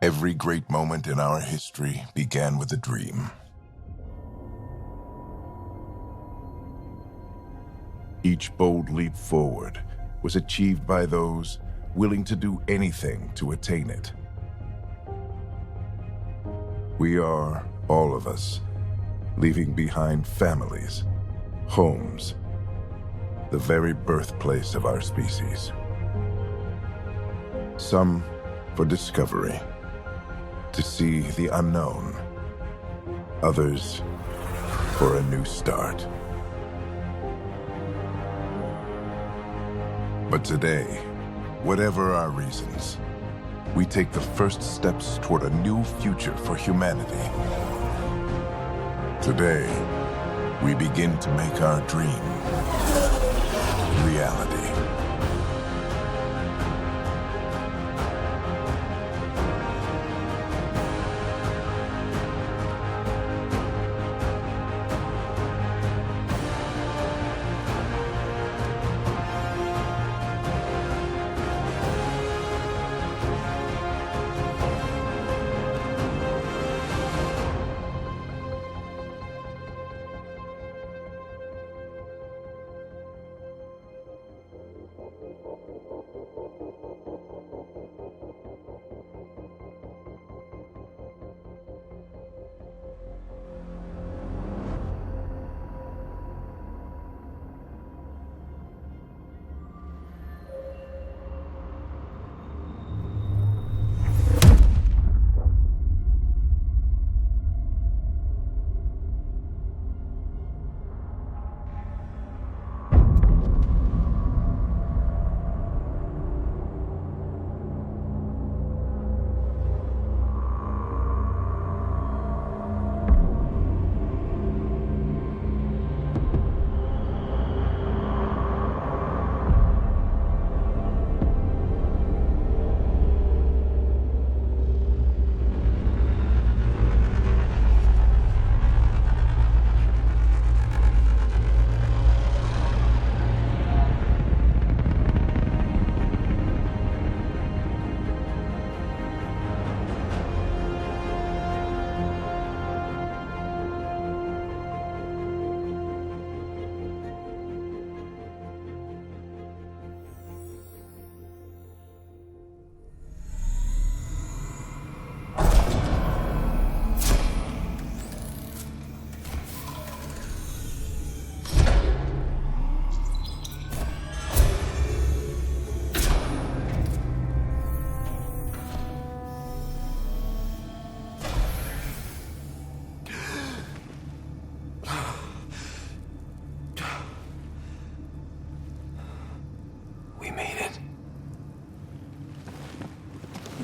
Every great moment in our history began with a dream. Each bold leap forward was achieved by those willing to do anything to attain it. We are, all of us, leaving behind families, homes, the very birthplace of our species. Some for discovery, to see the unknown. Others for a new start. But today, whatever our reasons, we take the first steps toward a new future for humanity. Today, we begin to make our dream reality.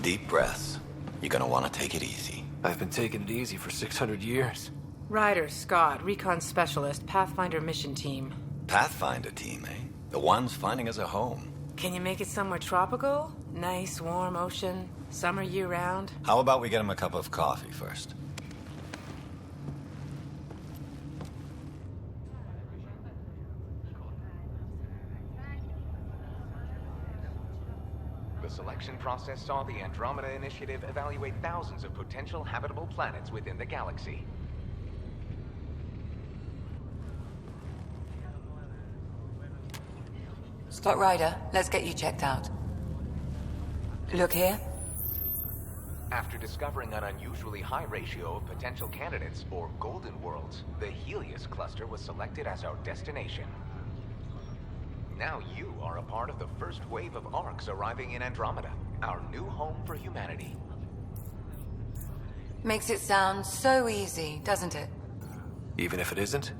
Deep breaths. You're gonna want to take it easy. I've been taking it easy for 600 years. Ryder, Scott, Recon Specialist, Pathfinder Mission Team. Pathfinder team, eh? The ones finding us a home. Can you make it somewhere tropical? Nice, warm ocean, summer year-round? How about we get him a cup of coffee first? The selection process saw the Andromeda Initiative evaluate thousands of potential habitable planets within the galaxy. Scott Ryder, let's get you checked out. Look here. After discovering an unusually high ratio of potential candidates, or golden worlds, the Helios cluster was selected as our destination. Now you are a part of the first wave of arcs arriving in Andromeda, our new home for humanity. Makes it sound so easy, doesn't it? Even if it isn't,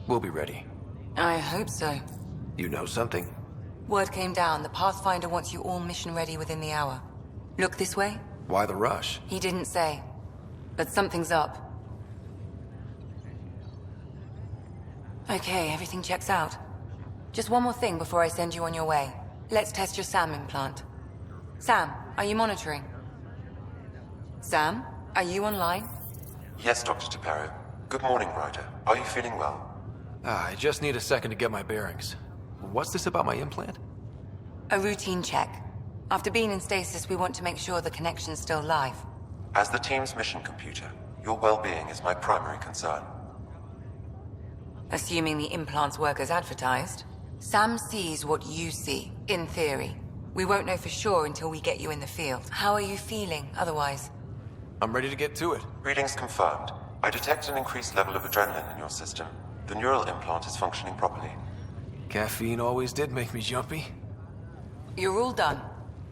we'll be ready. I hope so. You know something? Word came down. The Pathfinder wants you all mission ready within the hour. Look this way? Why the rush? He didn't say. But something's up. Okay, everything checks out. Just one more thing before I send you on your way. Let's test your SAM implant. Sam, are you monitoring? Sam, are you online? Yes, Dr. Taparo. Good morning, Ryder. Are you feeling well? I just need a second to get my bearings. What's this about my implant? A routine check. After being in stasis, we want to make sure the connection's still live. As the team's mission computer, your well-being is my primary concern. Assuming the implants work as advertised, Sam sees what you see, in theory. We won't know for sure until we get you in the field. How are you feeling, otherwise? I'm ready to get to it. Readings confirmed. I detect an increased level of adrenaline in your system. The neural implant is functioning properly. Caffeine always did make me jumpy. You're all done.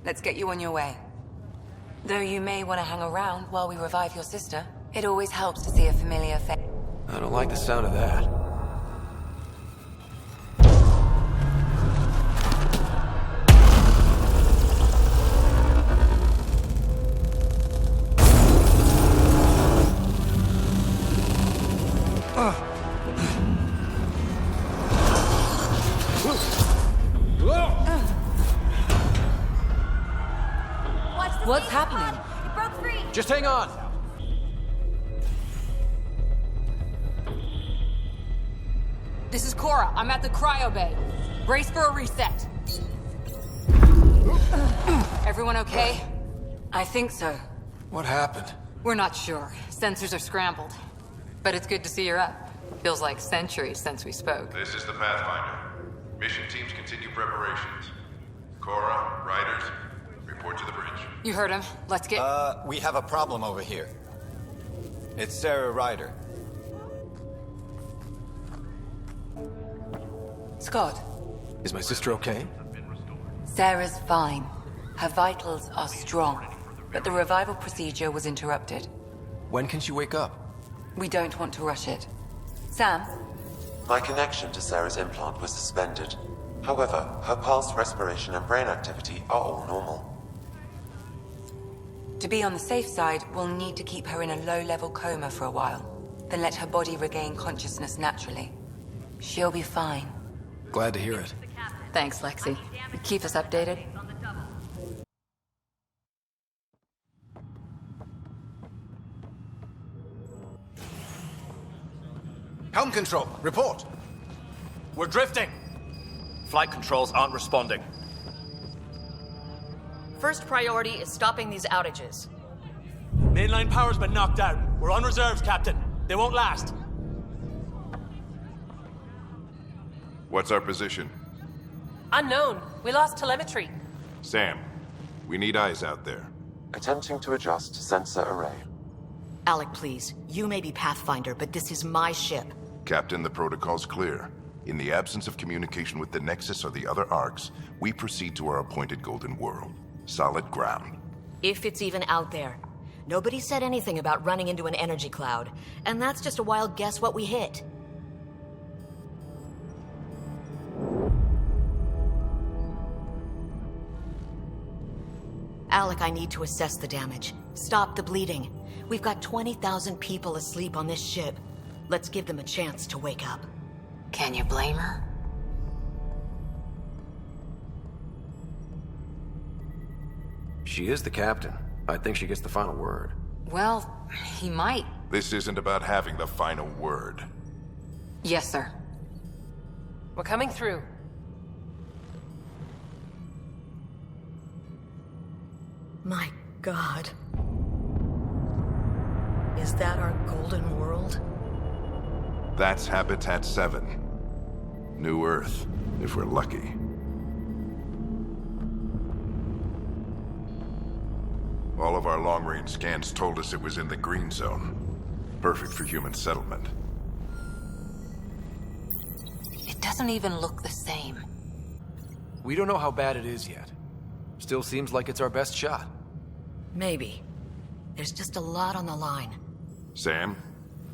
Let's get you on your way. Though you may want to hang around while we revive your sister. It always helps to see a familiar face. I don't like the sound of that. What's happening? It broke free! Just hang on! This is Cora. I'm at the cryo bay. Brace for a reset. Everyone okay? I think so. What happened? We're not sure. Sensors are scrambled. But it's good to see you're up. Feels like centuries since we spoke. This is the Pathfinder. Mission teams continue preparations. Cora, riders, report to the bridge. You heard him. Let's get... We have a problem over here. It's Sarah Ryder. Scott, Is my sister okay? Sarah's fine. Her vitals are strong. But the revival procedure was interrupted. When can she wake up? We don't want to rush it. Sam? My connection to Sarah's implant was suspended. However, her pulse, respiration, and brain activity are all normal. To be on the safe side, we'll need to keep her in a low-level coma for a while. Then let her body regain consciousness naturally. She'll be fine. Glad to hear it. Thanks, Lexi. Keep us updated. Helm control, report. We're drifting. Flight controls aren't responding. First priority is stopping these outages. Mainline power's been knocked out. We're on reserves, Captain. They won't last. What's our position? Unknown. We lost telemetry. Sam, we need eyes out there. Attempting to adjust sensor array. Alec, please. You may be Pathfinder, but this is my ship. Captain, the protocol's clear. In the absence of communication with the Nexus or the other arcs, we proceed to our appointed Golden World. Solid ground. If it's even out there. Nobody said anything about running into an energy cloud, and that's just a wild guess what we hit. Alec, I need to assess the damage. Stop the bleeding. We've got 20,000 people asleep on this ship. Let's give them a chance to wake up. Can you blame her? She is the captain. I think she gets the final word. Well, he might. This isn't about having the final word. Yes, sir. We're coming through. My God. Is that our golden world? That's Habitat 7. New Earth, if we're lucky. All of our long-range scans told us it was in the green zone. Perfect for human settlement. It doesn't even look the same. We don't know how bad it is yet. Still seems like it's our best shot. Maybe. There's just a lot on the line. Sam?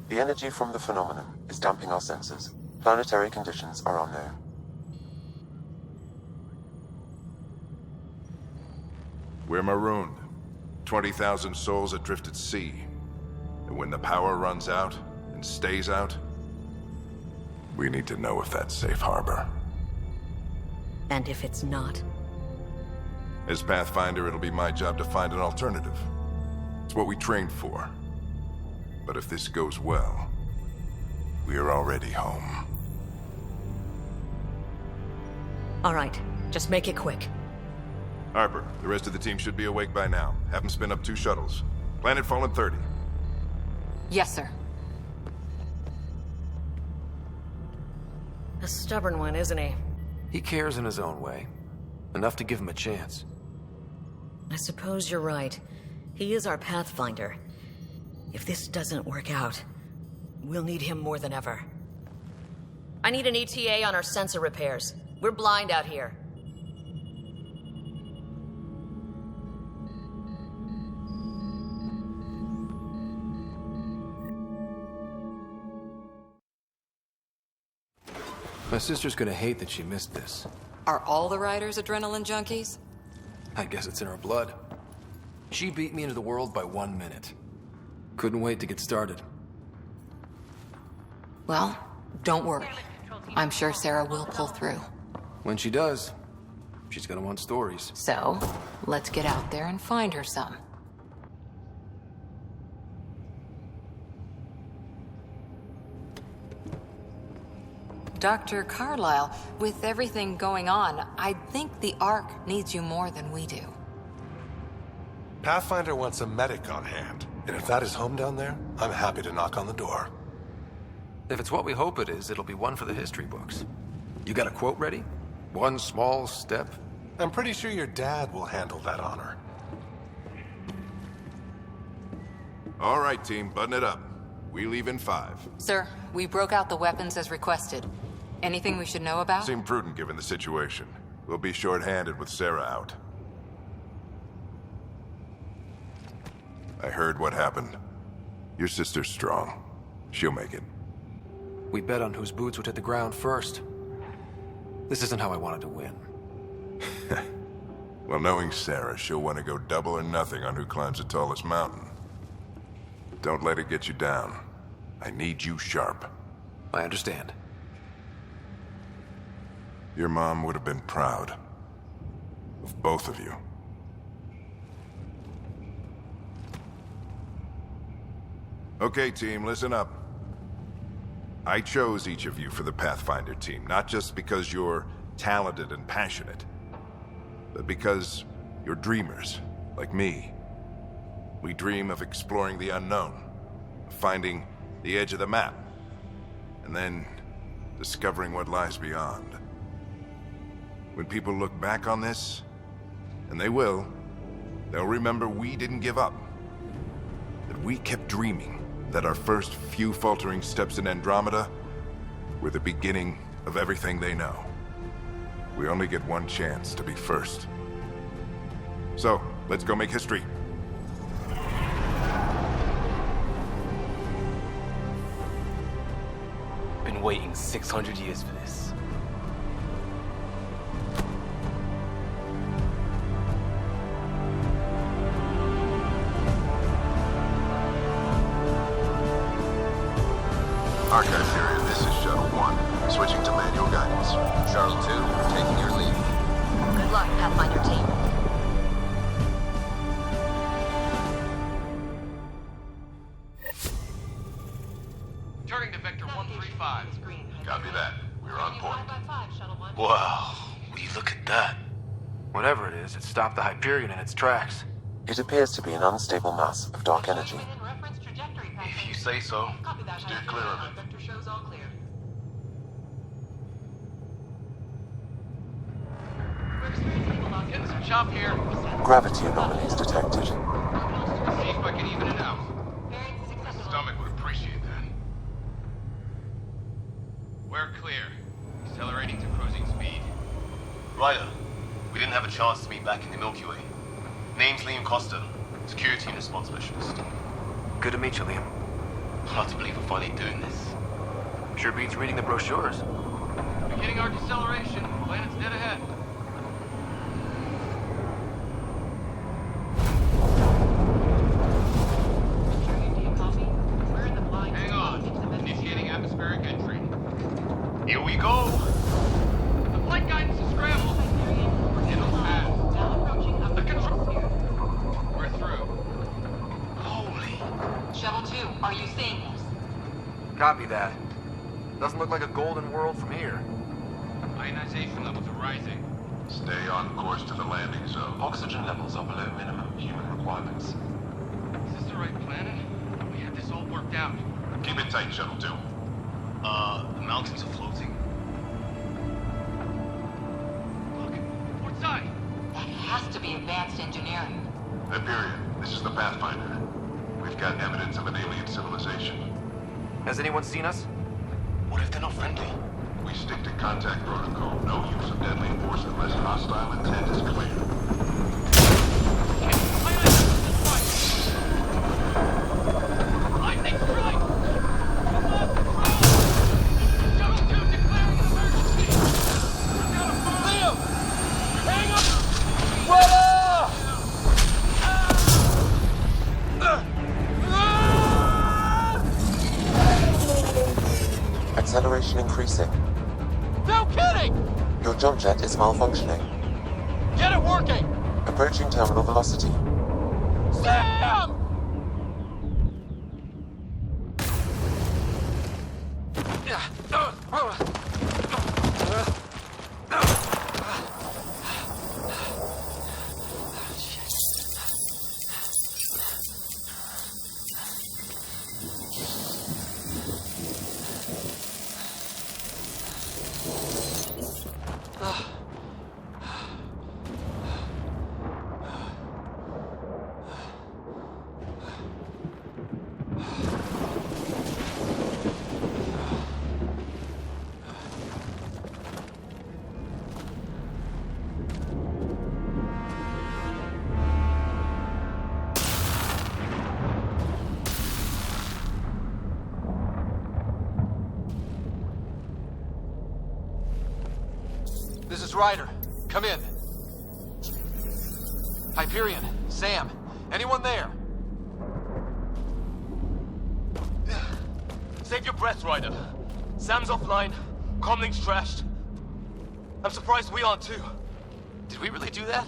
The energy from the phenomenon is damping our senses. Planetary conditions are unknown. We're marooned. 20,000 souls adrift at sea. And when the power runs out, and stays out, we need to know if that's safe harbor. And if it's not? As Pathfinder, it'll be my job to find an alternative. It's what we trained for. But if this goes well, we're already home. All right, just make it quick. Harper, the rest of the team should be awake by now. Have them spin up 2 shuttles. Planet Fallen 30. Yes, sir. A stubborn one, isn't he? He cares in his own way. Enough to give him a chance. I suppose you're right. He is our Pathfinder. If this doesn't work out, we'll need him more than ever. I need an ETA on our sensor repairs. We're blind out here. My sister's gonna hate that she missed this. Are all the riders adrenaline junkies? I guess it's in her blood. She beat me into the world by 1 minute. Couldn't wait to get started. Well, don't worry. I'm sure Sarah will pull through. When she does, she's gonna want stories. So, let's get out there and find her some. Dr. Carlyle, with everything going on, I think the Ark needs you more than we do. Pathfinder wants a medic on hand, and if that is home down there, I'm happy to knock on the door. If it's what we hope it is, it'll be one for the history books. You got a quote ready? One small step? I'm pretty sure your dad will handle that honor. All right, team, button it up. We leave in 5. Sir, we broke out the weapons as requested. Anything we should know about? Seemed prudent given the situation. We'll be short-handed with Sarah out. I heard what happened. Your sister's strong. She'll make it. We bet on whose boots would hit the ground first. This isn't how I wanted to win. Well, knowing Sarah, she'll want to go double or nothing on who climbs the tallest mountain. Don't let it get you down. I need you sharp. I understand. Your mom would have been proud of both of you. Okay, team, listen up. I chose each of you for the Pathfinder team, not just because you're talented and passionate, but because you're dreamers, like me. We dream of exploring the unknown, of finding the edge of the map, and then discovering what lies beyond. When people look back on this, and they will, they'll remember we didn't give up. That we kept dreaming, that our first few faltering steps in Andromeda were the beginning of everything they know. We only get one chance to be first. So, let's go make history. Been waiting 600 years for this. Archive area, this is Shuttle 1. Switching to manual guidance. Shuttle 2, taking your lead. Good luck, Pathfinder team. Turning to Vector 135. Copy that. We're on point. Wow, will you look at that? Whatever it is, it stopped the Hyperion in its tracks. It appears to be an unstable mass of dark energy. If you say so. Steer clear of it. Getting some chop here. Gravity anomalies detected. See if I can even it out. Stomach would appreciate that. We're clear. Accelerating to cruising speed. Ryder, we didn't have a chance to meet back in the Milky Way. Name's Liam Costa, Security and Response Specialist. Good to meet you, Liam. Hard to believe we're finally doing this. Sure beats reading the brochures. Beginning our deceleration. Planet's dead ahead. Hang on. Initiating atmospheric entry. Here we go! The flight guidance is scrambled. It'll pass. The control. We're through. Holy. Shuttle 2, are you seeing this? Copy that. Doesn't look like a golden world from here. Ionization levels are rising. Stay on course to the landing zone. Oxygen levels are below minimum human requirements. Is this the right planet? We had this all worked out. Keep it tight, Shuttle 2. The mountains are floating. Look, port side. That has to be advanced engineering. Hyperion, this is the Pathfinder. We've got evidence of an alien civilization. Has anyone seen us? What if they're not friendly? We stick to contact protocol. No use of deadly force unless hostile intent is clear. Lightning strike! We lost control! Shuttle 2 declaring an emergency! We've got a bomb! Leo! Hang up! Weather! Acceleration increasing. No kidding! Your jump jet is malfunctioning. Get it working! Approaching terminal velocity. Sam! This is Ryder. Come in. Hyperion, Sam, anyone there? Save your breath, Ryder. Sam's offline. Comlink's trashed. I'm surprised we aren't too. Did we really do that?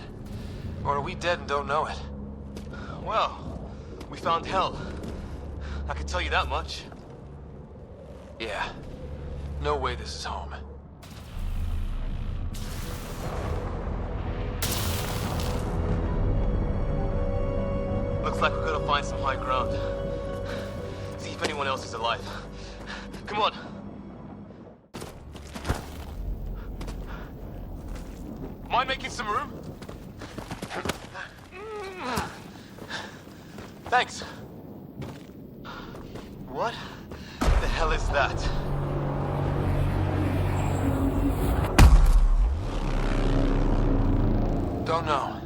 Or are we dead and don't know it? Well, we found hell. I can tell you that much. Yeah. No way this is home. Looks like we're gonna find some high ground. See if anyone else is alive. Come on. Mind making some room? Thanks. What the hell is that? Don't know.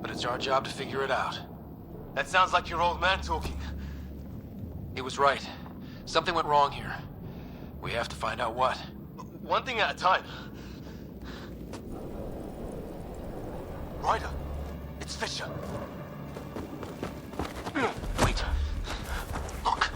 But it's our job to figure it out. That sounds like your old man talking. He was right. Something went wrong here. We have to find out what. One thing at a time. Ryder, it's Fisher. Wait. Look.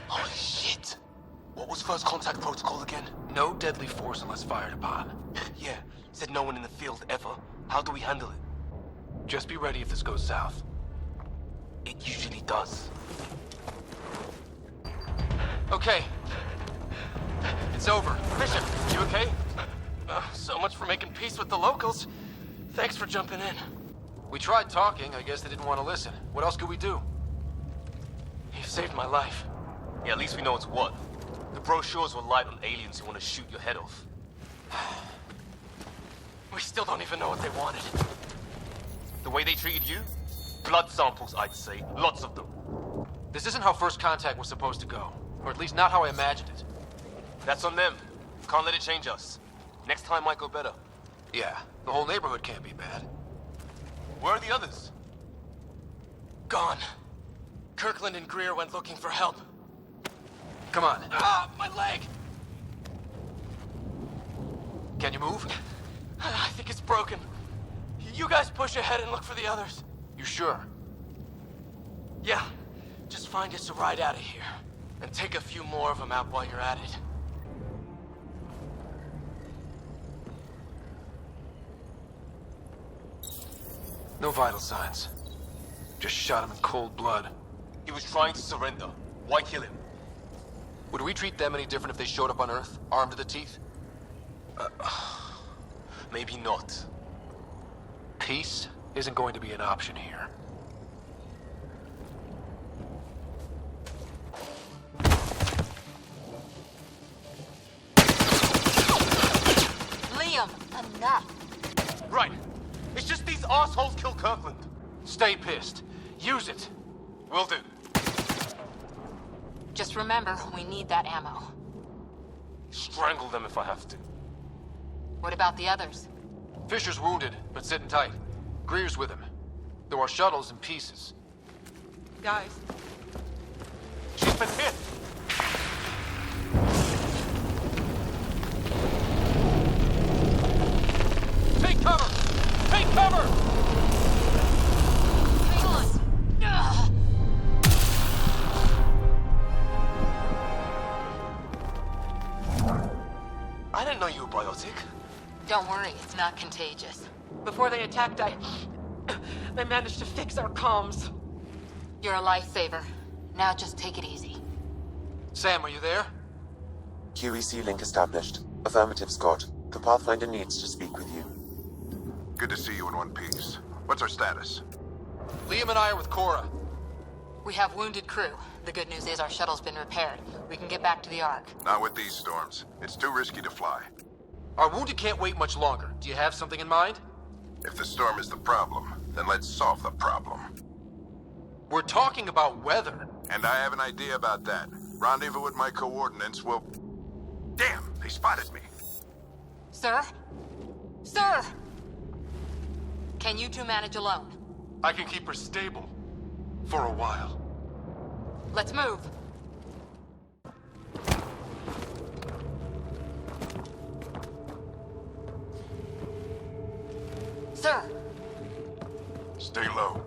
Holy shit. What was first contact protocol again? No deadly force unless fired upon. Yeah, said no one in the field ever. How do we handle it? Just be ready if this goes south. It usually does. Okay. It's over. Fisher, you okay? So much for making peace with the locals. Thanks for jumping in. We tried talking. I guess they didn't want to listen. What else could we do? You saved my life. Yeah, at least we know it's what. The brochures were light on aliens who want to shoot your head off. We still don't even know what they wanted. The way they treated you? Blood samples, I'd say. Lots of them. This isn't how first contact was supposed to go. Or at least not how I imagined it. That's on them. Can't let it change us. Next time might go better. Yeah, the whole neighborhood can't be bad. Where are the others? Gone. Kirkland and Greer went looking for help. Come on. Ah, my leg! Can you move? I think it's broken. You guys push ahead and look for the others. You sure? Yeah. Just find us a ride out of here. And take a few more of them out while you're at it. No vital signs. Just shot him in cold blood. He was trying to surrender. Why kill him? Would we treat them any different if they showed up on Earth, armed to the teeth? Maybe not. Peace isn't going to be an option here. Liam, enough. Right. It's just these assholes killed Kirkland. Stay pissed. Use it. Will do. Just remember, we need that ammo. Strangle them if I have to. What about the others? Fisher's wounded, but sitting tight. Greer's with him. Though our shuttle's in pieces. Guys. She's been hit! Take cover! Take cover! Hang on! Ugh. I didn't know you were biotic. Don't worry, it's not contagious. Before they attacked, they managed to fix our comms. You're a lifesaver. Now just take it easy. Sam, are you there? QEC link established. Affirmative, Scott. The Pathfinder needs to speak with you. Good to see you in one piece. What's our status? Liam and I are with Cora. We have wounded crew. The good news is our shuttle's been repaired. We can get back to the Ark. Not with these storms. It's too risky to fly. Our wounded can't wait much longer. Do you have something in mind? If the storm is the problem, then let's solve the problem. We're talking about weather. And I have an idea about that. Rendezvous with my coordinates will... Damn! They spotted me. Sir? Sir! Can you two manage alone? I can keep her stable. For a while. Let's move. Sir! Stay low.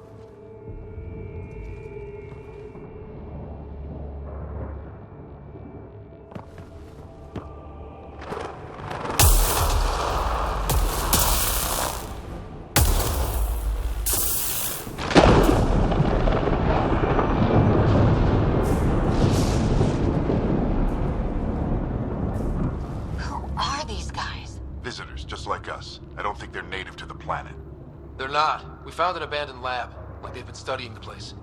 Visitors, just like us. I don't think they're native to the planet. They're not. We found an abandoned lab, like they've been studying the place.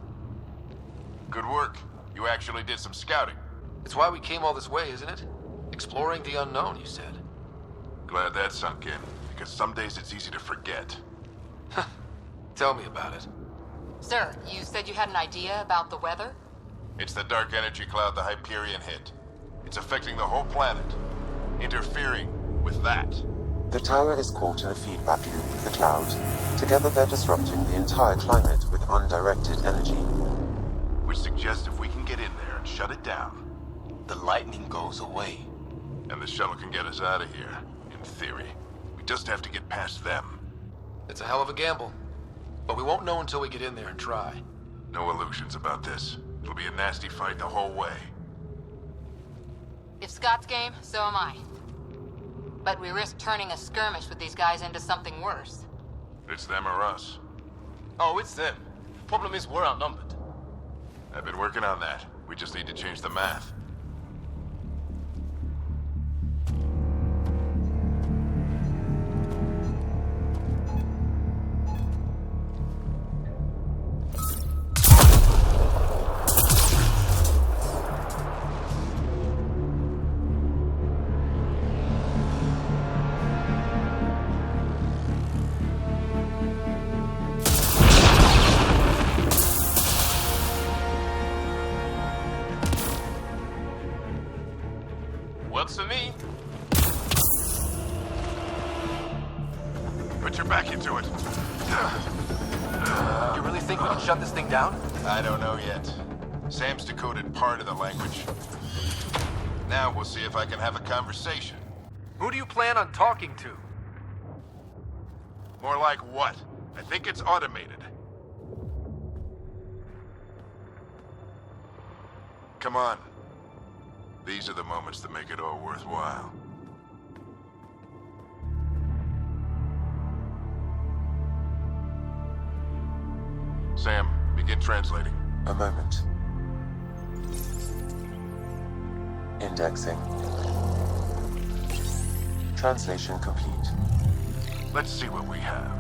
Good work. You actually did some scouting. It's why we came all this way, isn't it? Exploring the unknown, you said. Glad that sunk in, because some days it's easy to forget. Tell me about it. Sir, you said you had an idea about the weather? It's the dark energy cloud the Hyperion hit. It's affecting the whole planet. Interfering with that. The tower is caught in a feedback loop with the cloud. Together they're disrupting the entire climate with undirected energy. Which suggests if we can get in there and shut it down, the lightning goes away. And the shuttle can get us out of here, in theory. We just have to get past them. It's a hell of a gamble. But we won't know until we get in there and try. No illusions about this. It'll be a nasty fight the whole way. If Scott's game, so am I. But we risk turning a skirmish with these guys into something worse. It's them or us. Oh, it's them. Problem is, we're outnumbered. I've been working on that. We just need to change the math. Works for me. Put your back into it. You really think we can shut this thing down? I don't know yet. Sam's decoded part of the language. Now we'll see if I can have a conversation. Who do you plan on talking to? More like what? I think it's automated. Come on. These are the moments that make it all worthwhile. Translating. A moment. Indexing. Translation complete. Let's see what we have.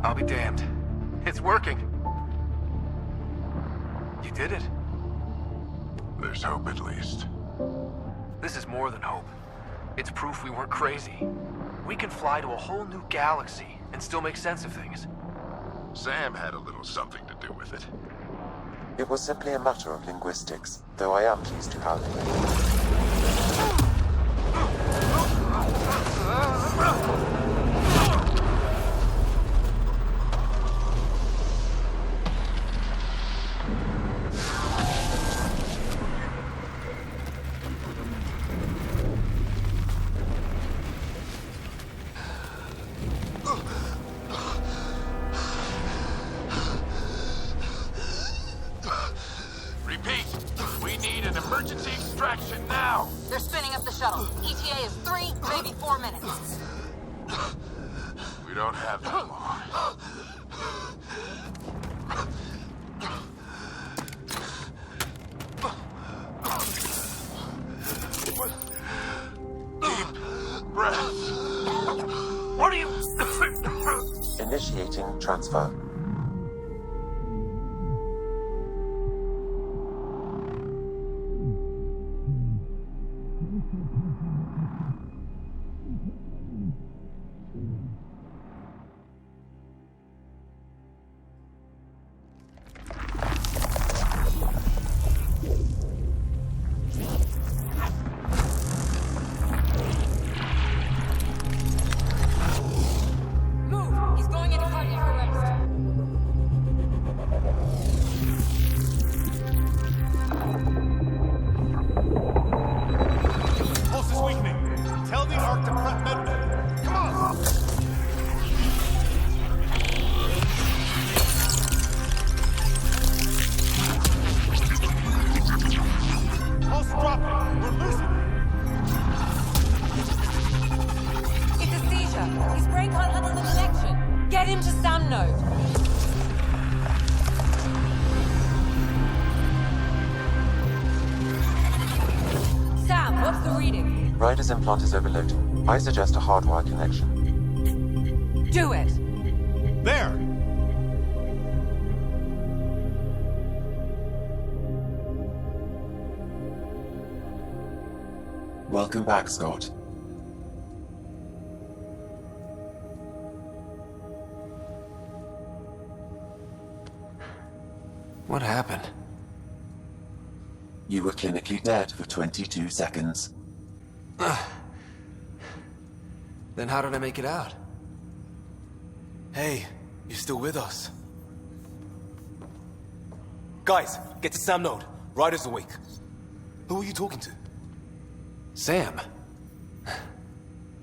I'll be damned. It's working. You did it. There's hope at least. This is more than hope. It's proof we weren't crazy. We can fly to a whole new galaxy and still make sense of things. Sam had a little something to do with it. It was simply a matter of linguistics, though I am pleased to have. Repeat, we need an emergency extraction now. They're spinning up the shuttle. ETA is 3, maybe 4 minutes. We don't have that long. Deep breaths. What are you... Initiating transfer. Rider's implant is overloaded. I suggest a hardwire connection. Do it! There! Welcome back, Scott. What happened? You were clinically dead for 22 seconds. Then how did I make it out? Hey, you're still with us. Guys, get to Sam Node. Ryder's awake. Who are you talking to? Sam.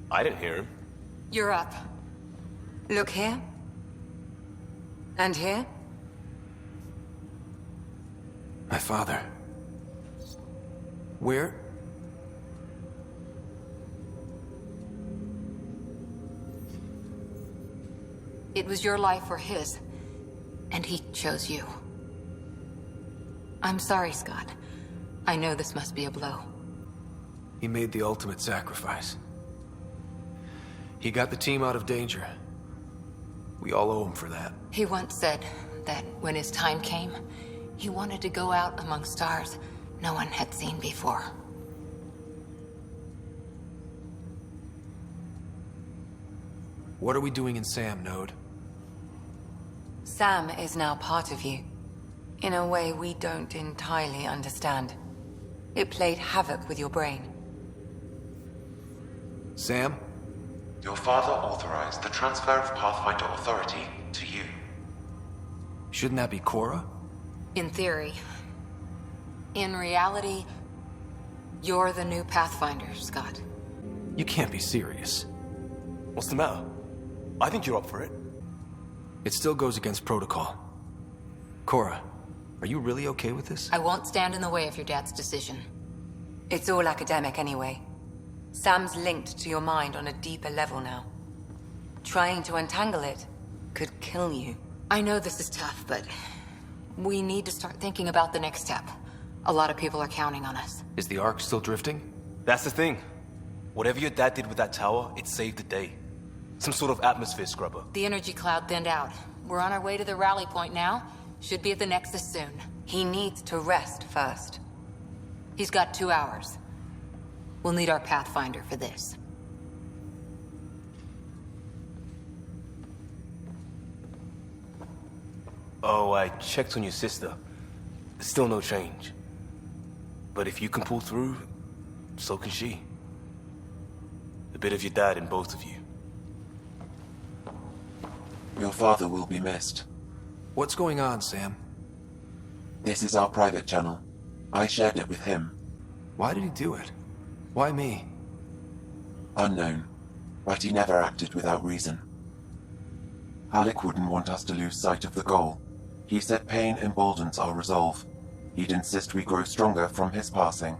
I didn't hear him. You're up. Look here. And here. My father. Where? It was your life or his, and he chose you. I'm sorry, Scott. I know this must be a blow. He made the ultimate sacrifice. He got the team out of danger. We all owe him for that. He once said that when his time came, he wanted to go out among stars no one had seen before. What are we doing in Sam Node? Sam is now part of you, in a way we don't entirely understand. It played havoc with your brain. Sam? Your father authorized the transfer of Pathfinder authority to you. Shouldn't that be Cora? In theory. In reality, you're the new Pathfinder, Scott. You can't be serious. What's the matter? I think you're up for it. It still goes against protocol. Cora, are you really okay with this? I won't stand in the way of your dad's decision. It's all academic anyway. Sam's linked to your mind on a deeper level now. Trying to untangle it could kill you. I know this is tough, but we need to start thinking about the next step. A lot of people are counting on us. Is the Ark still drifting? That's the thing. Whatever your dad did with that tower, it saved the day. Some sort of atmosphere scrubber. The energy cloud thinned out. We're on our way to the rally point now. Should be at the Nexus soon. He needs to rest first. He's got 2 hours. We'll need our Pathfinder for this. Oh, I checked on your sister. Still no change. But if you can pull through, so can she. A bit of your dad in both of you. Your father will be missed. What's going on, Sam? This is our private channel. I shared it with him. Why did he do it? Why me? Unknown, but he never acted without reason. Alec wouldn't want us to lose sight of the goal. He said pain emboldens our resolve. He'd insist we grow stronger from his passing.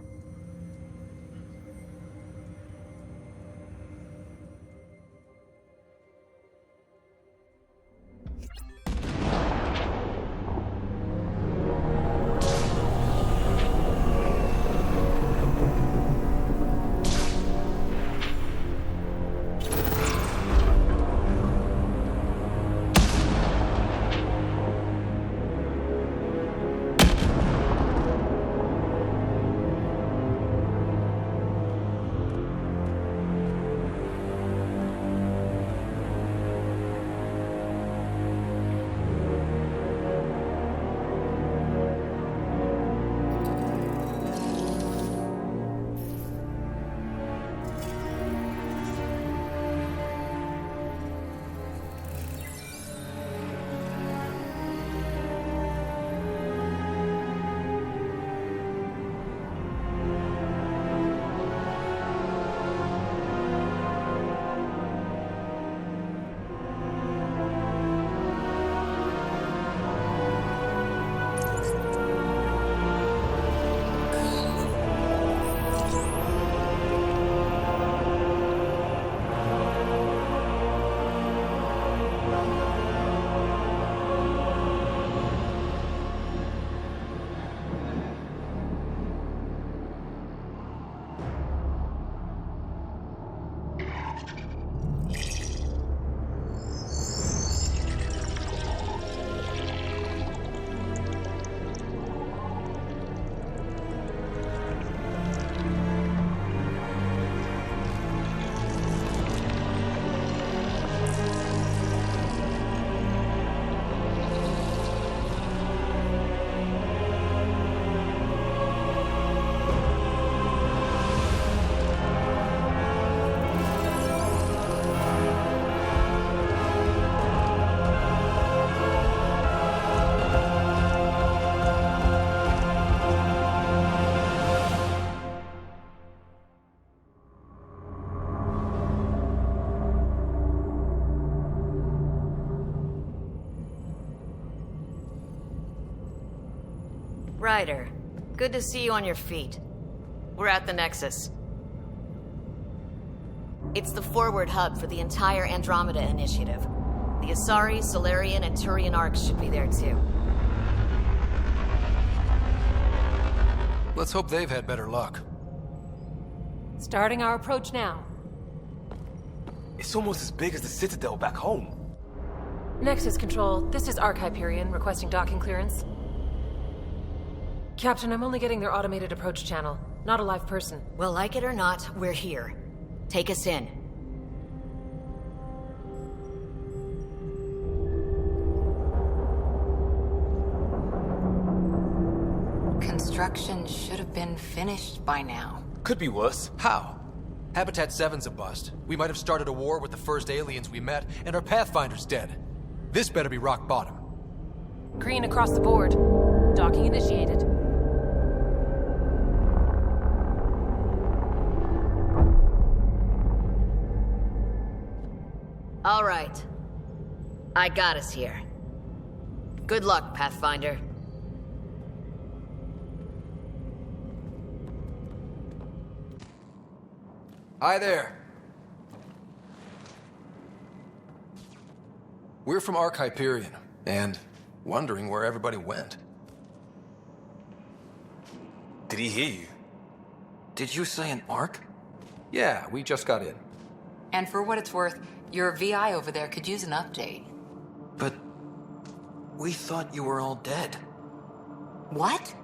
Ryder, good to see you on your feet. We're at the Nexus. It's the forward hub for the entire Andromeda initiative. The Asari, Solarian, and Turian arcs should be there too. Let's hope they've had better luck. Starting our approach now. It's almost as big as the Citadel back home. Nexus Control, this is Arc Hyperion requesting docking clearance. Captain, I'm only getting their automated approach channel, not a live person. Well, like it or not, we're here. Take us in. construction should have been finished by now. Could be worse. How? Habitat 7's a bust. We might have started a war with the first aliens we met, and our Pathfinder's dead. This better be rock bottom. Green across the board. Docking initiated. All right. I got us here. Good luck, Pathfinder. Hi there. We're from Ark Hyperion, and wondering where everybody went. Did he hear you? Did you say an Ark? Yeah, we just got in. And for what it's worth, your VI over there could use an update. But we thought you were all dead. What?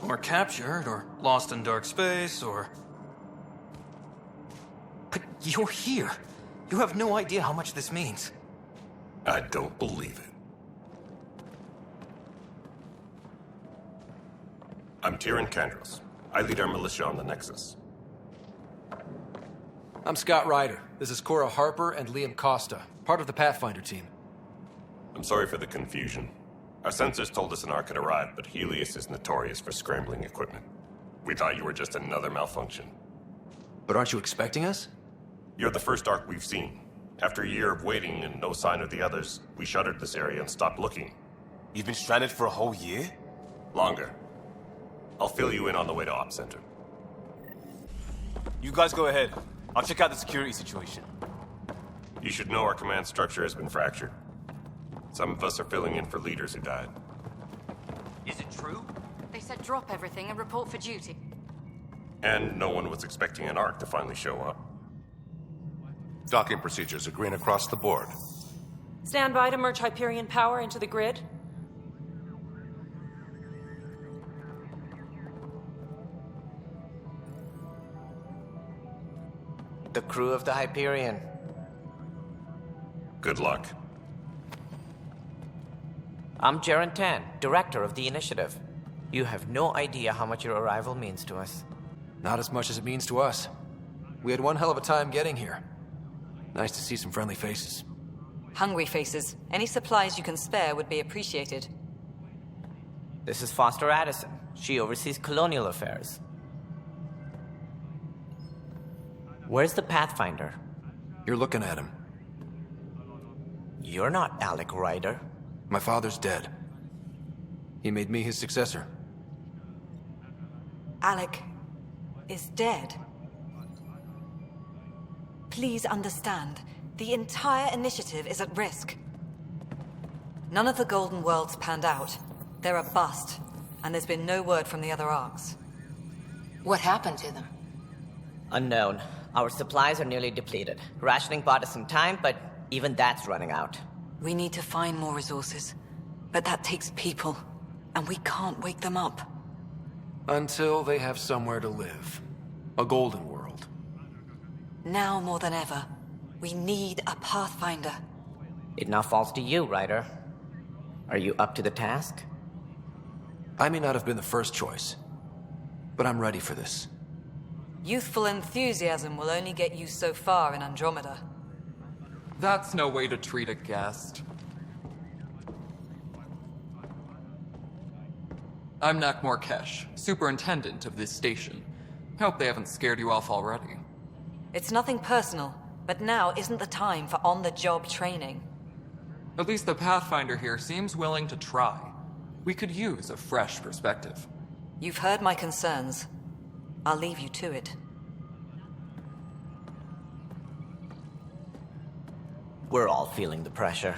Or captured, or lost in dark space, or... But you're here. You have no idea how much this means. I don't believe it. I'm Tyrion Kandros. I lead our militia on the Nexus. I'm Scott Ryder. This is Cora Harper and Liam Costa, part of the Pathfinder team. I'm sorry for the confusion. Our sensors told us an Ark had arrived, but Helios is notorious for scrambling equipment. We thought you were just another malfunction. But aren't you expecting us? You're the first Ark we've seen. After a year of waiting and no sign of the others, we shuttered this area and stopped looking. You've been stranded for a whole year? Longer. I'll fill you in on the way to Op Center. You guys go ahead. I'll check out the security situation. You should know our command structure has been fractured. Some of us are filling in for leaders who died. Is it true? They said drop everything and report for duty. And no one was expecting an Ark to finally show up. Docking procedures are green across the board. Stand by to merge Hyperion power into the grid. The crew of the Hyperion. Good luck. I'm Jaren Tan, director of the initiative. You have no idea how much your arrival means to us. Not as much as it means to us. We had one hell of a time getting here. Nice to see some friendly faces. Hungry faces. Any supplies you can spare would be appreciated. This is Foster Addison. She oversees colonial affairs. Where's the Pathfinder? You're looking at him. You're not Alec Ryder. My father's dead. He made me his successor. Alec is dead. Please understand, the entire initiative is at risk. None of the Golden Worlds panned out. They're a bust, and there's been no word from the other arcs. What happened to them? Unknown. Our supplies are nearly depleted. Rationing bought us some time, but even that's running out. We need to find more resources, but that takes people, and we can't wake them up. Until they have somewhere to live. A golden world. Now more than ever, we need a Pathfinder. It now falls to you, Ryder. Are you up to the task? I may not have been the first choice, but I'm ready for this. Youthful enthusiasm will only get you so far in Andromeda. That's no way to treat a guest. I'm Nak Morkesh, superintendent of this station. Hope they haven't scared you off already. It's nothing personal, but now isn't the time for on-the-job training. At least the Pathfinder here seems willing to try. We could use a fresh perspective. You've heard my concerns. I'll leave you to it. We're all feeling the pressure.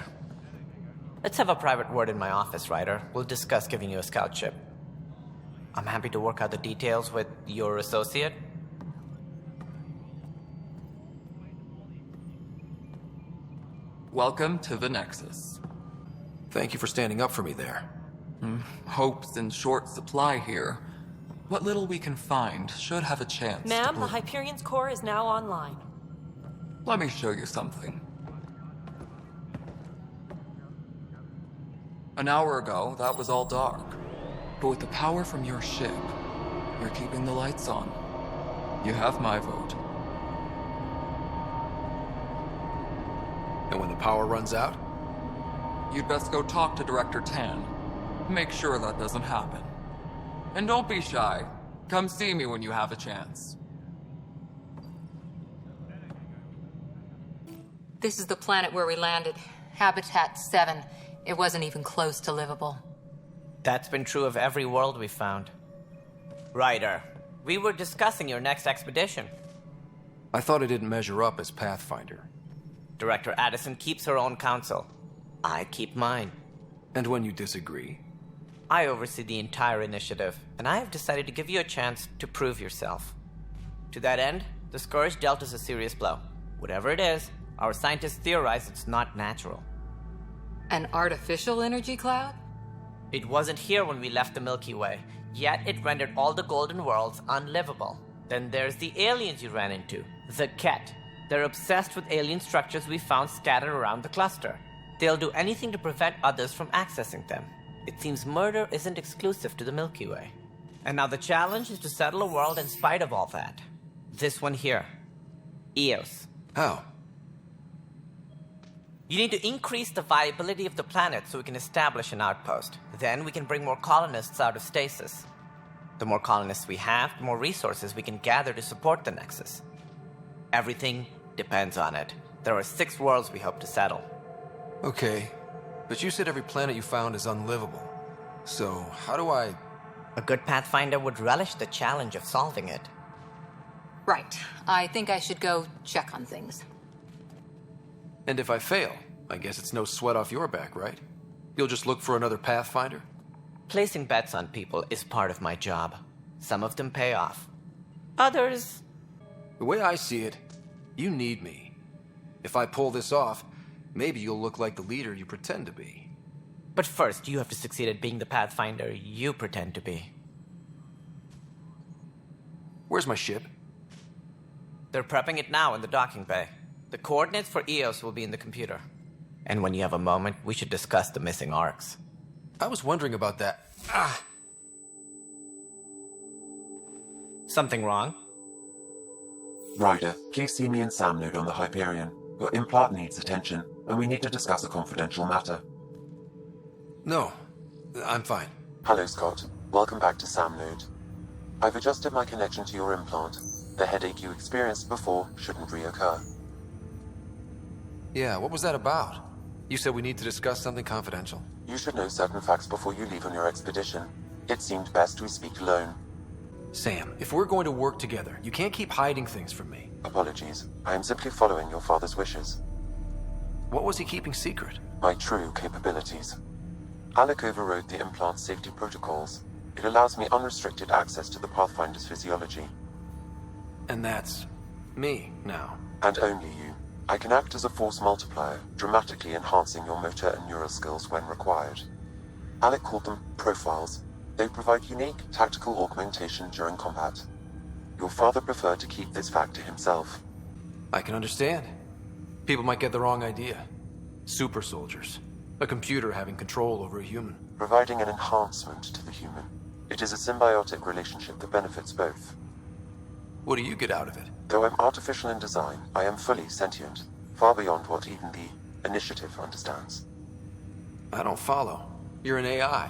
Let's have a private word in my office, Ryder. We'll discuss giving you a scout ship. I'm happy to work out the details with your associate. Welcome to the Nexus. Thank you for standing up for me there. Hope's in short supply here. What little we can find should have a chance. Ma'am, the Hyperion's core is now online. Let me show you something. An hour ago, that was all dark. But with the power from your ship, you're keeping the lights on. You have my vote. And when the power runs out? You'd best go talk to Director Tan. Make sure that doesn't happen. And don't be shy. Come see me when you have a chance. This is the planet where we landed. Habitat 7. It wasn't even close to livable. That's been true of every world we've found. Ryder, we were discussing your next expedition. I thought I didn't measure up as Pathfinder. Director Addison keeps her own counsel. I keep mine. And when you disagree? I oversee the entire initiative, and I have decided to give you a chance to prove yourself. To that end, the Scourge dealt us a serious blow. Whatever it is, our scientists theorize it's not natural. An artificial energy cloud? It wasn't here when we left the Milky Way, yet it rendered all the golden worlds unlivable. Then there's the aliens you ran into, the Ket. They're obsessed with alien structures we found scattered around the cluster. They'll do anything to prevent others from accessing them. It seems murder isn't exclusive to the Milky Way. And now the challenge is to settle a world in spite of all that. This one here. Eos. How? You need to increase the viability of the planet so we can establish an outpost. Then we can bring more colonists out of stasis. The more colonists we have, the more resources we can gather to support the Nexus. Everything depends on it. There are 6 worlds we hope to settle. Okay, but you said every planet you found is unlivable. So, how do I... A good Pathfinder would relish the challenge of solving it. Right. I think I should go check on things. And if I fail, I guess it's no sweat off your back, right? You'll just look for another Pathfinder? Placing bets on people is part of my job. Some of them pay off. Others... The way I see it, you need me. If I pull this off, maybe you'll look like the leader you pretend to be. But first, you have to succeed at being the Pathfinder you pretend to be. Where's my ship? They're prepping it now in the docking bay. The coordinates for Eos will be in the computer. And when you have a moment, we should discuss the missing arcs. I was wondering about that. Ah! Something wrong? Ryder, please see me and Sam node on the Hyperion. Your implant needs attention, and we need to discuss a confidential matter. No, I'm fine. Hello, Scott. Welcome back to Sam node. I've adjusted my connection to your implant. The headache you experienced before shouldn't reoccur. Yeah, what was that about? You said we need to discuss something confidential. You should know certain facts before you leave on your expedition. It seemed best we speak alone. Sam, if we're going to work together, you can't keep hiding things from me. Apologies. I am simply following your father's wishes. What was he keeping secret? My true capabilities. Alec overrode the implant's safety protocols. It allows me unrestricted access to the Pathfinder's physiology. And that's... me, now. And only you. I can act as a force multiplier, dramatically enhancing your motor and neural skills when required. Alec called them profiles. They provide unique tactical augmentation during combat. Your father preferred to keep this fact to himself. I can understand. People might get the wrong idea. Super soldiers. A computer having control over a human. Providing an enhancement to the human. It is a symbiotic relationship that benefits both. What do you get out of it? Though I'm artificial in design, I am fully sentient, far beyond what even the Initiative understands. I don't follow. You're an AI.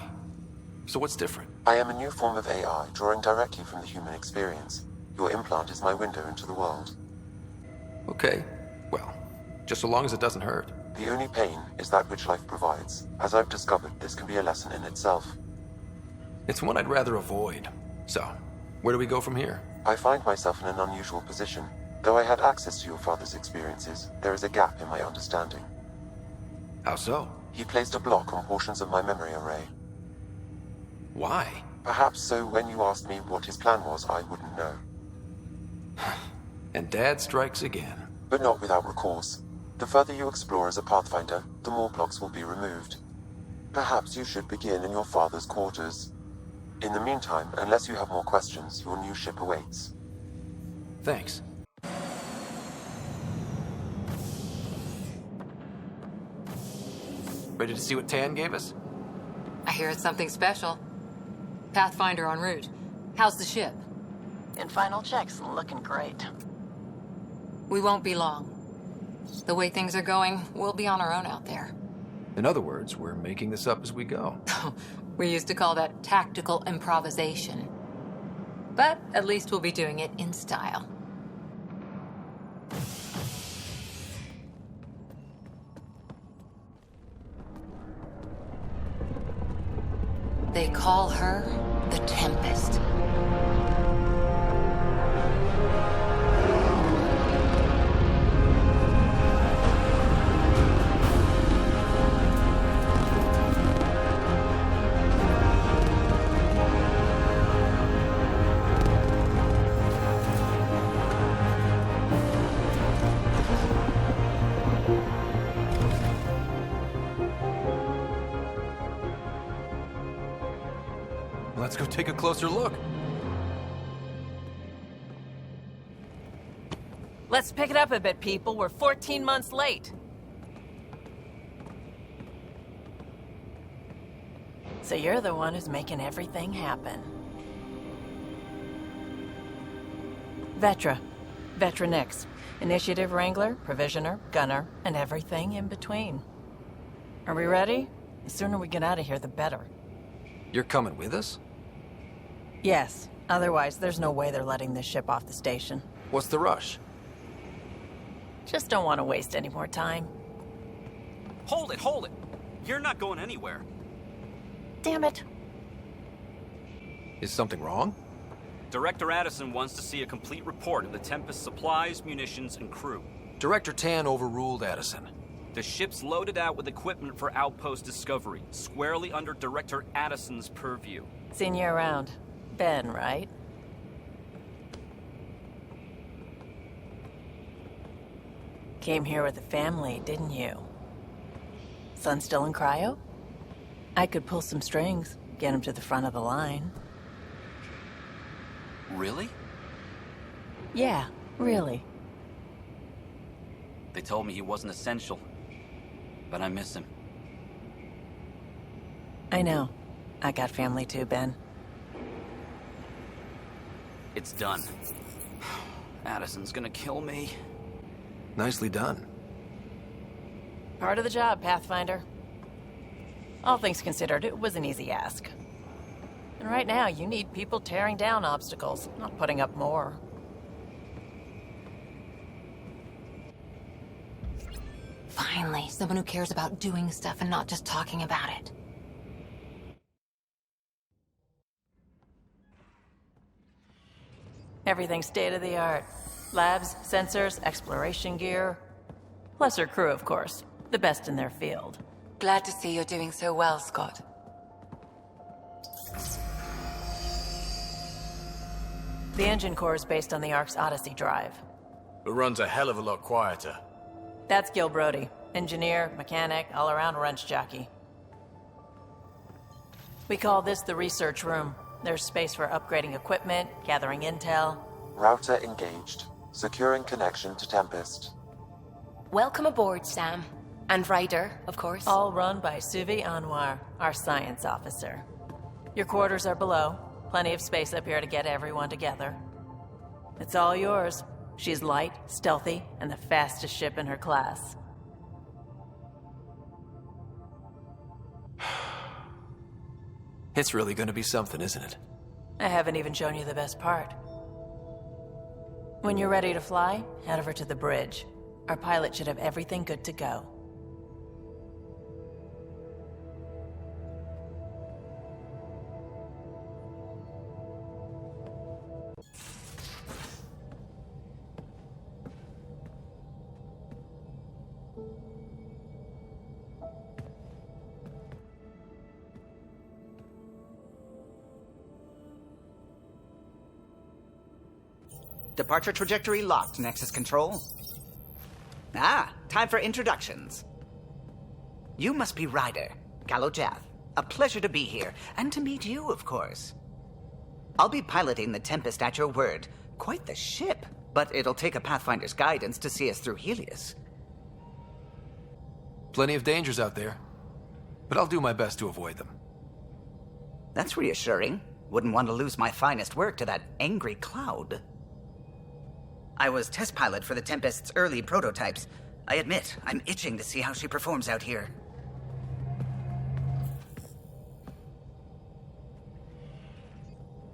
So what's different? I am a new form of AI, drawing directly from the human experience. Your implant is my window into the world. Okay. Well, just so long as it doesn't hurt. The only pain is that which life provides. As I've discovered, this can be a lesson in itself. It's one I'd rather avoid. So, where do we go from here? I find myself in an unusual position. Though I had access to your father's experiences, there is a gap in my understanding. How so? He placed a block on portions of my memory array. Why? Perhaps so when you asked me what his plan was, I wouldn't know. And Dad strikes again. But not without recourse. The further you explore as a Pathfinder, the more blocks will be removed. Perhaps you should begin in your father's quarters. In the meantime, unless you have more questions, your new ship awaits. Thanks. Ready to see what Tan gave us? I hear it's something special. Pathfinder en route. How's the ship? In final checks, looking great. We won't be long. The way things are going, we'll be on our own out there. In other words, we're making this up as we go. We used to call that tactical improvisation. But at least we'll be doing it in style. They call her the Tempest. Let's go take a closer look. Let's pick it up a bit, people. We're 14 months late. So you're the one who's making everything happen. Vetra. Vetra Nix. Initiative Wrangler, Provisioner, Gunner, and everything in between. Are we ready? The sooner we get out of here, the better. You're coming with us? Yes. Otherwise, there's no way they're letting this ship off the station. What's the rush? Just don't want to waste any more time. Hold it, hold it! You're not going anywhere. Damn it. Is something wrong? Director Addison wants to see a complete report of the Tempest's supplies, munitions, and crew. Director Tan overruled Addison. The ship's loaded out with equipment for outpost discovery, squarely under Director Addison's purview. Seen you around. Ben, right? Came here with a family, didn't you? Son still in cryo? I could pull some strings, get him to the front of the line. Really? Yeah, really. They told me he wasn't essential, but I miss him. I know. I got family too, Ben. It's done. Addison's gonna kill me. Nicely done. Part of the job, Pathfinder. All things considered, it was an easy ask. And right now, you need people tearing down obstacles, not putting up more. Finally, someone who cares about doing stuff and not just talking about it. Everything's state-of-the-art. Labs, sensors, exploration gear. Plus her crew, of course. The best in their field. Glad to see you're doing so well, Scott. The engine core is based on the Ark's Odyssey drive. It runs a hell of a lot quieter. That's Gil Brody. Engineer, mechanic, all-around wrench jockey. We call this the research room. There's space for upgrading equipment, gathering intel. Router engaged. Securing connection to Tempest. Welcome aboard, Sam. And Ryder, of course. All run by Suvi Anwar, our science officer. Your quarters are below. Plenty of space up here to get everyone together. It's all yours. She's light, stealthy, and the fastest ship in her class. It's really gonna be something, isn't it? I haven't even shown you the best part. When you're ready to fly, head over to the bridge. Our pilot should have everything good to go. Departure trajectory locked, Nexus Control. Ah, time for introductions. You must be Ryder, Kalojath. A pleasure to be here, and to meet you, of course. I'll be piloting the Tempest at your word. Quite the ship, but it'll take a Pathfinder's guidance to see us through Helios. Plenty of dangers out there, but I'll do my best to avoid them. That's reassuring. Wouldn't want to lose my finest work to that angry cloud. I was test pilot for the Tempest's early prototypes. I admit, I'm itching to see how she performs out here.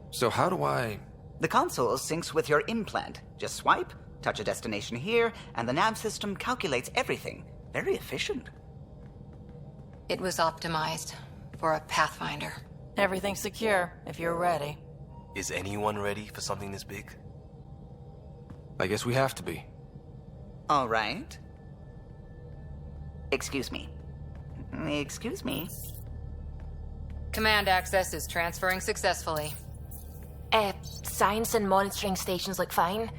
So how do I... The console syncs with your implant. Just swipe, touch a destination here, and the nav system calculates everything. Very efficient. It was optimized for a Pathfinder. Everything's secure, if you're ready. Is anyone ready for something this big? I guess we have to be. All right. Excuse me. Excuse me. Command access is transferring successfully. Science and monitoring stations look fine.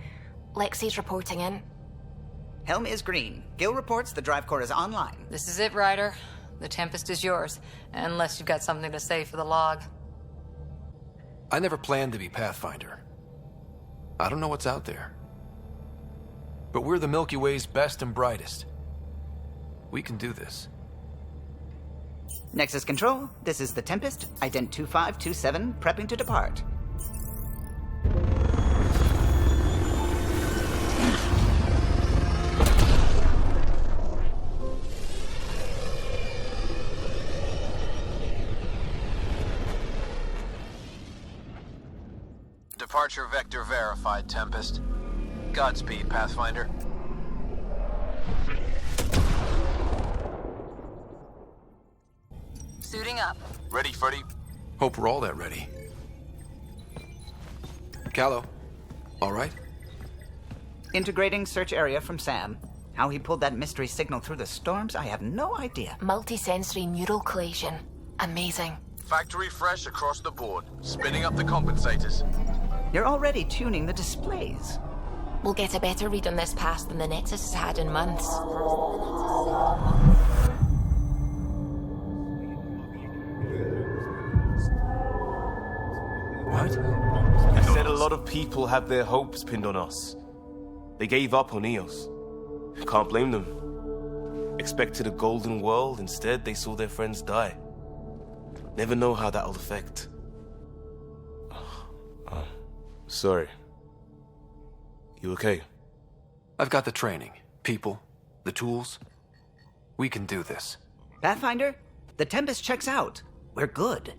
Lexi's reporting in. Helm is green. Gil reports the drive core is online. This is it, Ryder. The Tempest is yours, unless you've got something to say for the log. I never planned to be Pathfinder. I don't know what's out there. But we're the Milky Way's best and brightest. We can do this. Nexus Control, this is the Tempest, ident 2527, prepping to depart. Departure vector verified, Tempest. Godspeed, Pathfinder. Suiting up. Ready, Freddy? Hope we're all that ready. Callow, all right? Integrating search area from Sam. How he pulled that mystery signal through the storms, I have no idea. Multisensory neural collation. Amazing. Factory fresh across the board. Spinning up the compensators. You're already tuning the displays. We'll get a better read on this pass than the Nexus has had in months. What? You said a lot of people had their hopes pinned on us. They gave up on Eos. Can't blame them. Expected a golden world, instead they saw their friends die. Never know how that'll affect. Sorry. You okay? I've got the training, people, the tools. We can do this. Pathfinder, the Tempest checks out. We're good.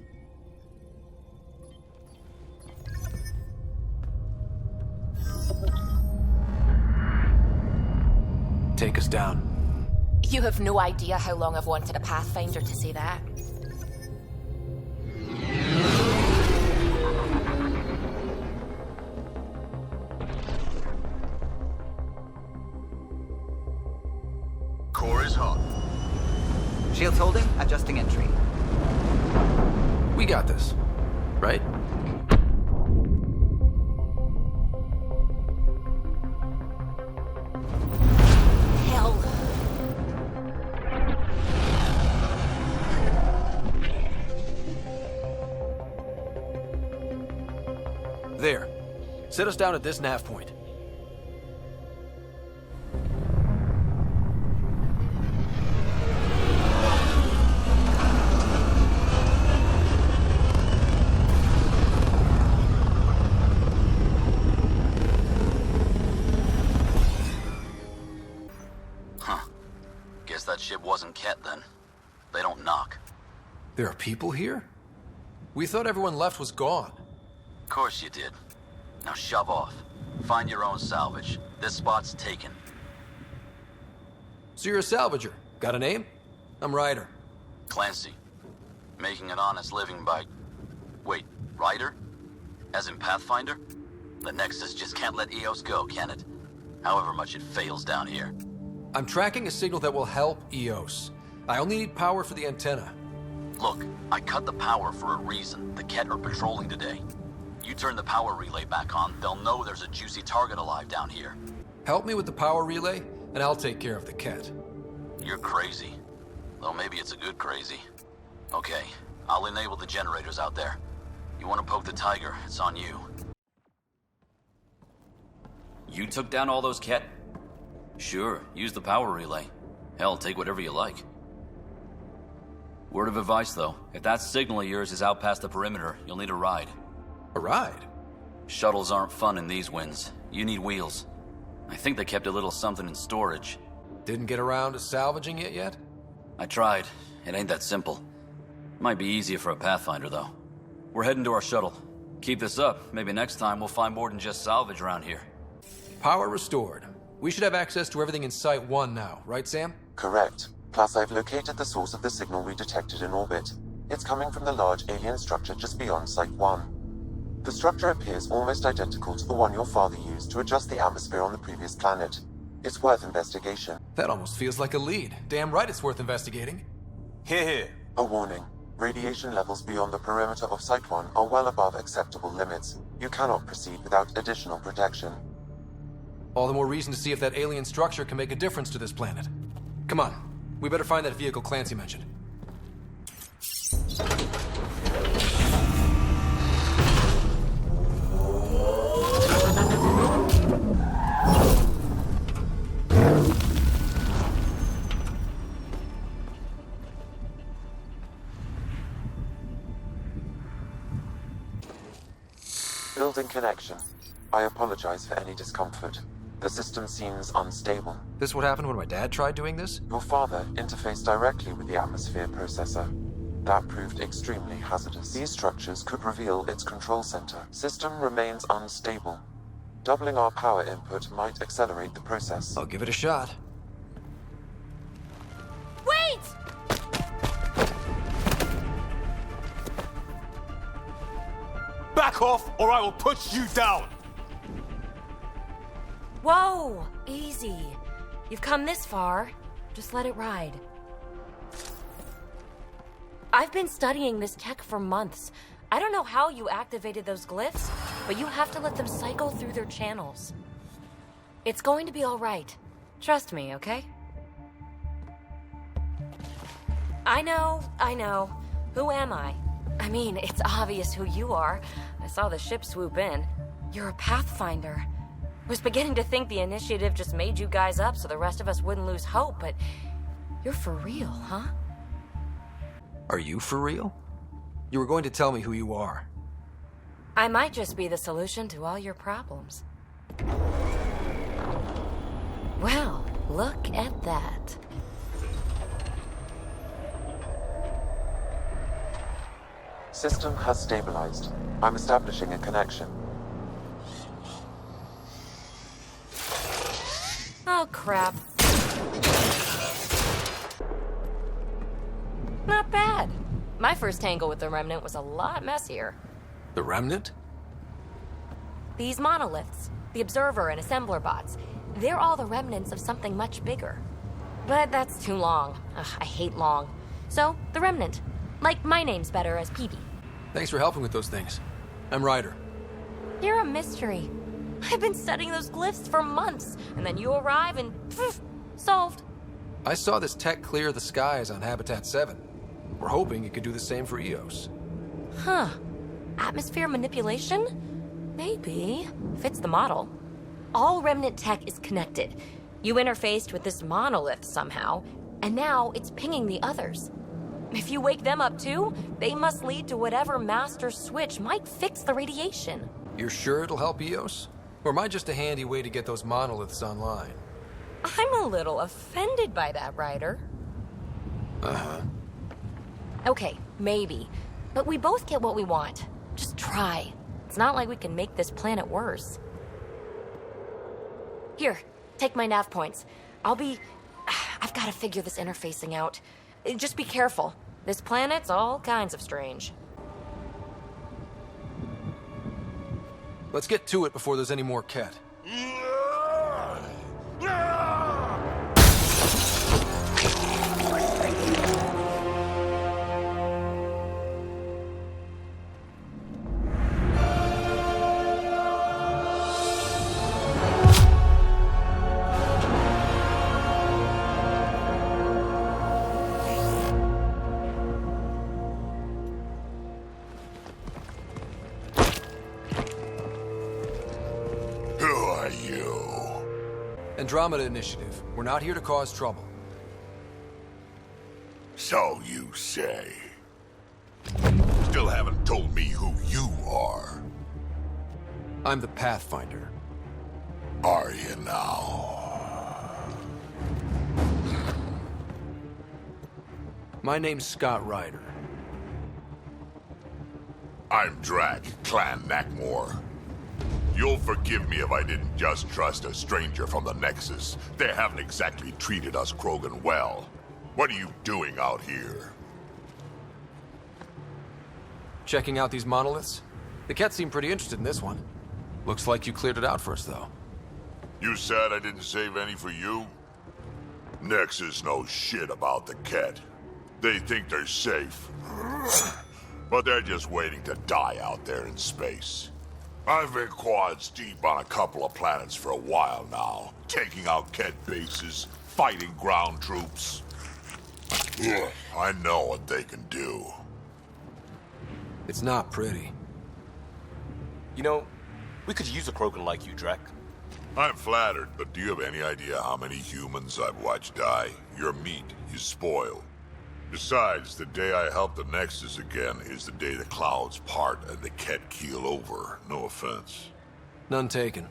Take us down. You have no idea how long I've wanted a Pathfinder to say that. Core is hot. Shields holding, adjusting entry. We got this, right? Hell. There. Set us down at this nav point. That ship wasn't Ket then. They don't knock. There are people here? We thought everyone left was gone. Of course you did. Now shove off. Find your own salvage. This spot's taken. So you're a salvager. Got a name? I'm Ryder. Clancy. Making an honest living by... Wait, Ryder? As in Pathfinder? The Nexus just can't let Eos go, can it? However much it fails down here. I'm tracking a signal that will help Eos. I only need power for the antenna. Look, I cut the power for a reason. The Ket are patrolling today. You turn the power relay back on, they'll know there's a juicy target alive down here. Help me with the power relay, and I'll take care of the Ket. You're crazy. Though maybe it's a good crazy. Okay, I'll enable the generators out there. You want to poke the tiger, it's on you. You took down all those Ket? Sure, use the power relay. Hell, take whatever you like. Word of advice, though. If that signal of yours is out past the perimeter, you'll need a ride. A ride? Shuttles aren't fun in these winds. You need wheels. I think they kept a little something in storage. Didn't get around to salvaging it yet? I tried. It ain't that simple. Might be easier for a Pathfinder, though. We're heading to our shuttle. Keep this up. Maybe next time we'll find more than just salvage around here. Power restored. We should have access to everything in Site 1 now, right, Sam? Correct. Plus, I've located the source of the signal we detected in orbit. It's coming from the large alien structure just beyond Site 1. The structure appears almost identical to the one your father used to adjust the atmosphere on the previous planet. It's worth investigation. That almost feels like a lead. Damn right it's worth investigating. Here. A warning. Radiation levels beyond the perimeter of Site 1 are well above acceptable limits. You cannot proceed without additional protection. All the more reason to see if that alien structure can make a difference to this planet. Come on. We better find that vehicle Clancy mentioned. Building connection. I apologize for any discomfort. The system seems unstable. This what happened when my dad tried doing this? Your father interfaced directly with the atmosphere processor. That proved extremely hazardous. These structures could reveal its control center. System remains unstable. Doubling our power input might accelerate the process. I'll give it a shot. Wait! Back off, or I will put you down! Whoa! Easy. You've come this far. Just let it ride. I've been studying this tech for months. I don't know how you activated those glyphs, but you have to let them cycle through their channels. It's going to be all right. Trust me, okay? I know. Who am I? I mean, it's obvious who you are. I saw the ship swoop in. You're a Pathfinder. Was beginning to think the initiative just made you guys up so the rest of us wouldn't lose hope, but you're for real, huh? Are you for real? You were going to tell me who you are. I might just be the solution to all your problems. Well, look at that. System has stabilized. I'm establishing a connection. Oh, crap. Not bad. My first tangle with the Remnant was a lot messier. The Remnant? These monoliths, the Observer and Assembler bots, they're all the remnants of something much bigger. But that's too long. Ugh, I hate long. So, the Remnant. Like, my name's better as PB. Thanks for helping with those things. I'm Ryder. You're a mystery. I've been studying those glyphs for months, and then you arrive and poof, solved. I saw this tech clear the skies on Habitat 7. We're hoping it could do the same for EOS. Huh. Atmosphere manipulation? Maybe. Fits the model. All Remnant tech is connected. You interfaced with this monolith somehow, and now it's pinging the others. If you wake them up too, they must lead to whatever master switch might fix the radiation. You're sure it'll help EOS? Or am I just a handy way to get those monoliths online? I'm a little offended by that, Ryder. Uh-huh. Okay, maybe. But we both get what we want. Just try. It's not like we can make this planet worse. Here, take my nav points. I've got to figure this interfacing out. Just be careful. This planet's all kinds of strange. Let's get to it before there's any more Ket. Andromeda Initiative. We're not here to cause trouble. So you say. Still haven't told me who you are. I'm the Pathfinder. Are you now? My name's Scott Ryder. I'm Drac, Clan Nakmor. You'll forgive me if I didn't just trust a stranger from the Nexus. They haven't exactly treated us Krogan well. What are you doing out here? Checking out these monoliths? The Ket seem pretty interested in this one. Looks like you cleared it out for us, though. You said I didn't save any for you? Nexus knows shit about the Ket. They think they're safe. But they're just waiting to die out there in space. I've been quads deep on a couple of planets for a while now, taking out Ket bases, fighting ground troops. I know what they can do. It's not pretty. You know, we could use a Krogan like you, Drac. I'm flattered, but do you have any idea how many humans I've watched die? Your meat is spoiled. Besides, the day I help the Nexus again is the day the clouds part and the Ket keel over. No offense. None taken.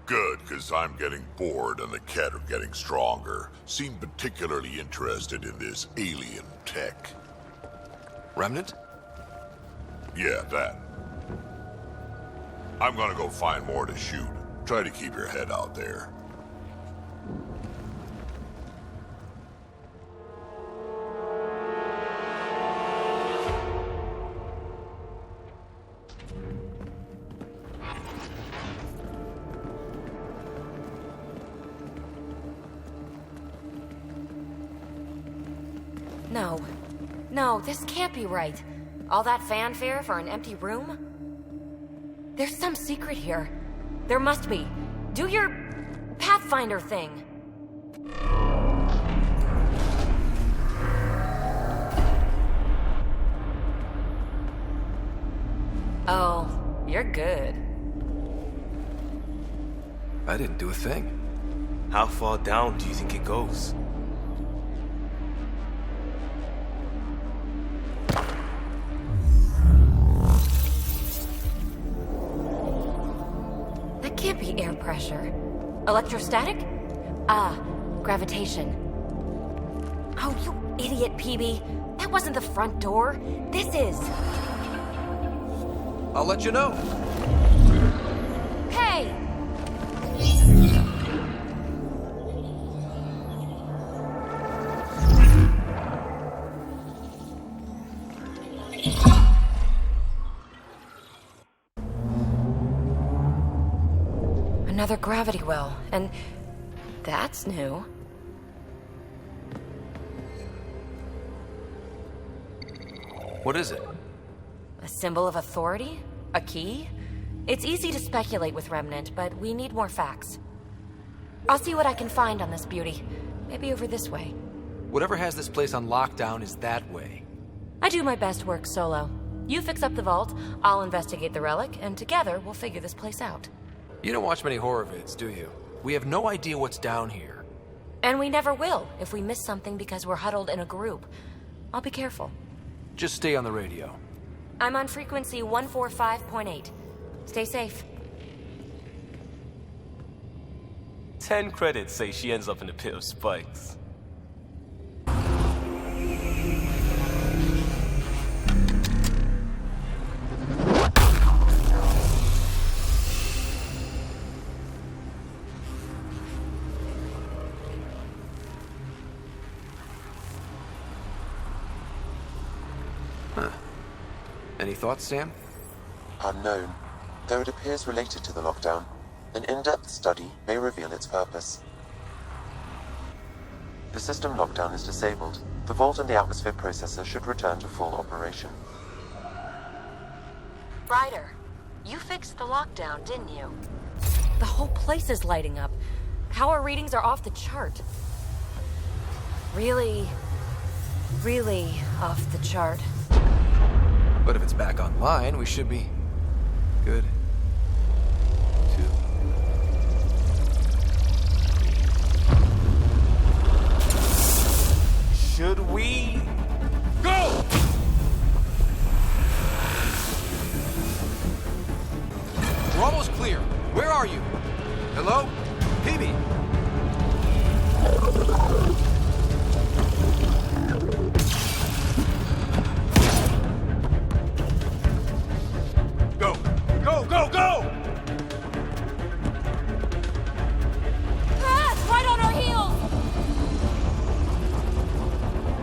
Good, because I'm getting bored and the Ket are getting stronger. Seem particularly interested in this alien tech. Remnant? Yeah, that. I'm gonna go find more to shoot. Try to keep your head out there. No, this can't be right. All that fanfare for an empty room? There's some secret here. There must be. Do your Pathfinder thing. Oh, you're good. I didn't do a thing. How far down do you think it goes? That can't be air pressure. Electrostatic? Gravitation. Oh, you idiot, PB. That wasn't the front door. This is. I'll let you know. Hey! Another gravity well, and that's new. What is it? A symbol of authority? A key? It's easy to speculate with Remnant, but we need more facts. I'll see what I can find on this beauty. Maybe over this way. Whatever has this place on lockdown is that way. I do my best work solo. You fix up the vault, I'll investigate the relic, and together we'll figure this place out. You don't watch many horror vids, do you? We have no idea what's down here. And we never will if we miss something because we're huddled in a group. I'll be careful. Just stay on the radio. I'm on frequency 145.8. Stay safe. 10 credits say she ends up in a pit of spikes. Any thoughts, Sam? Unknown. Though it appears related to the lockdown, an in-depth study may reveal its purpose. The system lockdown is disabled. The vault and the atmosphere processor should return to full operation. Ryder, you fixed the lockdown, didn't you? The whole place is lighting up. Power readings are off the chart. Really off the chart. But if it's back online, we should be good. Should we go? We're almost clear. Where are you? Hello? Phoebe? Go! Go, go, go! Ah, it's right on our heels!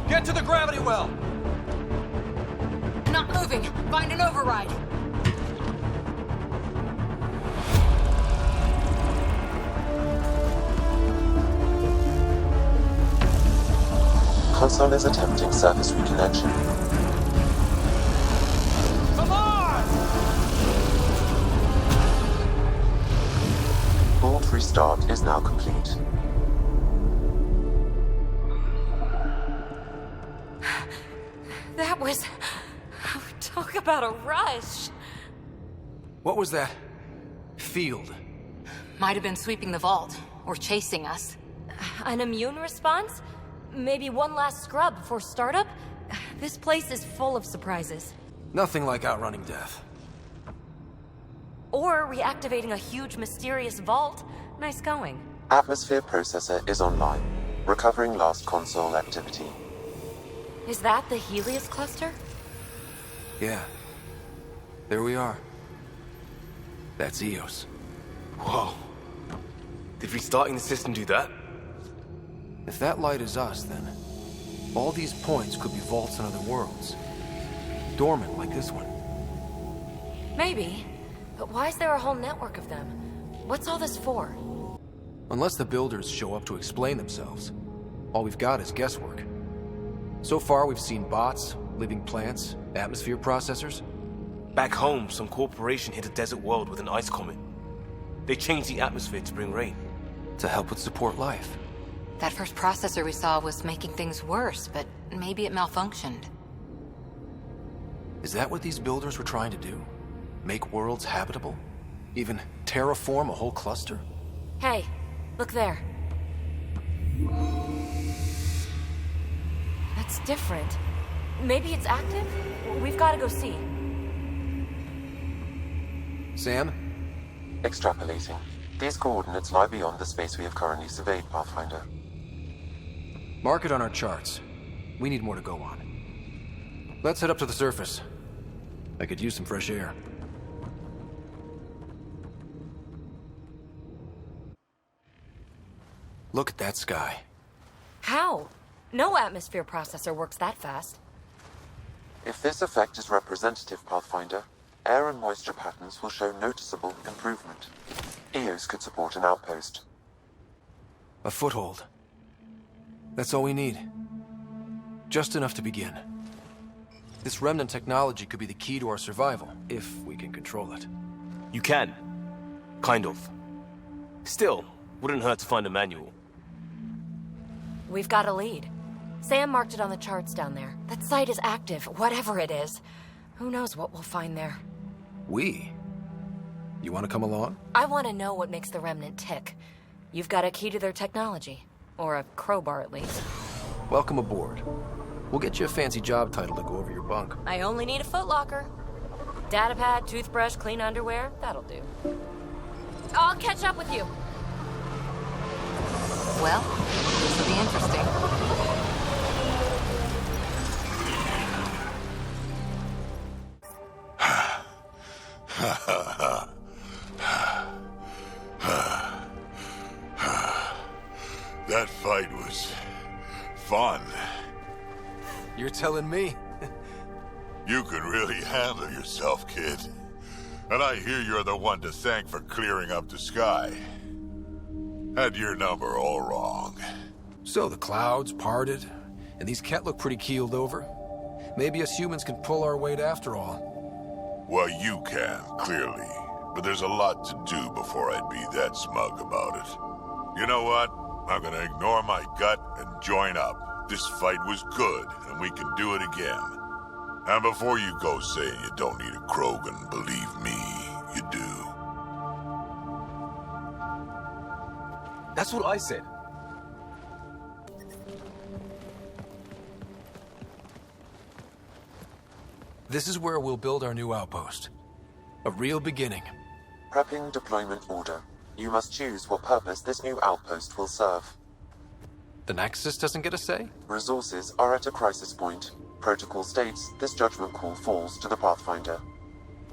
Get to the gravity well! Not moving. Find an override. Console is attempting surface reconnection. Come on! Board restart is now complete. That was... Talk about a rush. What was that? Field. Might have been sweeping the vault, or chasing us. An immune response? Maybe one last scrub before startup? This place is full of surprises. Nothing like outrunning death. Or reactivating a huge mysterious vault. Nice going. Atmosphere processor is online. Recovering last console activity. Is that the Helios cluster? Yeah. There we are. That's Eos. Whoa. Did restarting the system do that? If that light is us, then all these points could be vaults in other worlds. Dormant like this one. Maybe. But why is there a whole network of them? What's all this for? Unless the builders show up to explain themselves, all we've got is guesswork. So far, we've seen bots, living plants, atmosphere processors. Back home, some corporation hit a desert world with an ice comet. They changed the atmosphere to bring rain. To help with support life. That first processor we saw was making things worse, but maybe it malfunctioned. Is that what these builders were trying to do? Make worlds habitable? Even terraform a whole cluster? Hey, look there. That's different. Maybe it's active? We've got to go see. Sam? Extrapolating. These coordinates lie beyond the space we have currently surveyed, Pathfinder. Mark it on our charts. We need more to go on. Let's head up to the surface. I could use some fresh air. Look at that sky. How? No atmosphere processor works that fast. If this effect is representative, Pathfinder, air and moisture patterns will show noticeable improvement. Eos could support an outpost. A foothold. That's all we need. Just enough to begin. This remnant technology could be the key to our survival, if we can control it. You can. Kind of. Still, wouldn't hurt to find a manual. We've got a lead. Sam marked it on the charts down there. That site is active, whatever it is. Who knows what we'll find there. We? You want to come along? I want to know what makes the Remnant tick. You've got a key to their technology. Or a crowbar, at least. Welcome aboard. We'll get you a fancy job title to go over your bunk. I only need a footlocker. Datapad, toothbrush, clean underwear, that'll do. I'll catch up with you. Well, this will be interesting. That fight was fun. You're telling me? You can really handle yourself, kid. And I hear you're the one to thank for clearing up the sky. Had your number all wrong. So the clouds parted, and these Ket look pretty keeled over. Maybe us humans can pull our weight after all. Well, you can, clearly. But there's a lot to do before I'd be that smug about it. You know what? I'm gonna ignore my gut and join up. This fight was good, and we can do it again. And before you go saying you don't need a Krogan, believe me, you do. That's what I said. This is where we'll build our new outpost. A real beginning. Prepping deployment order. You must choose what purpose this new outpost will serve. The Nexus doesn't get a say? Resources are at a crisis point. Protocol states this judgment call falls to the Pathfinder.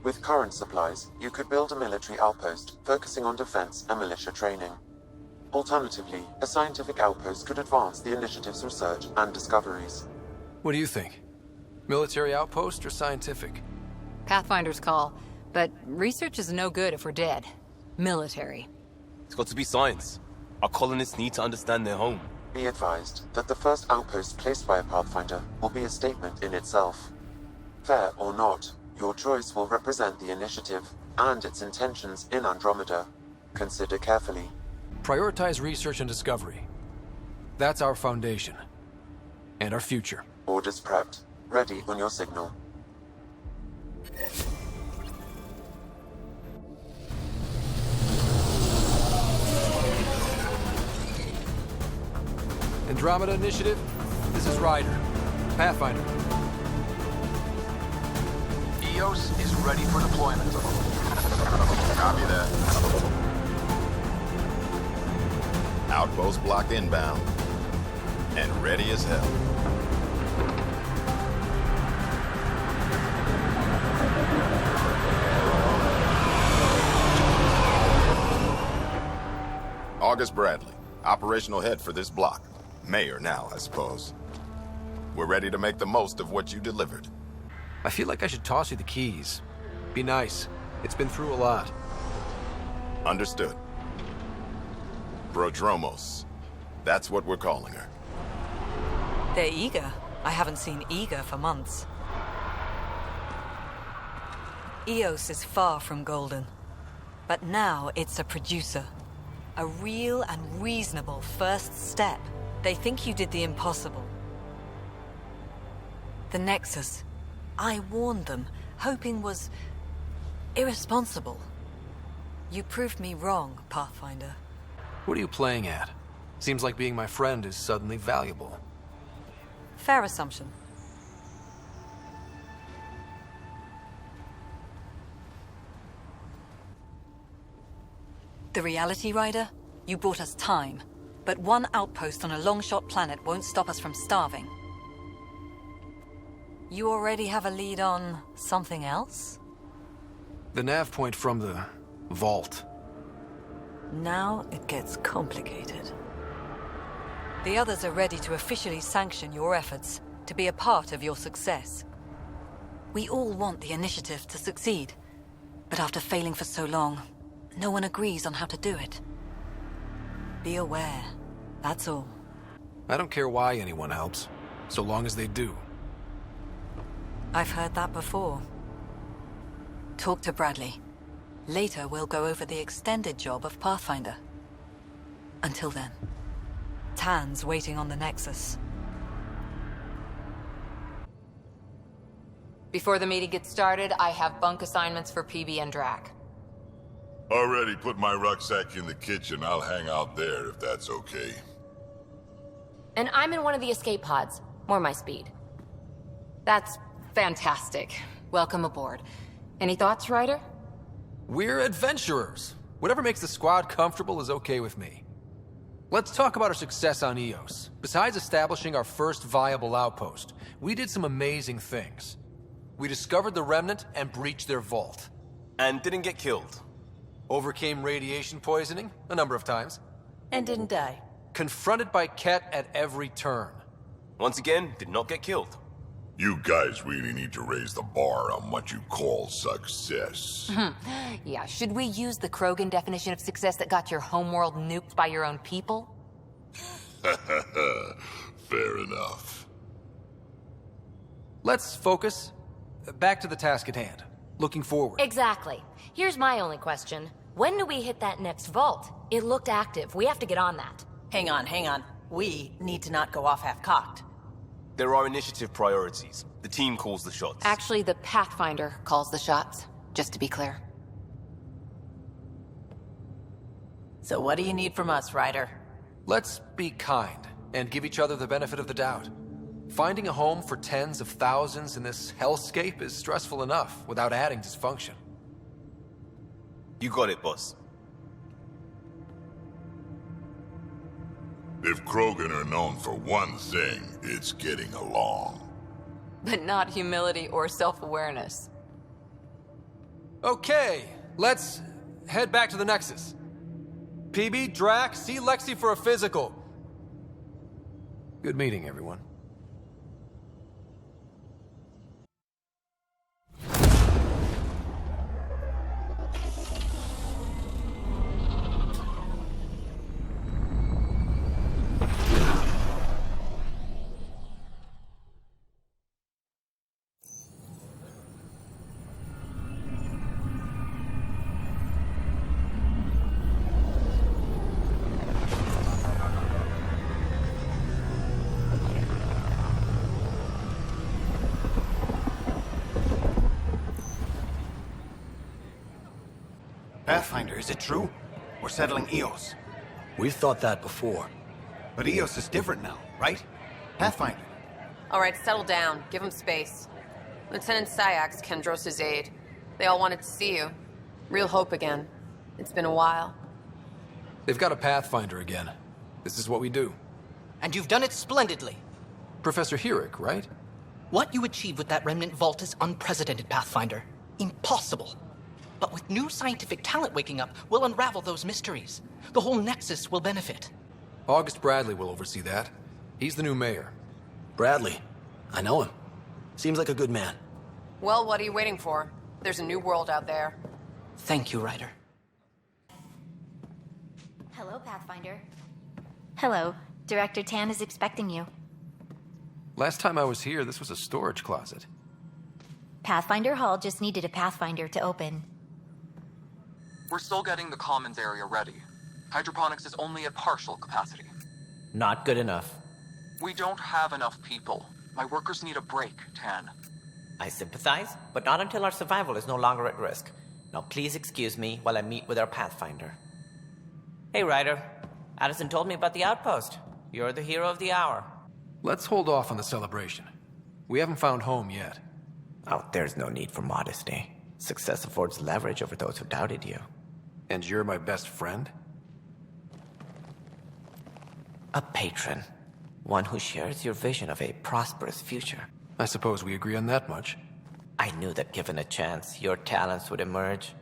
With current supplies, you could build a military outpost, focusing on defense and militia training. Alternatively, a scientific outpost could advance the initiative's research and discoveries. What do you think? Military outpost or scientific? Pathfinder's call, but research is no good if we're dead. Military. It's got to be science. Our colonists need to understand their home. Be advised that the first outpost placed by a Pathfinder will be a statement in itself. Fair or not, your choice will represent the initiative and its intentions in Andromeda. Consider carefully. Prioritize research and discovery. That's our foundation. And our future. Orders prepped. Ready on your signal. Andromeda Initiative, this is Ryder. Pathfinder. EOS is ready for deployment. Copy that. Outpost blocked inbound. And ready as hell. August Bradley, operational head for this block. Mayor now, I suppose. We're ready to make the most of what you delivered. I feel like I should toss you the keys. Be nice. It's been through a lot. Understood. Prodromos. That's what we're calling her. They're eager. I haven't seen eager for months. EOS is far from golden. But now it's a producer. A real and reasonable first step. They think you did the impossible. The Nexus. I warned them, hoping was irresponsible. You proved me wrong, Pathfinder. What are you playing at? Seems like being my friend is suddenly valuable. Fair assumption. The reality, Rider? You brought us time. But one outpost on a long-shot planet won't stop us from starving. You already have a lead on something else? The nav point from the vault. Now it gets complicated. The others are ready to officially sanction your efforts, to be a part of your success. We all want the initiative to succeed, but after failing for so long, no one agrees on how to do it. Be aware, that's all. I don't care why anyone helps, so long as they do. I've heard that before. Talk to Bradley. Later, we'll go over the extended job of Pathfinder. Until then, Tan's waiting on the Nexus. Before the meeting gets started, I have bunk assignments for PB and Drac. Already put my rucksack in the kitchen. I'll hang out there if that's okay. And I'm in one of the escape pods. More my speed. That's fantastic. Welcome aboard. Any thoughts, Ryder? We're adventurers. Whatever makes the squad comfortable is okay with me. Let's talk about our success on EOS. Besides establishing our first viable outpost, we did some amazing things. We discovered the Remnant and breached their vault. And didn't get killed. Overcame radiation poisoning a number of times. And didn't die. Confronted by Ket at every turn. Once again, did not get killed. You guys really need to raise the bar on what you call success. Yeah, should we use the Krogan definition of success that got your homeworld nuked by your own people? Fair enough. Let's focus. Back to the task at hand. Looking forward. Exactly. Here's my only question. When do we hit that next vault? It looked active. We have to get on that. Hang on. We need to not go off half-cocked. There are initiative priorities. The team calls the shots. Actually, the Pathfinder calls the shots, just to be clear. So what do you need from us, Ryder? Let's be kind and give each other the benefit of the doubt. Finding a home for tens of thousands in this hellscape is stressful enough without adding dysfunction. You got it, boss. If Krogan are known for one thing, it's getting along. But not humility or self-awareness. Okay, let's head back to the Nexus. PB, Drac, see Lexi for a physical. Good meeting, everyone. Pathfinder, is it true? We're settling Eos. We've thought that before. But Eos is different now, right? Pathfinder. All right, settle down. Give him space. Lieutenant Syax, Kendros' aide. They all wanted to see you. Real hope again. It's been a while. They've got a Pathfinder again. This is what we do. And you've done it splendidly. Professor Herrick, right? What you achieved with that remnant vault is unprecedented, Pathfinder. Impossible. But with new scientific talent waking up, we'll unravel those mysteries. The whole Nexus will benefit. August Bradley will oversee that. He's the new mayor. Bradley. I know him. Seems like a good man. Well, what are you waiting for? There's a new world out there. Thank you, Ryder. Hello, Pathfinder. Hello. Director Tan is expecting you. Last time I was here, this was a storage closet. Pathfinder Hall just needed a Pathfinder to open. We're still getting the commons area ready. Hydroponics is only at partial capacity. Not good enough. We don't have enough people. My workers need a break, Tan. I sympathize, but not until our survival is no longer at risk. Now please excuse me while I meet with our Pathfinder. Hey, Ryder. Addison told me about the outpost. You're the hero of the hour. Let's hold off on the celebration. We haven't found home yet. Oh, there's no need for modesty. Success affords leverage over those who doubted you. And you're my best friend? A patron. One who shares your vision of a prosperous future. I suppose we agree on that much. I knew that given a chance, your talents would emerge.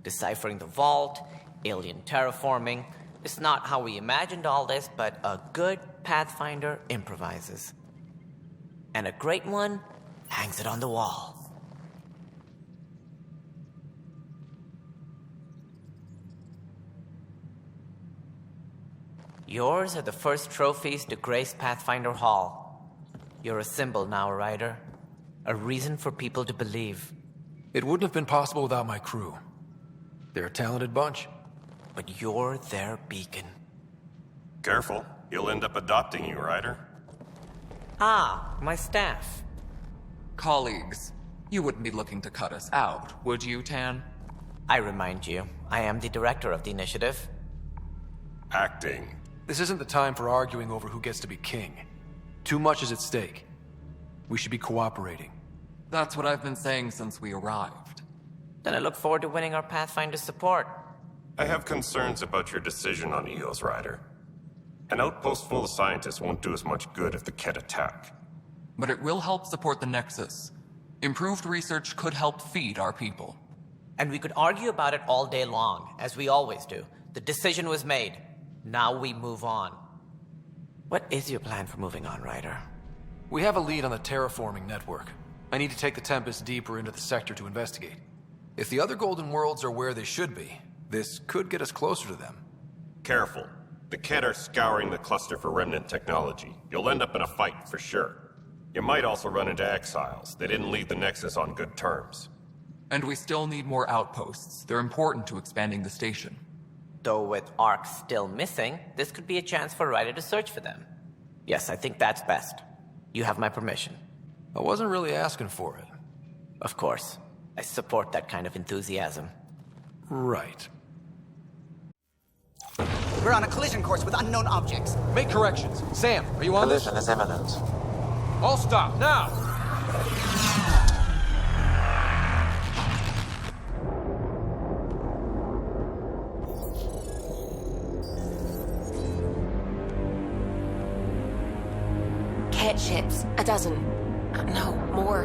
Deciphering the vault, alien terraforming. It's not how we imagined all this, but a good Pathfinder improvises. And a great one hangs it on the wall. Yours are the first trophies to grace Pathfinder Hall. You're a symbol now, Ryder. A reason for people to believe. It wouldn't have been possible without my crew. They're a talented bunch. But you're their beacon. Careful. He'll end up adopting you, Ryder. Ah, my staff. Colleagues, you wouldn't be looking to cut us out, would you, Tan? I remind you, I am the director of the initiative. Acting. This isn't the time for arguing over who gets to be king. Too much is at stake. We should be cooperating. That's what I've been saying since we arrived. Then I look forward to winning our Pathfinder's support. I have concerns about your decision on Eos, Ryder. An outpost full of scientists won't do us much good if the Ket attack. But it will help support the Nexus. Improved research could help feed our people. And we could argue about it all day long, as we always do. The decision was made. Now we move on. What is your plan for moving on, Ryder? We have a lead on the terraforming network. I need to take the Tempest deeper into the sector to investigate. If the other Golden Worlds are where they should be, this could get us closer to them. Careful. The Ket are scouring the cluster for remnant technology. You'll end up in a fight, for sure. You might also run into exiles. They didn't leave the Nexus on good terms. And we still need more outposts. They're important to expanding the station. Though with Ark still missing, this could be a chance for Ryder to search for them. Yes, I think that's best. You have my permission. I wasn't really asking for it. Of course. I support that kind of enthusiasm. Right. We're on a collision course with unknown objects. Make corrections. Sam, are you on this? Collision is imminent. All stop, now! jet ships. A dozen. No, more.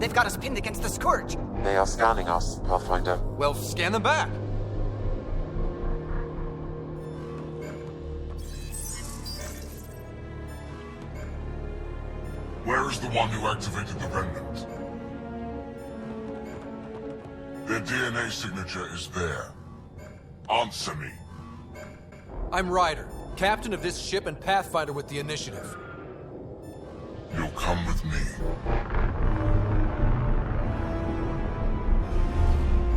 They've got us pinned against the Scourge. They are scanning us, Pathfinder. Well, scan them back. Where is the one who activated the remnant? Their DNA signature is there. Answer me. I'm Ryder, captain of this ship and Pathfinder with the initiative. You'll come with me.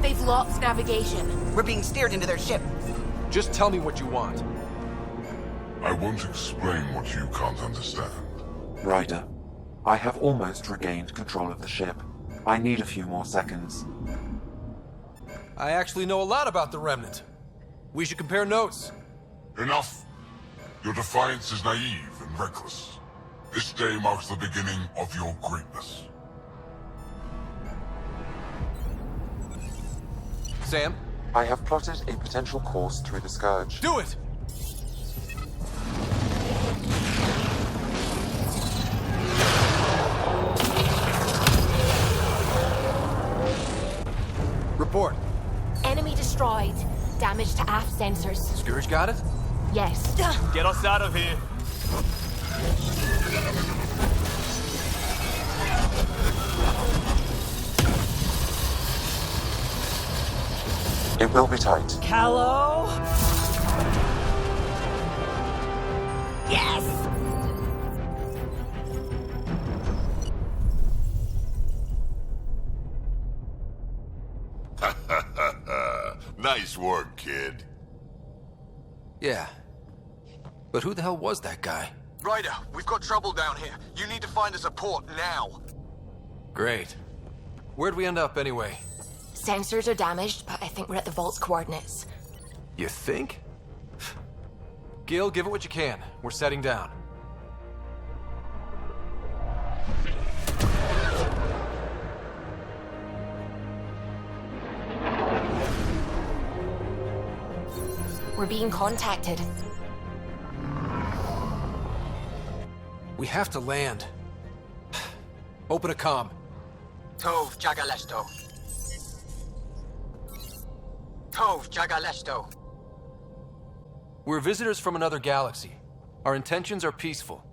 They've lost navigation. We're being steered into their ship. Just tell me what you want. I won't explain what you can't understand. Ryder, I have almost regained control of the ship. I need a few more seconds. I actually know a lot about the Remnant. We should compare notes. Enough. Your defiance is naive and reckless. This day marks the beginning of your greatness. Sam? I have plotted a potential course through the Scourge. Do it! Report. Enemy destroyed. Damage to aft sensors. Scourge got it? Yes. Get us out of here. It will be tight. Callow? Yes! Nice work, kid. Yeah. But who the hell was that guy? Ryder, we've got trouble down here. You need to find us a port now. Great. Where'd we end up anyway? Sensors are damaged, but I think we're at the vault's coordinates. You think? Gil, give it what you can. We're setting down. We're being contacted. We have to land. Open a comm. Tov Jagalesto. Tov Jagalesto. We're visitors from another galaxy. Our intentions are peaceful.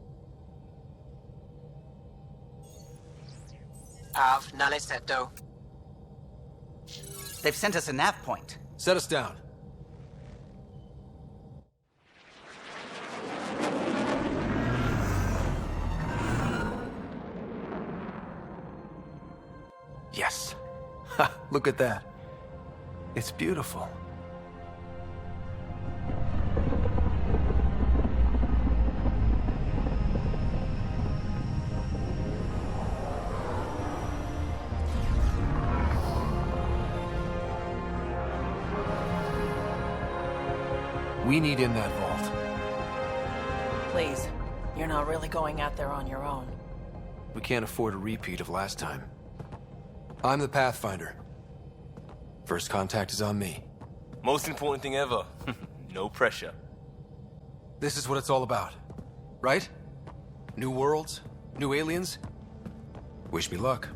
Av Naleseto. They've sent us a nav point. Set us down. Yes. Ha, look at that. It's beautiful. We need in that vault. Please, you're not really going out there on your own. We can't afford a repeat of last time. I'm the Pathfinder. First contact is on me. Most important thing ever. No pressure. This is what it's all about, right? New worlds, new aliens. Wish me luck.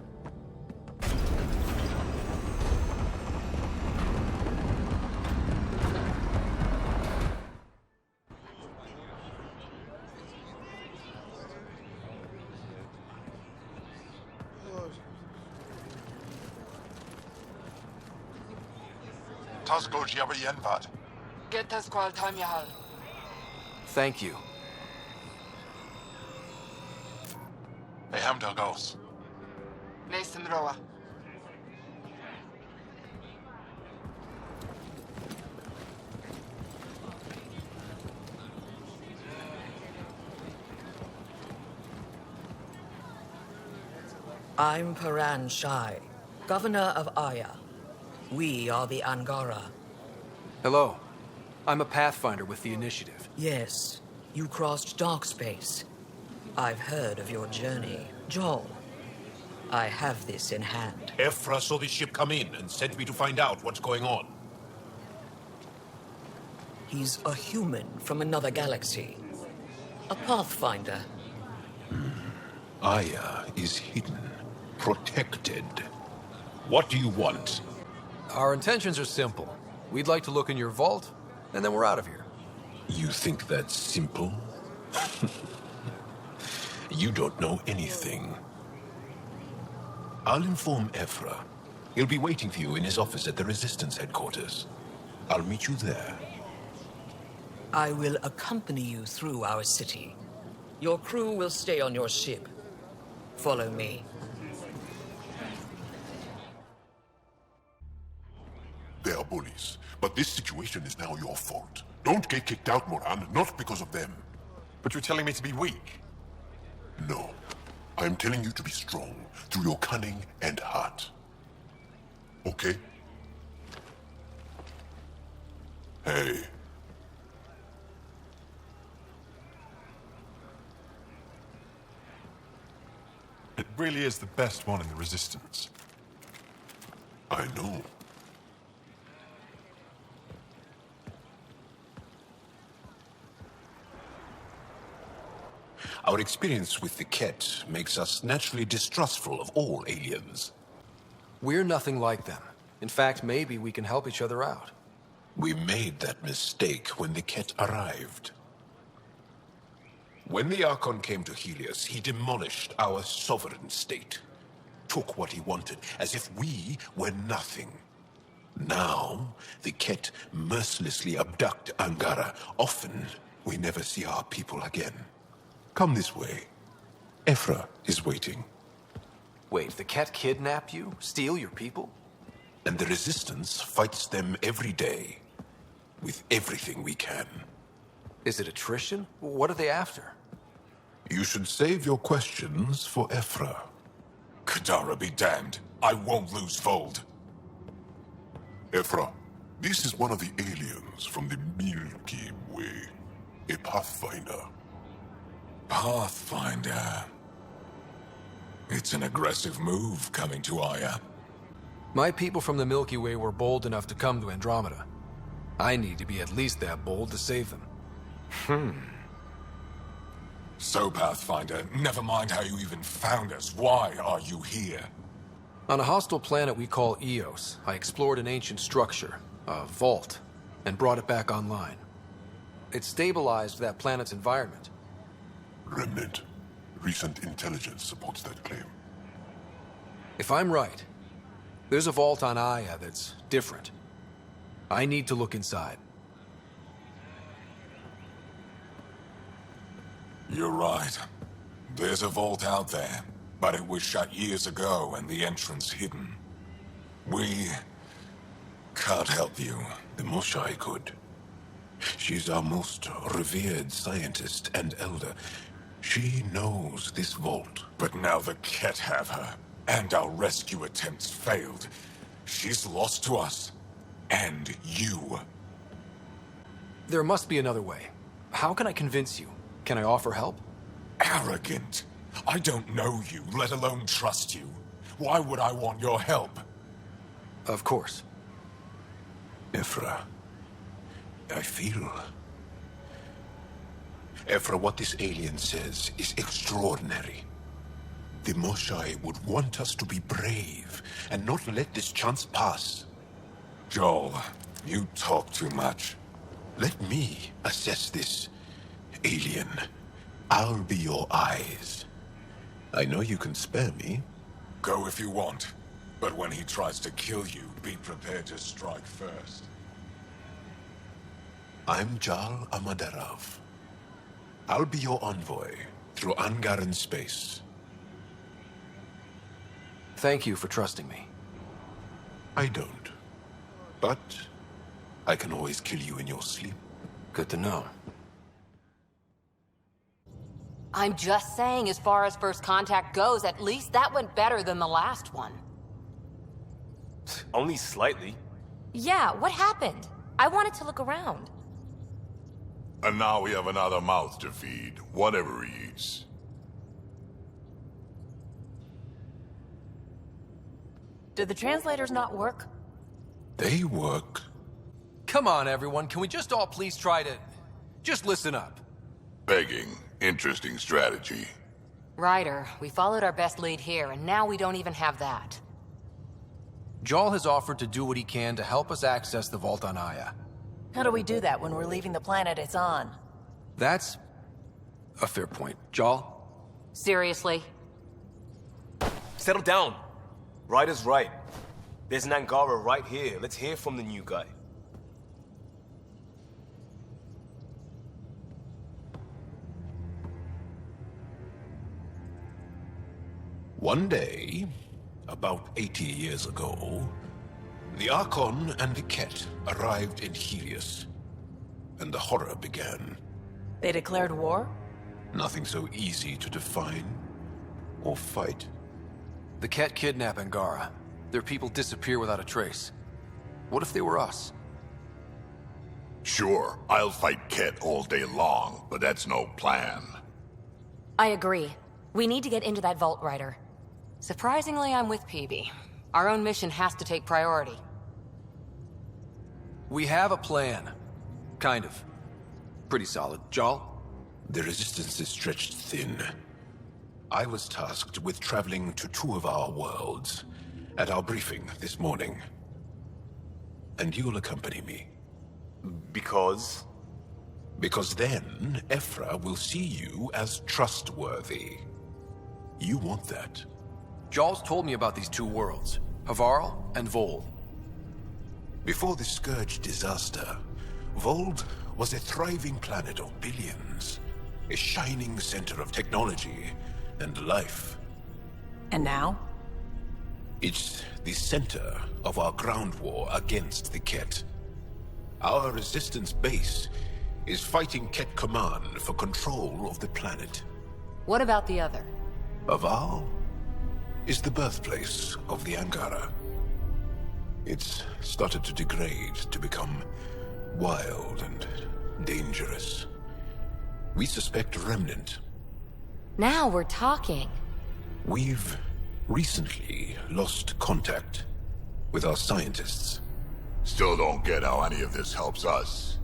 Thank you. I'm Paran Shai, Governor of Aya. We are the Angara. Hello. I'm a Pathfinder with the initiative. Yes, you crossed dark space. I've heard of your journey, Joel. I have this in hand. Ephra saw the ship come in and sent me to find out what's going on. He's a human from another galaxy. A pathfinder. Aya is hidden, protected. What do you want? Our intentions are simple. We'd like to look in your vault, and then we're out of here. You think that's simple? You don't know anything. I'll inform Ephra. He'll be waiting for you in his office at the Resistance headquarters. I'll meet you there. I will accompany you through our city. Your crew will stay on your ship. Follow me. They are bullies, but this situation is now your fault. Don't get kicked out, Moran, not because of them. But you're telling me to be weak? No. I am telling you to be strong, through your cunning and heart. Okay? Hey. It really is the best one in the Resistance. I know. Our experience with the Ket makes us naturally distrustful of all aliens. We're nothing like them. In fact, maybe we can help each other out. We made that mistake when the Ket arrived. When the Archon came to Helios, he demolished our sovereign state. Took what he wanted, as if we were nothing. Now, the Ket mercilessly abduct Angara. Often, we never see our people again. Come this way. Ephra is waiting. Wait, the Ket kidnap you? Steal your people? And the Resistance fights them every day. With everything we can. Is it attrition? What are they after? You should save your questions for Ephra. Kadara be damned. I won't lose Fold. Ephra, this is one of the aliens from the Milky Way. A pathfinder. Pathfinder. It's an aggressive move coming to Aya. My people from the Milky Way were bold enough to come to Andromeda. I need to be at least that bold to save them. So, Pathfinder, never mind how you even found us. Why are you here? On a hostile planet we call Eos, I explored an ancient structure, a vault, and brought it back online. It stabilized that planet's environment. Remnant. Recent intelligence supports that claim. If I'm right, there's a vault on Aya that's different. I need to look inside. You're right. There's a vault out there, but it was shut years ago and the entrance hidden. We can't help you. The Moshai could. She's our most revered scientist and elder. She knows this vault. But now the Ket have her, and our rescue attempts failed. She's lost to us. And you. There must be another way. How can I convince you? Can I offer help? Arrogant. I don't know you, let alone trust you. Why would I want your help? Of course. Ephra, I feel... Ephra, what this alien says is extraordinary. The Moshai would want us to be brave and not let this chance pass. Joel, you talk too much. Let me assess this alien. I'll be your eyes. I know you can spare me. Go if you want. But when he tries to kill you, be prepared to strike first. I'm Jal Amaderov. I'll be your envoy through Angaran space. Thank you for trusting me. I don't. But I can always kill you in your sleep. Good to know. I'm just saying, as far as first contact goes, at least that went better than the last one. Only slightly. Yeah, what happened? I wanted to look around. And now we have another mouth to feed, whatever he eats. Did the translators not work? They work. come on, everyone. Can we just all please try to... just listen up? Begging. Interesting strategy. Ryder, we followed our best lead here, and now we don't even have that. Jaal has offered to do what he can to help us access the vault on Aya. How do we do that when we're leaving the planet it's on? That's a fair point. Jaal? Seriously? Settle down. Ryder's right. There's an Angara right here. Let's hear from the new guy. One day, about 80 years ago, the Archon and the Ket arrived in Helios, and the horror began. They declared war? Nothing so easy to define or fight. The Ket kidnap Angara. Their people disappear without a trace. What if they were us? Sure, I'll fight Ket all day long, but that's no plan. I agree. We need to get into that vault, Ryder. Surprisingly, I'm with PB. Our own mission has to take priority. We have a plan. Kind of. Pretty solid. Jaal? The resistance is stretched thin. I was tasked with traveling to two of our worlds at our briefing this morning. And you'll accompany me. Because? Because then, Ephra will see you as trustworthy. You want that. Jaal's told me about these two worlds, Havarl and Vold. Before the Scourge disaster, Vold was a thriving planet of billions. A shining center of technology and life. And now? It's the center of our ground war against the Ket. Our resistance base is fighting Ket Command for control of the planet. What about the other? Havarl is the birthplace of the Angara. It's started to degrade, to become wild and dangerous. We suspect Remnant. Now we're talking. We've recently lost contact with our scientists. Still don't get how any of this helps us.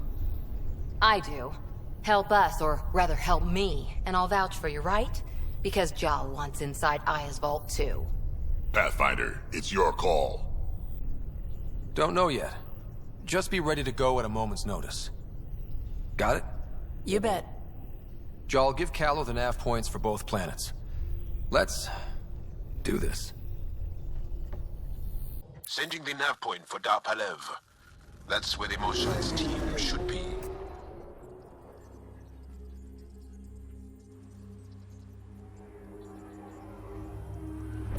I do. Help us, or rather help me, and I'll vouch for you, right? Because Jaal wants inside Aya's vault too. Pathfinder, it's your call. Don't know yet. Just be ready to go at a moment's notice. Got it? You bet. Jaal, give Callow the nav points for both planets. Let's do this. Sending the nav point for Dar Palev. That's where the Mosai's team should be.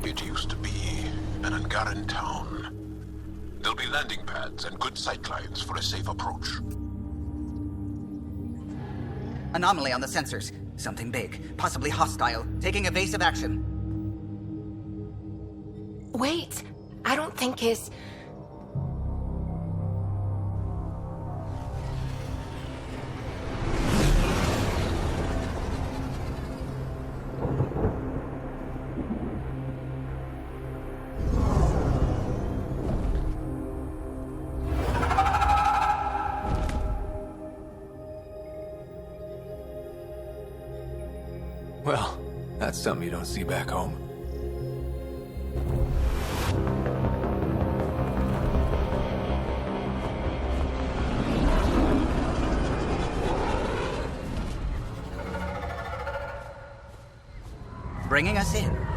It used to be an Angaran town. There'll be landing pads and good sightlines for a safe approach. Anomaly on the sensors. Something big, possibly hostile, taking evasive action. Wait, I don't think his... Well, that's something you don't see back home. Bringing us in.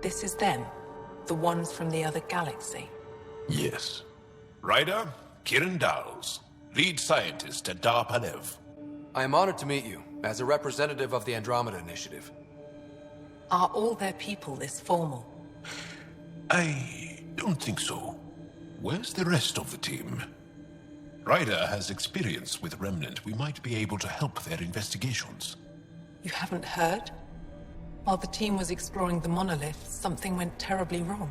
This is them, the ones from the other galaxy. Yes. Ryder, Kiran Dals, lead scientist at Dar Palev. I am honored to meet you, as a representative of the Andromeda Initiative. Are all their people this formal? I don't think so. Where's the rest of the team? Ryder has experience with Remnant. We might be able to help their investigations. You haven't heard? While the team was exploring the monolith, something went terribly wrong.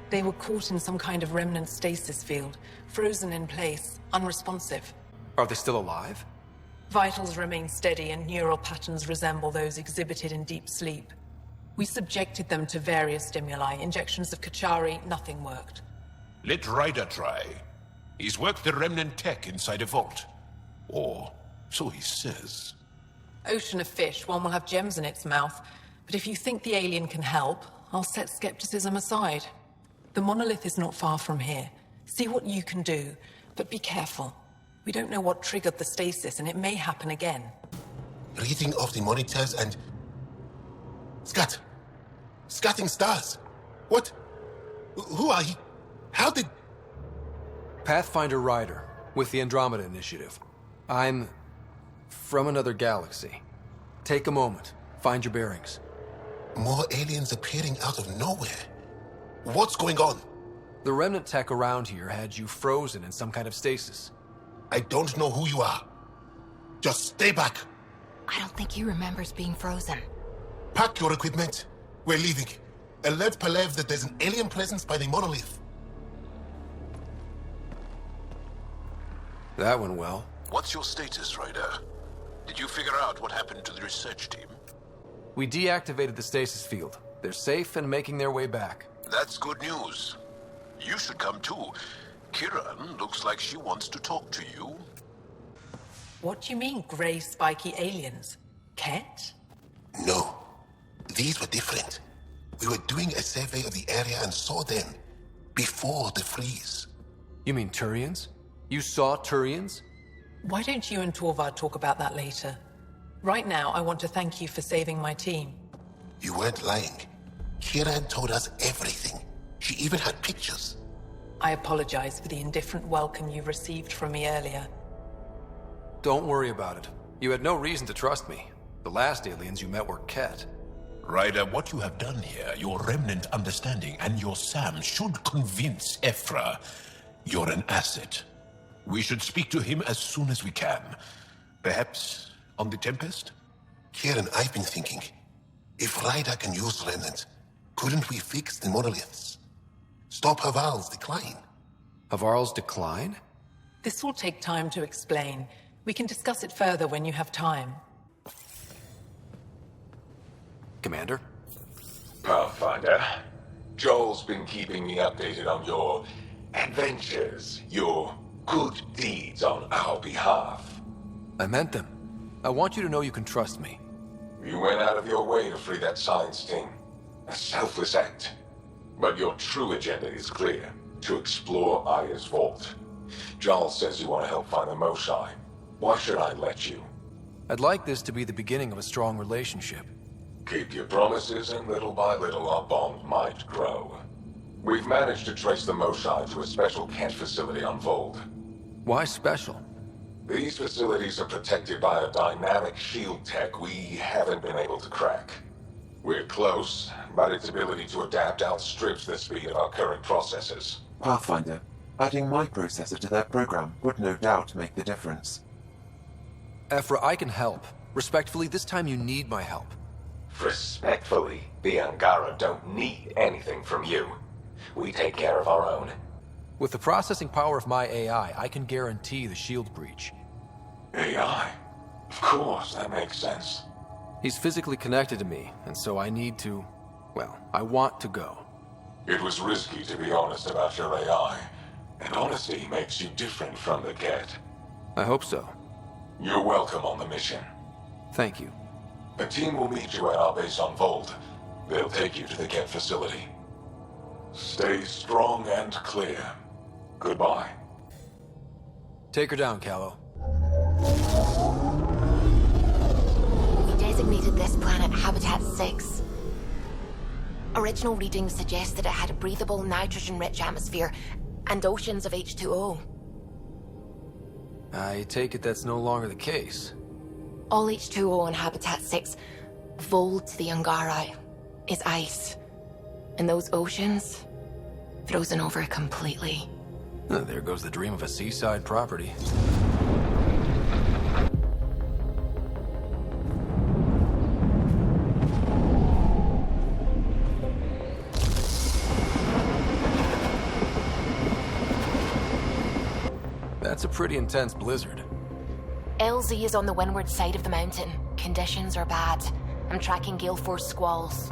They were caught in some kind of remnant stasis field, frozen in place, unresponsive. Are they still alive? Vitals remain steady and neural patterns resemble those exhibited in deep sleep. We subjected them to various stimuli. Injections of Kachari, nothing worked. Let Ryder try. He's worked the remnant tech inside a vault. Or so he says. Ocean of fish, one will have gems in its mouth. But if you think the alien can help, I'll set skepticism aside. The monolith is not far from here. See what you can do, but be careful. We don't know what triggered the stasis, and it may happen again. Reading of the monitors and... Scat! Scatting stars! What? Who are you? How did... Pathfinder Ryder, with the Andromeda Initiative. I'm... from another galaxy. Take a moment. Find your bearings. More aliens appearing out of nowhere. What's going on? The remnant tech around here had you frozen in some kind of stasis. I don't know who you are. Just stay back. I don't think he remembers being frozen. Pack your equipment. We're leaving. Alert Palev that there's an alien presence by the monolith. That went well. What's your status, Ryder? Did you figure out what happened to the research team? We deactivated the stasis field. They're safe and making their way back. That's good news. You should come too. Kiran looks like she wants to talk to you. What do you mean, grey spiky aliens? Ket? No. These were different. We were doing a survey of the area and saw them. Before the freeze. You mean Turians? You saw Turians? Why don't you and Torvald talk about that later? Right now, I want to thank you for saving my team. You weren't lying. Kiran told us everything. She even had pictures. I apologize for the indifferent welcome you received from me earlier. Don't worry about it. You had no reason to trust me. The last aliens you met were Ket. Ryder, what you have done here, your remnant understanding and your Sam should convince Ephra you're an asset. We should speak to him as soon as we can. Perhaps on the Tempest? Kieran, I've been thinking. If Ryder can use remnant, couldn't we fix the monoliths? Stop Havarl's decline. Havarl's decline? This will take time to explain. We can discuss it further when you have time. Commander? Pathfinder, Joel's been keeping me updated on your adventures, your good deeds on our behalf. I meant them. I want you to know you can trust me. You went out of your way to free that science team. A selfless act. But your true agenda is clear. To explore Aya's vault. Joel says you want to help find the Mosai. Why should I let you? I'd like this to be the beginning of a strong relationship. Keep your promises, and little by little our bond might grow. We've managed to trace the Mosai to a special Kent facility on Vold. Why special? These facilities are protected by a dynamic shield tech we haven't been able to crack. We're close, but its ability to adapt outstrips the speed of our current processors. Pathfinder, adding my processor to their program would no doubt make the difference. Ephra, I can help. Respectfully, this time you need my help. Respectfully, the Angara don't need anything from you. We take care of our own. With the processing power of my AI, I can guarantee the shield breach. AI? Of course, that makes sense. He's physically connected to me, and so I need to... well, I want to go. It was risky to be honest about your AI, and honesty makes you different from the Ket. I hope so. You're welcome on the mission. Thank you. A team will meet you at our base on Vold. They'll take you to the Ket facility. Stay strong and clear. Goodbye. Take her down, Callow. We designated this planet Habitat 6. Original readings suggest that it had a breathable, nitrogen-rich atmosphere and oceans of H2O. I take it that's no longer the case. All H2O on Habitat 6, Vold to the Angara, is ice. And those oceans, frozen over completely. There goes the dream of a seaside property. pretty intense blizzard. LZ is on the windward side of the mountain. Conditions are bad. I'm tracking gale force squalls.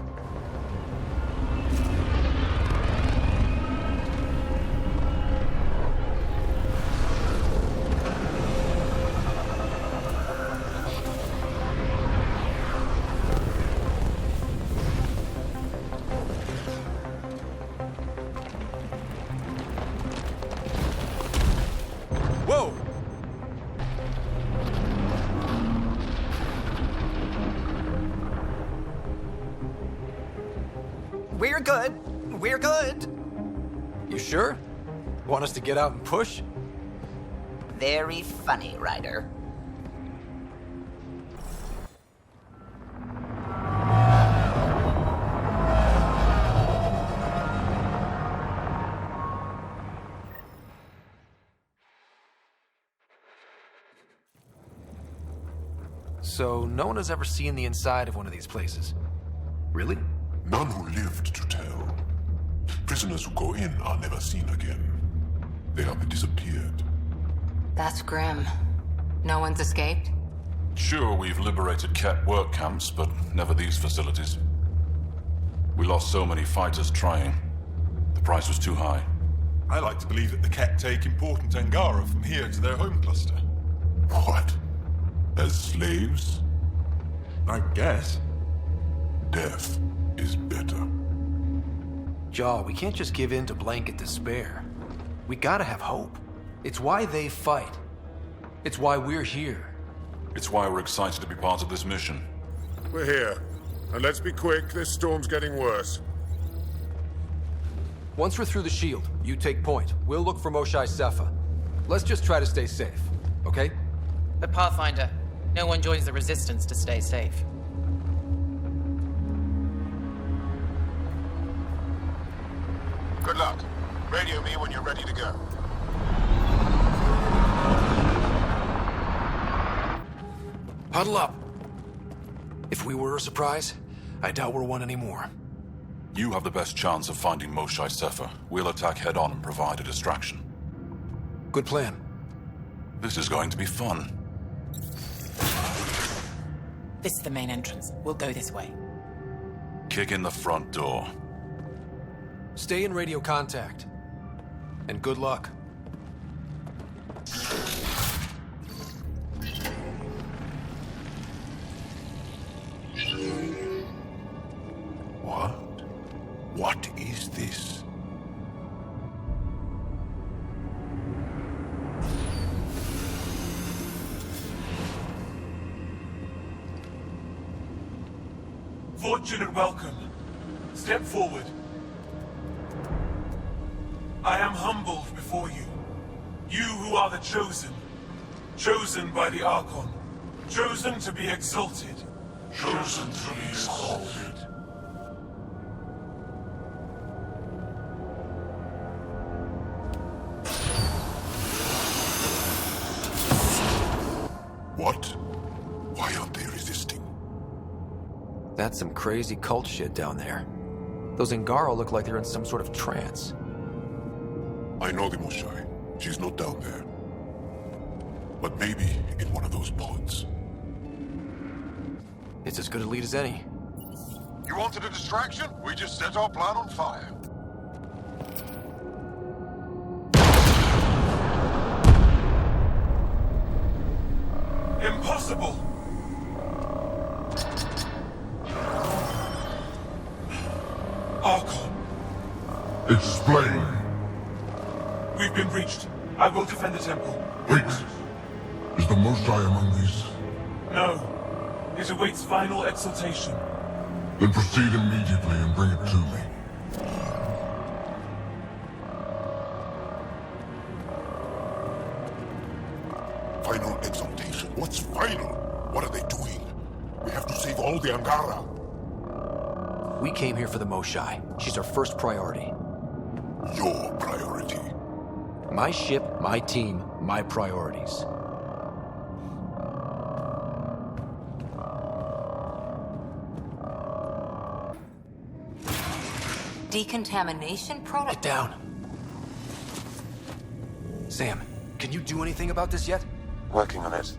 Whoa! We're good. We're good. You sure? Want us to get out and push? Very funny, Ryder. So, no one has ever seen the inside of one of these places? Really? None who lived to tell. Prisoners who go in are never seen again. They have disappeared. That's grim. No one's escaped? Sure, we've liberated Ket work camps, but never these facilities. We lost so many fighters trying. The price was too high. I like to believe that the Ket take important Angara from here to their home cluster. What? As slaves? I guess. Death is better. Jaw, we can't just give in to blanket despair. We gotta have hope. It's why they fight. It's why we're here. It's why we're excited to be part of this mission. We're here. And let's be quick, this storm's getting worse. Once we're through the shield, you take point. We'll look for Moshae Sepha. Let's just try to stay safe, okay? But Pathfinder, no one joins the Resistance to stay safe. Good luck. Radio me when you're ready to go. Huddle up. If we were a surprise, I doubt we're one anymore. You have the best chance of finding Moshae Sepha. We'll attack head-on and provide a distraction. Good plan. This is going to be fun. This is the main entrance. We'll go this way. Kick in the front door. Stay in radio contact. And good luck. What? What is this? Fortune and welcome. Step forward. I am humbled before you. You who are the chosen. Chosen by the Archon. Chosen to be exalted. Chosen to be exalted. What? Why aren't they resisting? That's some crazy cult shit down there. Those Angara look like they're in some sort of trance. I know the Moshae. She's not down there. But maybe in one of those pods. It's as good a lead as any. You wanted a distraction? We just set our plan on fire. Impossible! Archon. Explain. We've been breached. I will defend the temple. Wait. Is the Moshae among these? No. It awaits final exaltation. Then proceed immediately and bring it to me. Final exaltation? What's final? What are they doing? We have to save all the Angara. We came here for the Moshae. She's our first priority. Your priority. My ship, my team, my priorities. Decontamination product? Get down. Sam, Can you do anything about this yet? Working on it.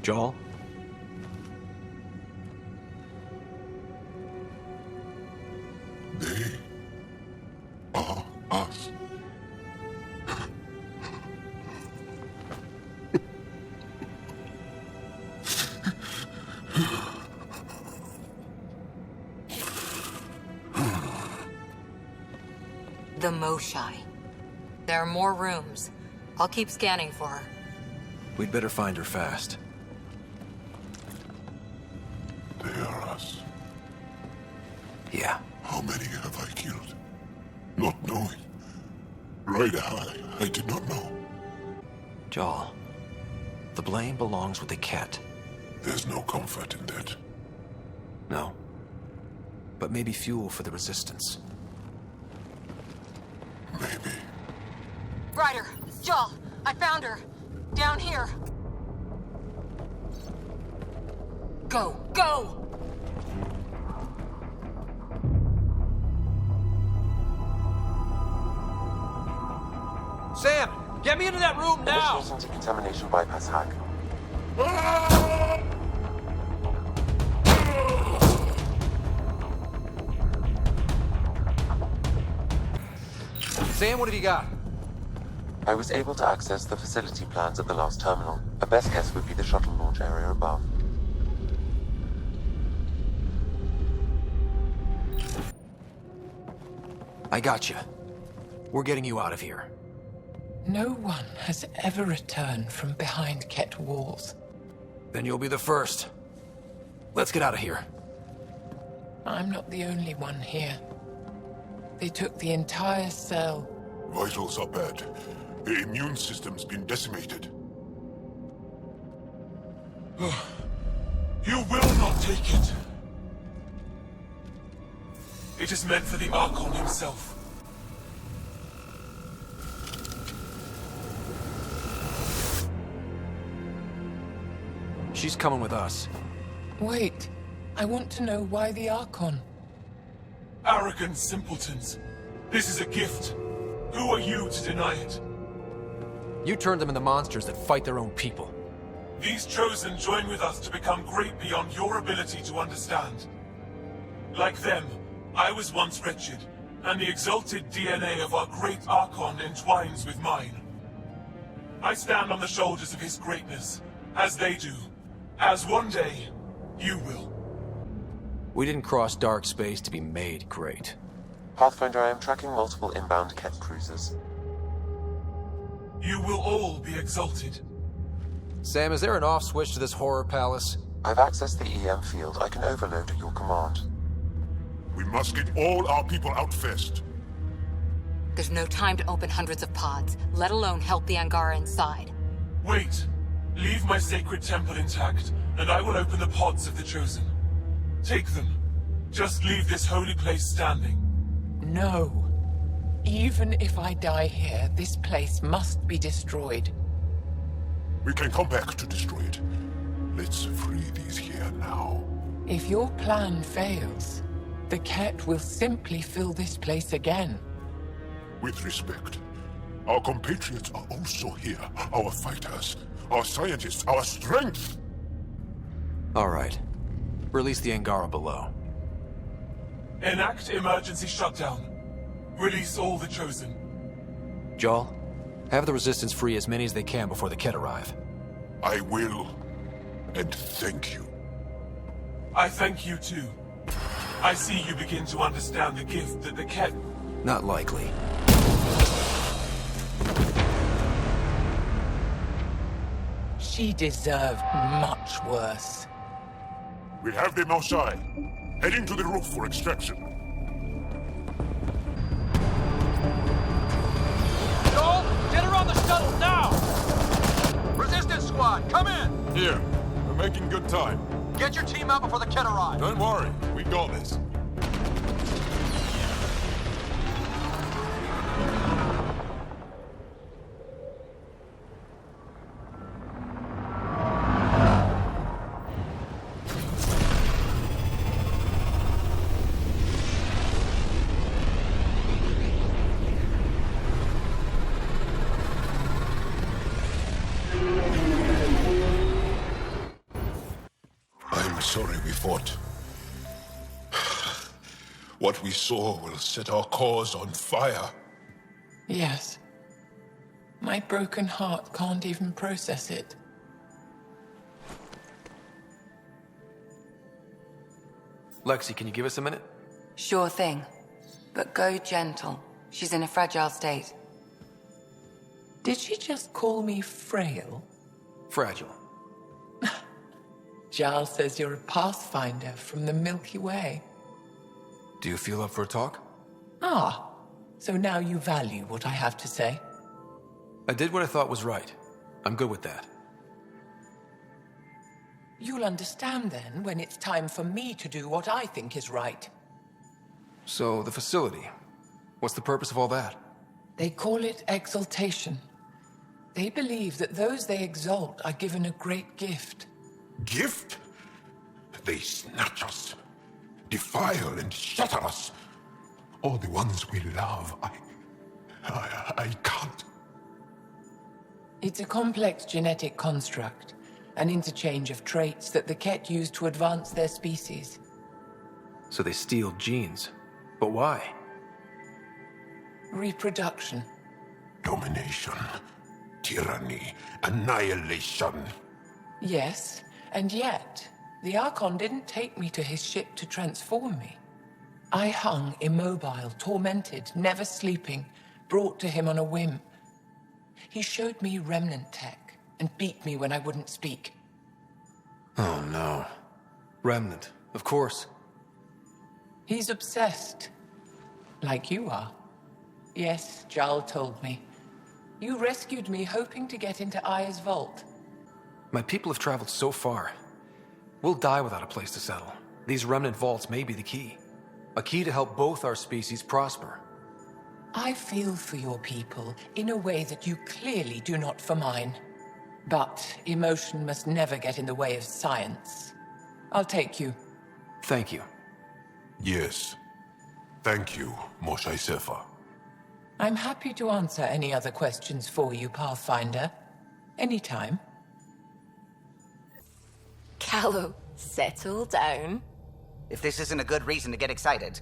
Joel? They are us. The Moshai. There are more rooms. I'll keep scanning for her. We'd better find her fast. They are us. Yeah. How many have I killed? Not knowing. Rider High, I did not know. Joel, the blame belongs with the cat. There's no comfort in that. No. But maybe fuel for the resistance. Maybe. Ryder! Joel! I found her! Down here! Go! Go! Sam! Get me into that room now! Initiating decontamination bypass hack. Sam, what have you got? I was able to access the facility plans at the last terminal. A best guess would be the shuttle launch area above. I got you. We're getting you out of here. No one has ever returned from behind Ket walls. Then you'll be the first. Let's get out of here. I'm not the only one here. They took the entire cell. Vitals are bad. The immune system's been decimated. You will not take it. It is meant for the Archon himself. She's coming with us. Wait. I want to know why the Archon. Arrogant simpletons. This is a gift. Who are you to deny it? You turned them into monsters that fight their own people. These Chosen join with us to become great beyond your ability to understand. Like them, I was once wretched, and the exalted DNA of our great Archon entwines with mine. I stand on the shoulders of his greatness, as they do, as one day, you will. We didn't cross dark space to be made great. Pathfinder, I am tracking multiple inbound Ket cruisers. You will all be exalted. Sam, is there an off switch to this horror palace? I've accessed the EM field. I can overload at your command. We must get all our people out first. There's no time to open hundreds of pods, let alone help the Angara inside. Wait. Leave my sacred temple intact, and I will open the pods of the Chosen. Take them. Just leave this holy place standing. No. Even if I die here, this place must be destroyed. We can come back to destroy it. Let's free these here now. If your plan fails, The Ket will simply fill this place again. With respect, our compatriots are also here. Our fighters, our scientists, our strength! All right. Release the Angara below. Enact emergency shutdown. Release all the Chosen. Jal, have the Resistance free as many as they can before the Ket arrive. I will. And thank you. I thank you too. I see you begin to understand the gift that the Ket... Not likely. She deserved much worse. We have them outside. Heading to the roof for extraction. Joel, get her on the shuttle now! Resistance squad, come in! Here. We're making good time. Get your team out before the Ket arrive. Don't worry. We got this. Sorry we fought. What we saw will set our cause on fire. Yes. My broken heart can't even process it. Lexi, can you give us a minute? Sure thing. But go gentle. She's in a fragile state. Did she just call me frail? Fragile. Giles says you're a pathfinder from the Milky Way. Do you feel up for a talk? Ah, so now you value what I have to say. I did what I thought was right. I'm good with that. You'll understand then when it's time for me to do what I think is right. So, the facility. What's the purpose of all that? They call it exaltation. They believe that those they exalt are given a great gift. Gift? They snatch us, defile and shatter us. All the ones we love. I can't. It's a complex genetic construct, an interchange of traits that the Ket use to advance their species. So they steal genes. But why? Reproduction. Domination, tyranny, annihilation. Yes. And yet, the Archon didn't take me to his ship to transform me. I hung immobile, tormented, never sleeping, brought to him on a whim. He showed me remnant tech and beat me when I wouldn't speak. Oh no. Remnant, of course. He's obsessed. Like you are. Yes, Jal told me. You rescued me hoping to get into Aya's vault. My people have traveled so far. We'll die without a place to settle. These remnant vaults may be the key. A key to help both our species prosper. I feel for your people in a way that you clearly do not for mine. But emotion must never get in the way of science. I'll take you. Thank you. Yes. Thank you, Moshe Sefer. I'm happy to answer any other questions for you, Pathfinder. Anytime. Callow, settle down. If this isn't a good reason to get excited.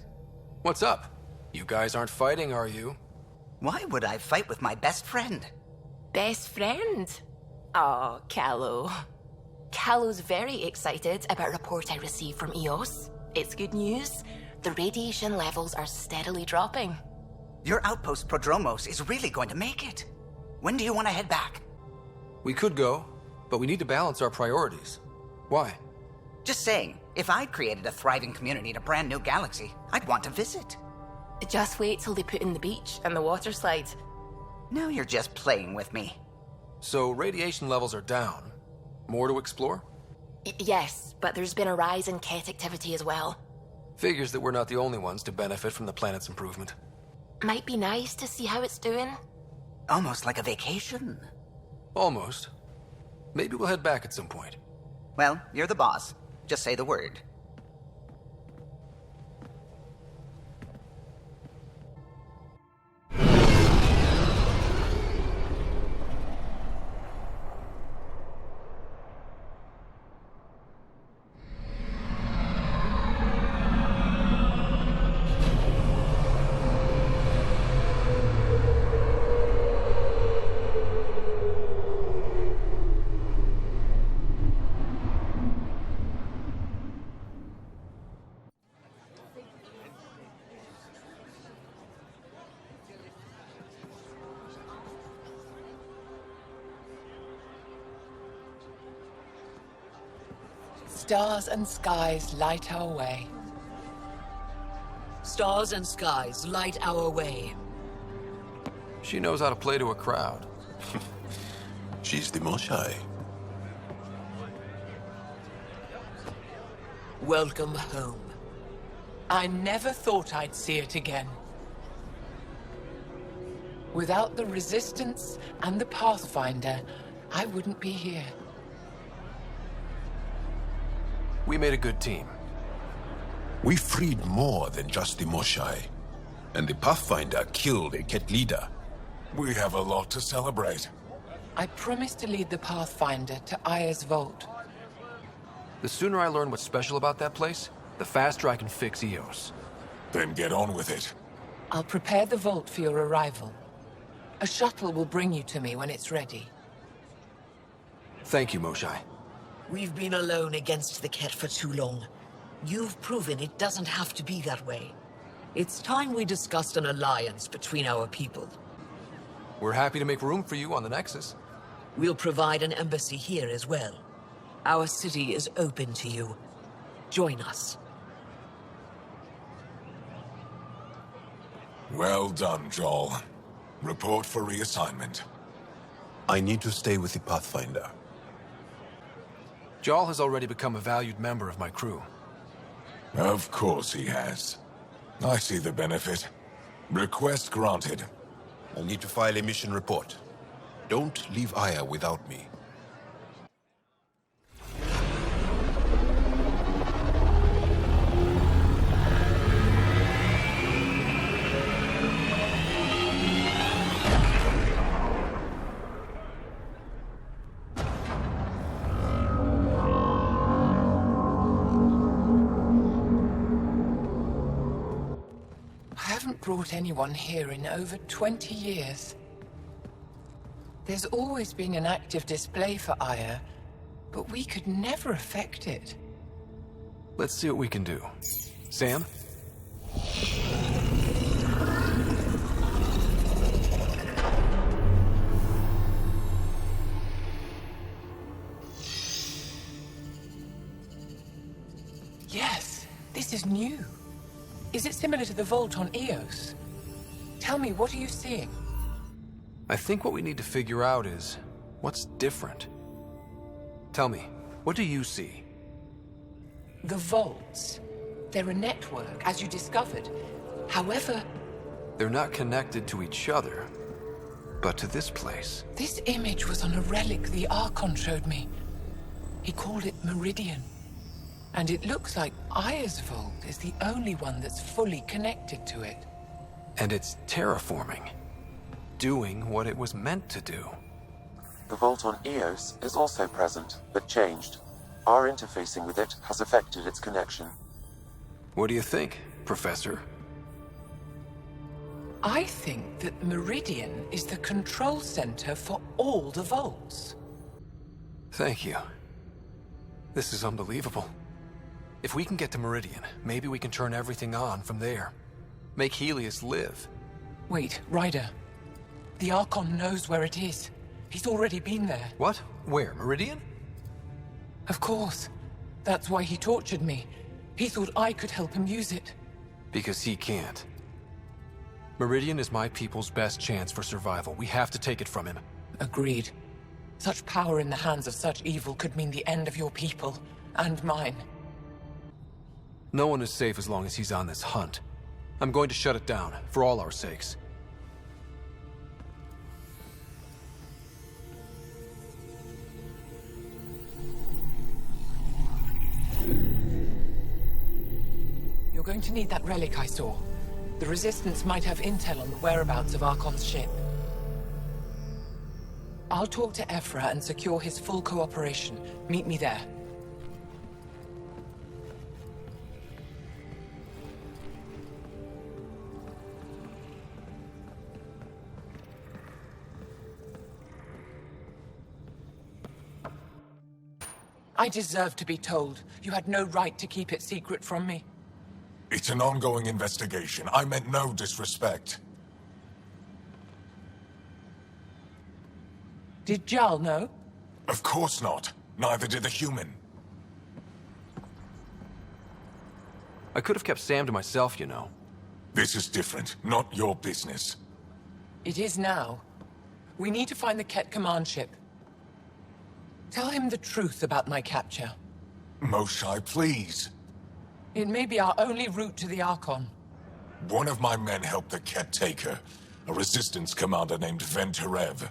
What's up? You guys aren't fighting, are you? Why would I fight with my best friend? Best friend? Oh, Callow. Callow's very excited about a report I received from EOS. It's good news. The radiation levels are steadily dropping. Your outpost Prodromos is really going to make it. When do you want to head back? We could go, but we need to balance our priorities. Why? Just saying, if I'd created a thriving community in a brand new galaxy, I'd want to visit. Just wait till they put in the beach and the water slide. Now you're just playing with me. So radiation levels are down. More to explore? Yes, but there's been a rise in Ket activity as well. Figures that we're not the only ones to benefit from the planet's improvement. Might be nice to see how it's doing. Almost like a vacation. Almost. Maybe we'll head back at some point. Well, you're the boss. Just say the word. Stars and skies light our way. Stars and skies light our way. She knows how to play to a crowd. She's the Moshai. Welcome home. I never thought I'd see it again. Without the Resistance and the Pathfinder, I wouldn't be here. We made a good team. We freed more than just the Moshai. And the Pathfinder killed a Ket leader. We have a lot to celebrate. I promised to lead the Pathfinder to Aya's vault. The sooner I learn what's special about that place, the faster I can fix Eos. Then get on with it. I'll prepare the vault for your arrival. A shuttle will bring you to me when it's ready. Thank you, Moshai. We've been alone against the Ket for too long. You've proven it doesn't have to be that way. It's time we discussed an alliance between our people. We're happy to make room for you on the Nexus. We'll provide an embassy here as well. Our city is open to you. Join us. Well done, Joel. Report for reassignment. I need to stay with the Pathfinder. Jarl has already become a valued member of my crew. Of course he has. I see the benefit. Request granted. I'll need to file a mission report. Don't leave Aya without me. Brought anyone here in over 20 years. There's always been an active display for Aya, but we could never affect it. Let's see what we can do. Sam? Yes, this is new. Is it similar to the vault on Eos? Tell me, what are you seeing? I think what we need to figure out is, what's different? Tell me, what do you see? The vaults. They're a network, as you discovered. However... They're not connected to each other, but to this place. This image was on a relic the Archon showed me. He called it Meridian. And it looks like Aya's vault is the only one that's fully connected to it. And it's terraforming. Doing what it was meant to do. The vault on Eos is also present, but changed. Our interfacing with it has affected its connection. What do you think, Professor? I think that Meridian is the control center for all the vaults. Thank you. This is unbelievable. If we can get to Meridian, maybe we can turn everything on from there. Make Helios live. Wait, Ryder. The Archon knows where it is. He's already been there. What? Where? Meridian? Of course. That's why he tortured me. He thought I could help him use it. Because he can't. Meridian is my people's best chance for survival. We have to take it from him. Agreed. Such power in the hands of such evil could mean the end of your people, and mine. No one is safe as long as he's on this hunt. I'm going to shut it down, for all our sakes. You're going to need that relic I saw. The Resistance might have intel on the whereabouts of Archon's ship. I'll talk to Ephra and secure his full cooperation. Meet me there. I deserve to be told. You had no right to keep it secret from me. It's an ongoing investigation. I meant no disrespect. Did Jarl know? Of course not. Neither did the human. I could have kept Sam to myself, you know. This is different. Not your business. It is now. We need to find the Ket command ship. Tell him the truth about my capture. Moshai, please. It may be our only route to the Archon. One of my men helped the Ket take her. A resistance commander named Venturev.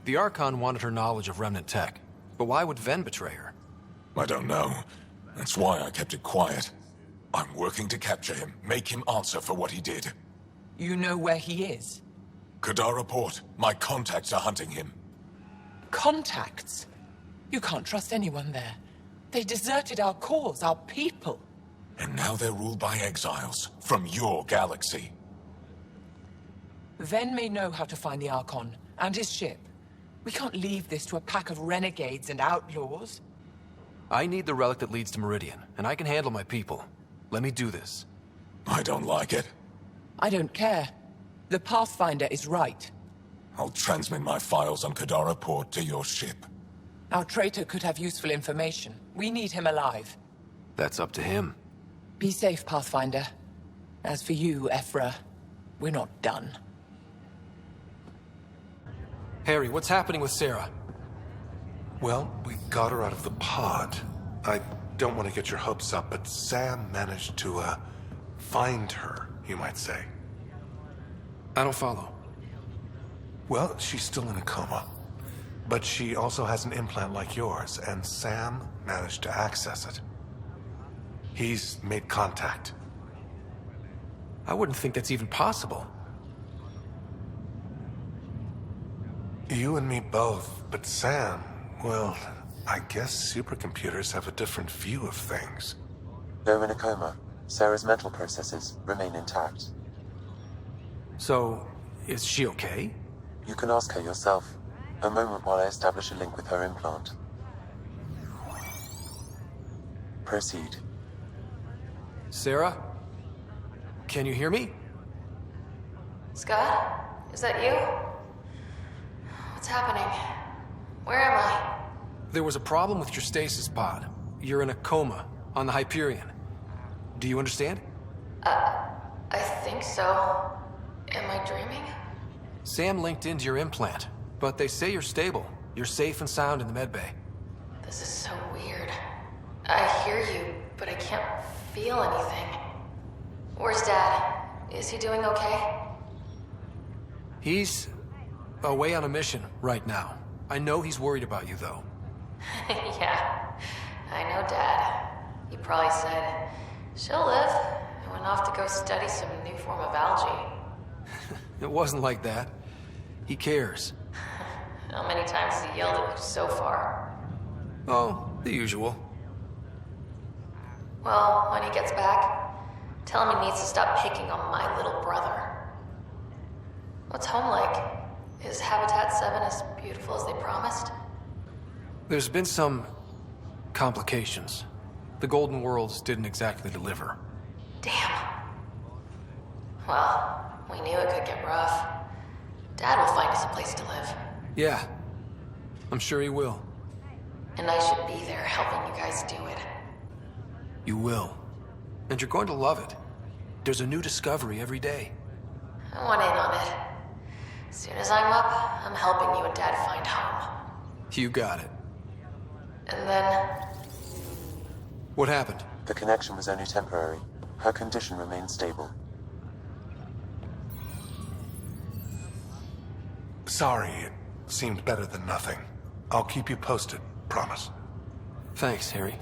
The Archon wanted her knowledge of Remnant tech. But why would Ven betray her? I don't know. That's why I kept it quiet. I'm working to capture him, make him answer for what he did. You know where he is? Kadara Port. My contacts are hunting him. Contacts? You can't trust anyone there. They deserted our cause, our people. And now they're ruled by exiles from your galaxy. Ven may know how to find the Archon and his ship. We can't leave this to a pack of renegades and outlaws. I need the relic that leads to Meridian, and I can handle my people. Let me do this. I don't like it. I don't care. The Pathfinder is right. I'll transmit my files on Kadara Port to your ship. Our traitor could have useful information. We need him alive. That's up to him. Be safe, Pathfinder. As for you, Ephra, we're not done. Harry, what's happening with Sarah? Well, we got her out of the pod. I don't want to get your hopes up, but Sam managed to, find her, you might say. I don't follow. Well, she's still in a coma. But she also has an implant like yours, and Sam managed to access it. He's made contact. I wouldn't think that's even possible. You and me both, but Sam, well, I guess supercomputers have a different view of things. Though in a coma, Sarah's mental processes remain intact. So, is she okay? You can ask her yourself. A moment while I establish a link with her implant. Proceed. Sarah? Can you hear me? Scott? Is that you? What's happening? Where am I? There was a problem with your stasis pod. You're in a coma, on the Hyperion. Do you understand? I think so. Am I dreaming? Sam linked into your implant, but they say you're stable. You're safe and sound in the medbay. This is so weird. I hear you, but I can't feel anything. Where's Dad? Is he doing okay? He's away on a mission right now. I know he's worried about you, though. Yeah, I know Dad. He probably said, she'll live, and went off to go study some new form of algae. It wasn't like that. He cares. How many times has he yelled at you so far? Oh, the usual. Well, when he gets back, tell him he needs to stop picking on my little brother. What's home like? Is Habitat 7 as beautiful as they promised? There's been some complications. The Golden Worlds didn't exactly deliver. Damn. Well, we knew it could get rough. Dad will find us a place to live. Yeah, I'm sure he will. And I should be there helping you guys do it. You will. And you're going to love it. There's a new discovery every day. I want in on it. As soon as I'm up, I'm helping you and Dad find home. You got it. And then... What happened? The connection was only temporary. Her condition remained stable. Sorry, it seemed better than nothing. I'll keep you posted, promise. Thanks, Harry.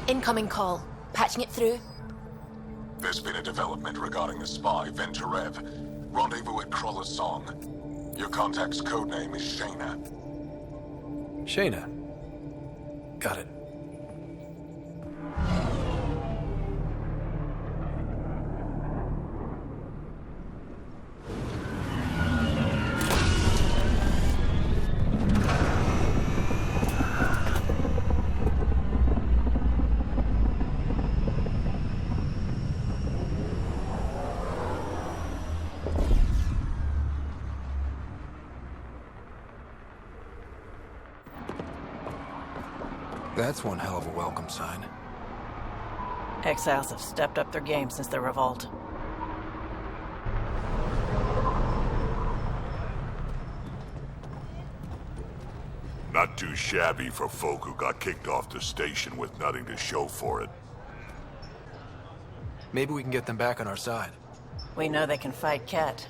Incoming call. Patching it through. There's been a development regarding the spy, Venturev. Rendezvous at Crawler's Song. Your contact's codename is Shayna. Shayna. Got it. That's one hell of a welcome sign. Exiles have stepped up their game since the revolt. Not too shabby for folk who got kicked off the station with nothing to show for it. Maybe we can get them back on our side. We know they can fight Ket.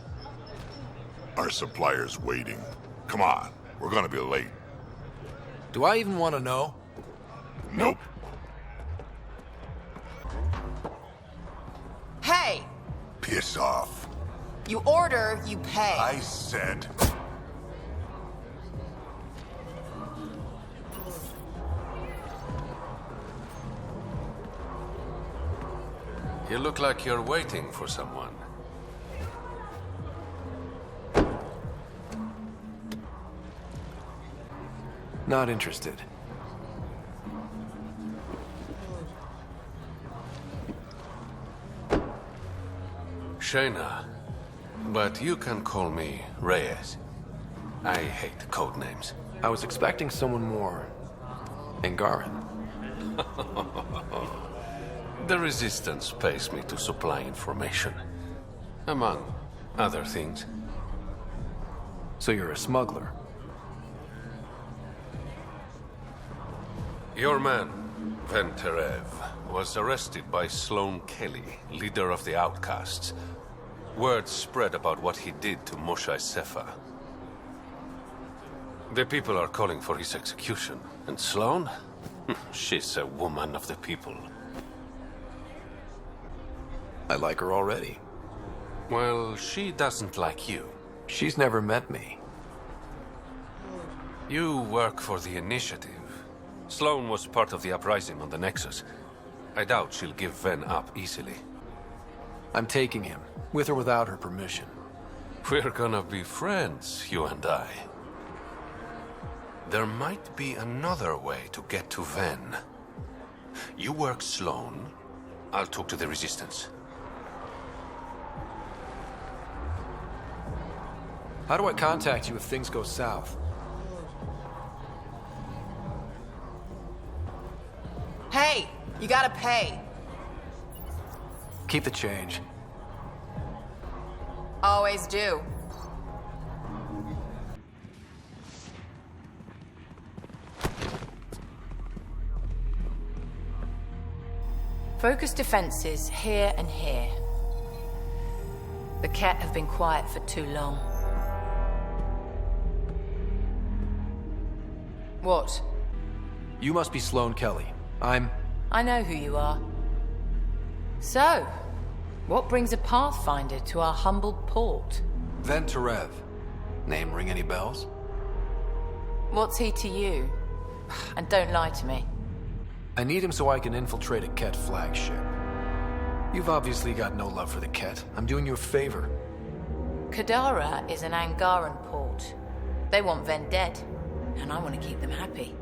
Our supplier's waiting. Come on, we're gonna be late. Do I even want to know? Nope. Hey! Piss off. You order, you pay. I said... You look like you're waiting for someone. Not interested. Shayna, but you can call me Reyes. I hate code names. I was expecting someone more... Angaran. The Resistance pays me to supply information. Among other things. So you're a smuggler? Your man, Van Terev, was arrested by Sloane Kelly, leader of the Outcasts. Word spread about what he did to Moshe Sefa. The people are calling for his execution. And Sloane? She's a woman of the people. I like her already. Well, she doesn't like you. She's never met me. You work for the Initiative. Sloane was part of the uprising on the Nexus. I doubt she'll give Ven up easily. I'm taking him, with or without her permission. We're gonna be friends, you and I. There might be another way to get to Ven. You work Sloane, I'll talk to the Resistance. How do I contact you if things go south? Hey! You gotta pay. Keep the change. Always do. Focus defenses here and here. The Ket have been quiet for too long. What? You must be Sloane Kelly. I know who you are. So, what brings a Pathfinder to our humble port? Van Terev. Name ring any bells? What's he to you? And don't lie to me. I need him so I can infiltrate a Ket flagship. You've obviously got no love for the Ket. I'm doing you a favor. Kadara is an Angaran port. They want Ven dead, and I want to keep them happy.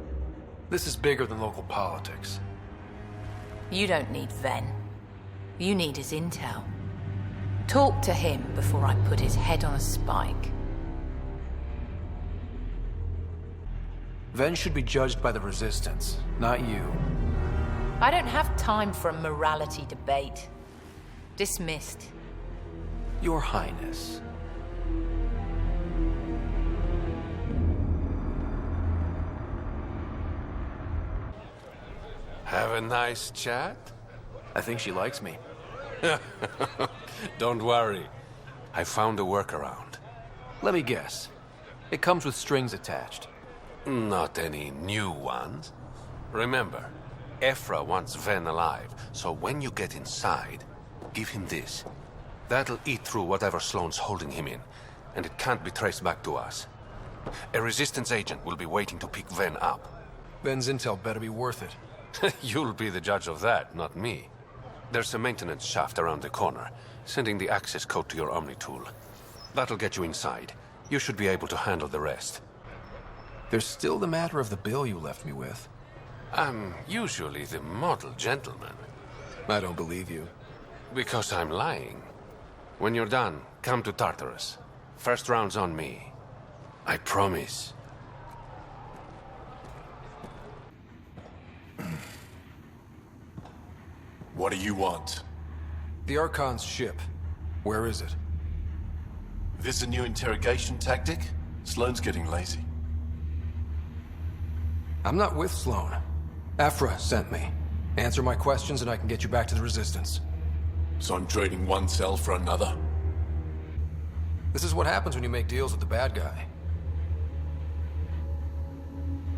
This is bigger than local politics. You don't need Ven. You need his intel. Talk to him before I put his head on a spike. Ven should be judged by the Resistance, not you. I don't have time for a morality debate. Dismissed. Your Highness. Have a nice chat? I think she likes me. Don't worry. I found a workaround. Let me guess. It comes with strings attached. Not any new ones. Remember, Ephra wants Ven alive, so when you get inside, give him this. That'll eat through whatever Sloane's holding him in, and it can't be traced back to us. A Resistance agent will be waiting to pick Ven up. Ven's intel better be worth it. You'll be the judge of that, not me. There's a maintenance shaft around the corner, sending the access code to your Omni tool. That'll get you inside. You should be able to handle the rest. There's still the matter of the bill you left me with. I'm usually the model gentleman. I don't believe you. Because I'm lying. When you're done, come to Tartarus. First round's on me. I promise. What do you want? The Archon's ship. Where is it? This a new interrogation tactic? Sloane's getting lazy. I'm not with Sloane. Ephra sent me. Answer my questions and I can get you back to the Resistance. So I'm trading one cell for another? This is what happens when you make deals with the bad guy.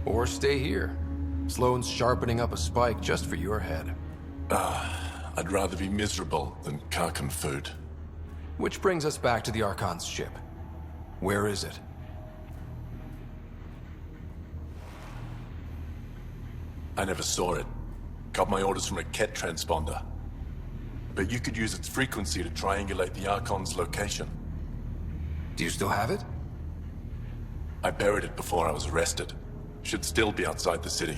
Or stay here. Sloane's sharpening up a spike just for your head. I'd rather be miserable than Karkan food. Which brings us back to the Archon's ship. Where is it? I never saw it. Got my orders from a Ket transponder. But you could use its frequency to triangulate the Archon's location. Do you still have it? I buried it before I was arrested. Should still be outside the city.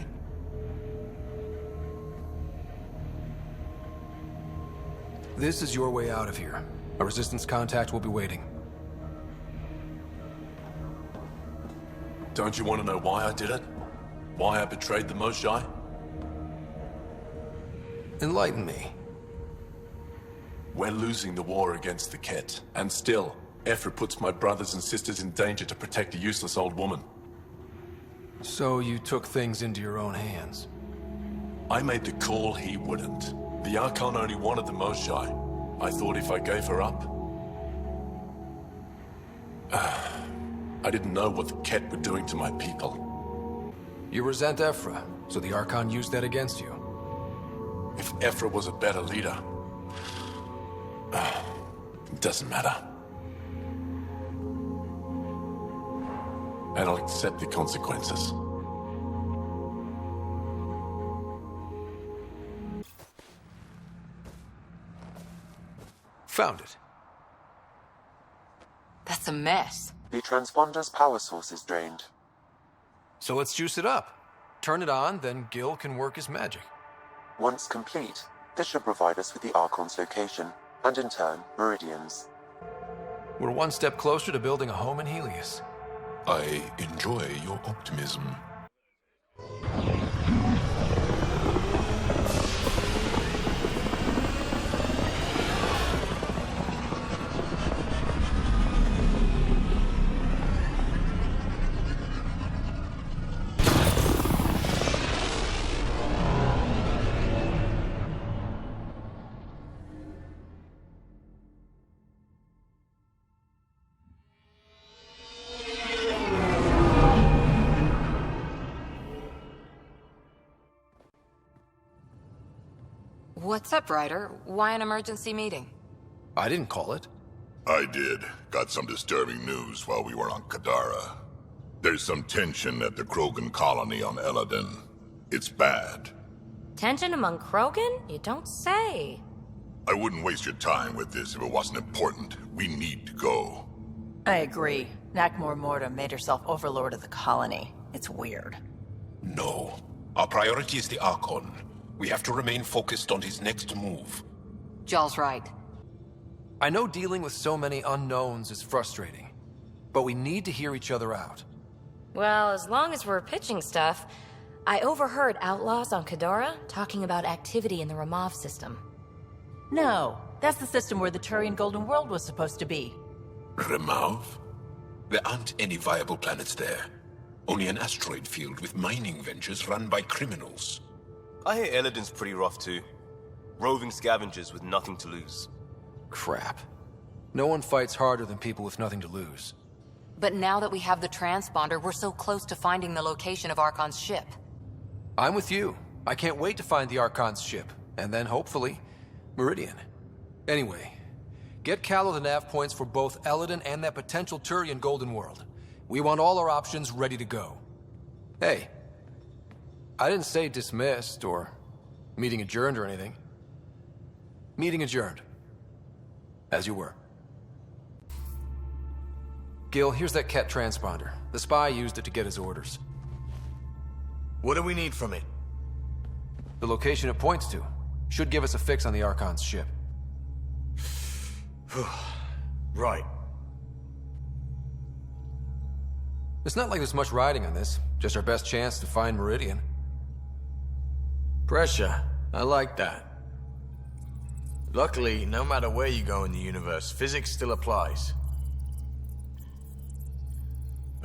This is your way out of here. A Resistance contact will be waiting. Don't you want to know why I did it? Why I betrayed the Moshae? Enlighten me. We're losing the war against the Ket, and still, Ephra puts my brothers and sisters in danger to protect a useless old woman. So you took things into your own hands? I made the call he wouldn't. The Archon only wanted the Moshae. I thought if I gave her up... I didn't know what the Ket were doing to my people. You resent Ephra, so the Archon used that against you. If Ephra was a better leader... it doesn't matter. And I'll accept the consequences. Found it. That's a mess. The transponder's power source is drained. So let's juice it up. Turn it on, then Gil can work his magic. Once complete, this should provide us with the Archon's location, and in turn, Meridian's. We're one step closer to building a home in Helios. I enjoy your optimism. What's up, Ryder? Why an emergency meeting? I didn't call it. I did. Got some disturbing news while we were on Kadara. There's some tension at the Krogan colony on Eladin. It's bad. Tension among Krogan? You don't say. I wouldn't waste your time with this if it wasn't important. We need to go. I agree. Nakmor Morta made herself overlord of the colony. It's weird. No. Our priority is the Archon. We have to remain focused on his next move. Jall's right. I know dealing with so many unknowns is frustrating, but we need to hear each other out. Well, as long as we're pitching stuff, I overheard outlaws on Kadara talking about activity in the Ramov system. No, that's the system where the Turian Golden World was supposed to be. Ramov? There aren't any viable planets there. Only an asteroid field with mining ventures run by criminals. I hear Eladin's pretty rough too. Roving scavengers with nothing to lose. Crap. No one fights harder than people with nothing to lose. But now that we have the transponder, we're so close to finding the location of Archon's ship. I'm with you. I can't wait to find the Archon's ship. And then, hopefully, Meridian. Anyway, get Callow the nav points for both Eladin and that potential Turian Golden World. We want all our options ready to go. Hey. I didn't say dismissed or meeting adjourned or anything. Meeting adjourned. As you were. Gil, here's that Ket transponder. The spy used it to get his orders. What do we need from it? The location it points to. Should give us a fix on the Archon's ship. Right. It's not like there's much riding on this. Just our best chance to find Meridian. Pressure. I like that. Luckily, no matter where you go in the universe, physics still applies.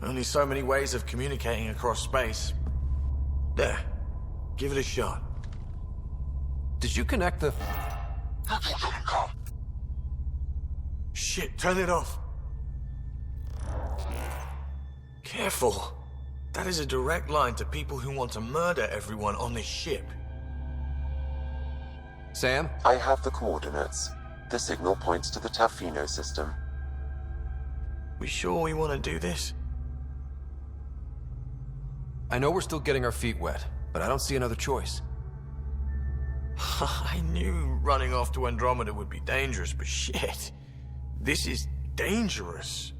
Only so many ways of communicating across space. There. Give it a shot. Did you connect the... Shit, turn it off. Careful. That is a direct line to people who want to murder everyone on this ship. Sam? I have the coordinates. The signal points to the Tafino system. We sure we want to do this? I know we're still getting our feet wet, but I don't see another choice. I knew running off to Andromeda would be dangerous, but shit. This is dangerous.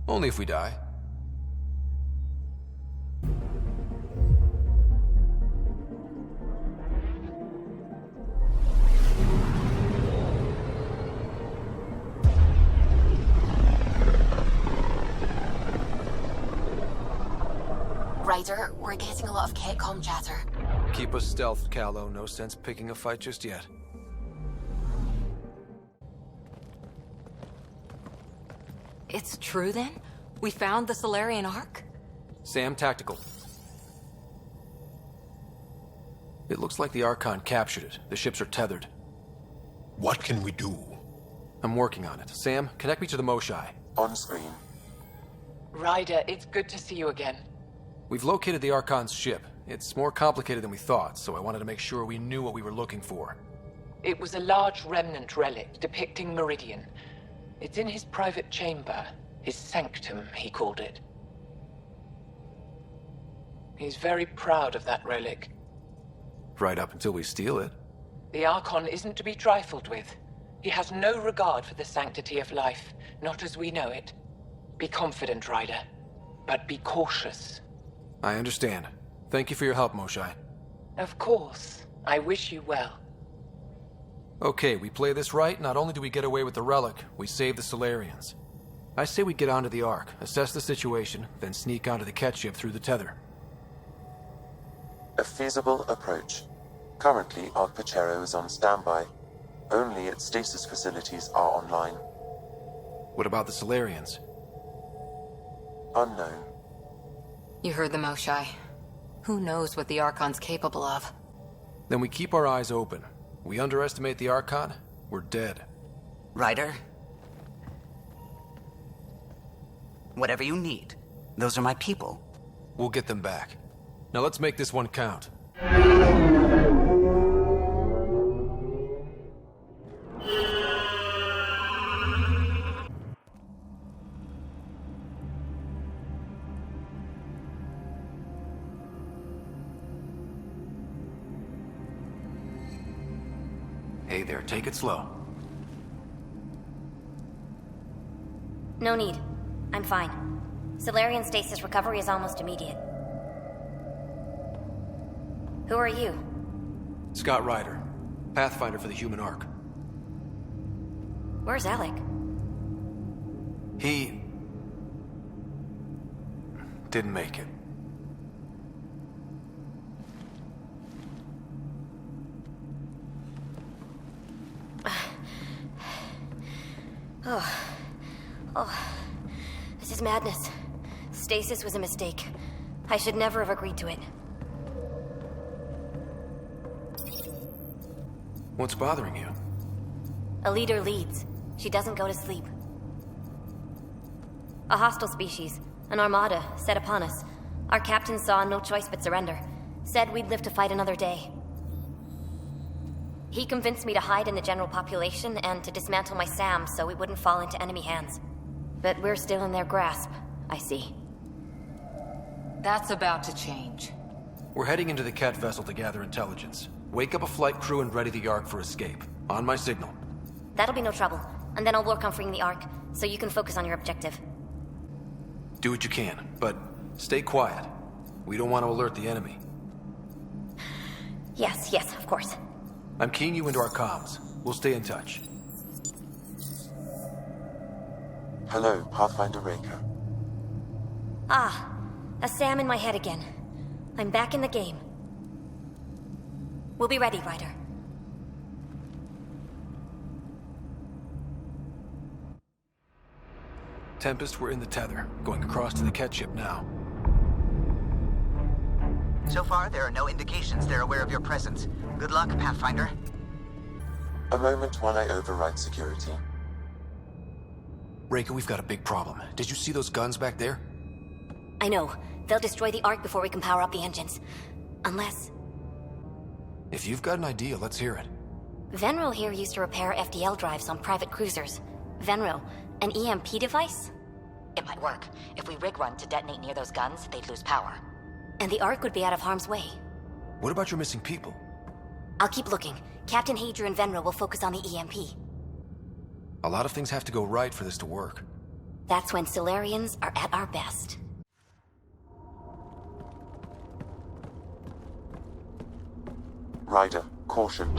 Only if we die. Ryder, we're getting a lot of Ketcom chatter. Keep us stealthed, Calo. No sense picking a fight just yet. It's true then? We found the Solarian Ark? Sam, tactical. It looks like the Archon captured it. The ships are tethered. What can we do? I'm working on it. Sam, connect me to the Moshai. On screen. Ryder, it's good to see you again. We've located the Archon's ship. It's more complicated than we thought, so I wanted to make sure we knew what we were looking for. It was a large remnant relic depicting Meridian. It's in his private chamber. His sanctum, he called it. He's very proud of that relic. Right up until we steal it. The Archon isn't to be trifled with. He has no regard for the sanctity of life, not as we know it. Be confident, Ryder, but be cautious. I understand. Thank you for your help, Moshai. Of course. I wish you well. Okay, we play this right, not only do we get away with the relic, we save the Solarians. I say we get onto the Ark, assess the situation, then sneak onto the Ket ship through the tether. A feasible approach. Currently, Ark Pachero is on standby. Only its stasis facilities are online. What about the Solarians? Unknown. You heard the Moshai. Who knows what the Archon's capable of? Then we keep our eyes open. We underestimate the Archon, we're dead. Ryder? Whatever you need. Those are my people. We'll get them back. Now let's make this one count. Hey there, take it slow. No need. I'm fine. Solarian stasis recovery is almost immediate. Who are you? Scott Ryder, Pathfinder for the Human Ark. Where's Alec? He... didn't make it. This is madness. Stasis was a mistake. I should never have agreed to it. What's bothering you? A leader leads. She doesn't go to sleep. A hostile species, an armada, set upon us. Our captain saw no choice but surrender. Said we'd live to fight another day. He convinced me to hide in the general population and to dismantle my SAM so we wouldn't fall into enemy hands. But we're still in their grasp, I see. That's about to change. We're heading into the Ket vessel to gather intelligence. Wake up a flight crew and ready the Ark for escape. On my signal. That'll be no trouble. And then I'll work on freeing the Ark, so you can focus on your objective. Do what you can, but stay quiet. We don't want to alert the enemy. Yes, of course. I'm keying you into our comms. We'll stay in touch. Hello, Pathfinder Reiko. Ah, a SAM in my head again. I'm back in the game. We'll be ready, Ryder. Tempest, we're in the tether, going across to the Ket ship now. So far, there are no indications they're aware of your presence. Good luck, Pathfinder. A moment while I override security. Reika, we've got a big problem. Did you see those guns back there? I know. They'll destroy the Ark before we can power up the engines. Unless... If you've got an idea, let's hear it. Venril here used to repair FDL drives on private cruisers. Venril, an EMP device? It might work. If we rig one to detonate near those guns, they'd lose power. And the Ark would be out of harm's way. What about your missing people? I'll keep looking. Captain Hadrian and Venril will focus on the EMP. A lot of things have to go right for this to work. That's when Solarians are at our best. Ryder, caution.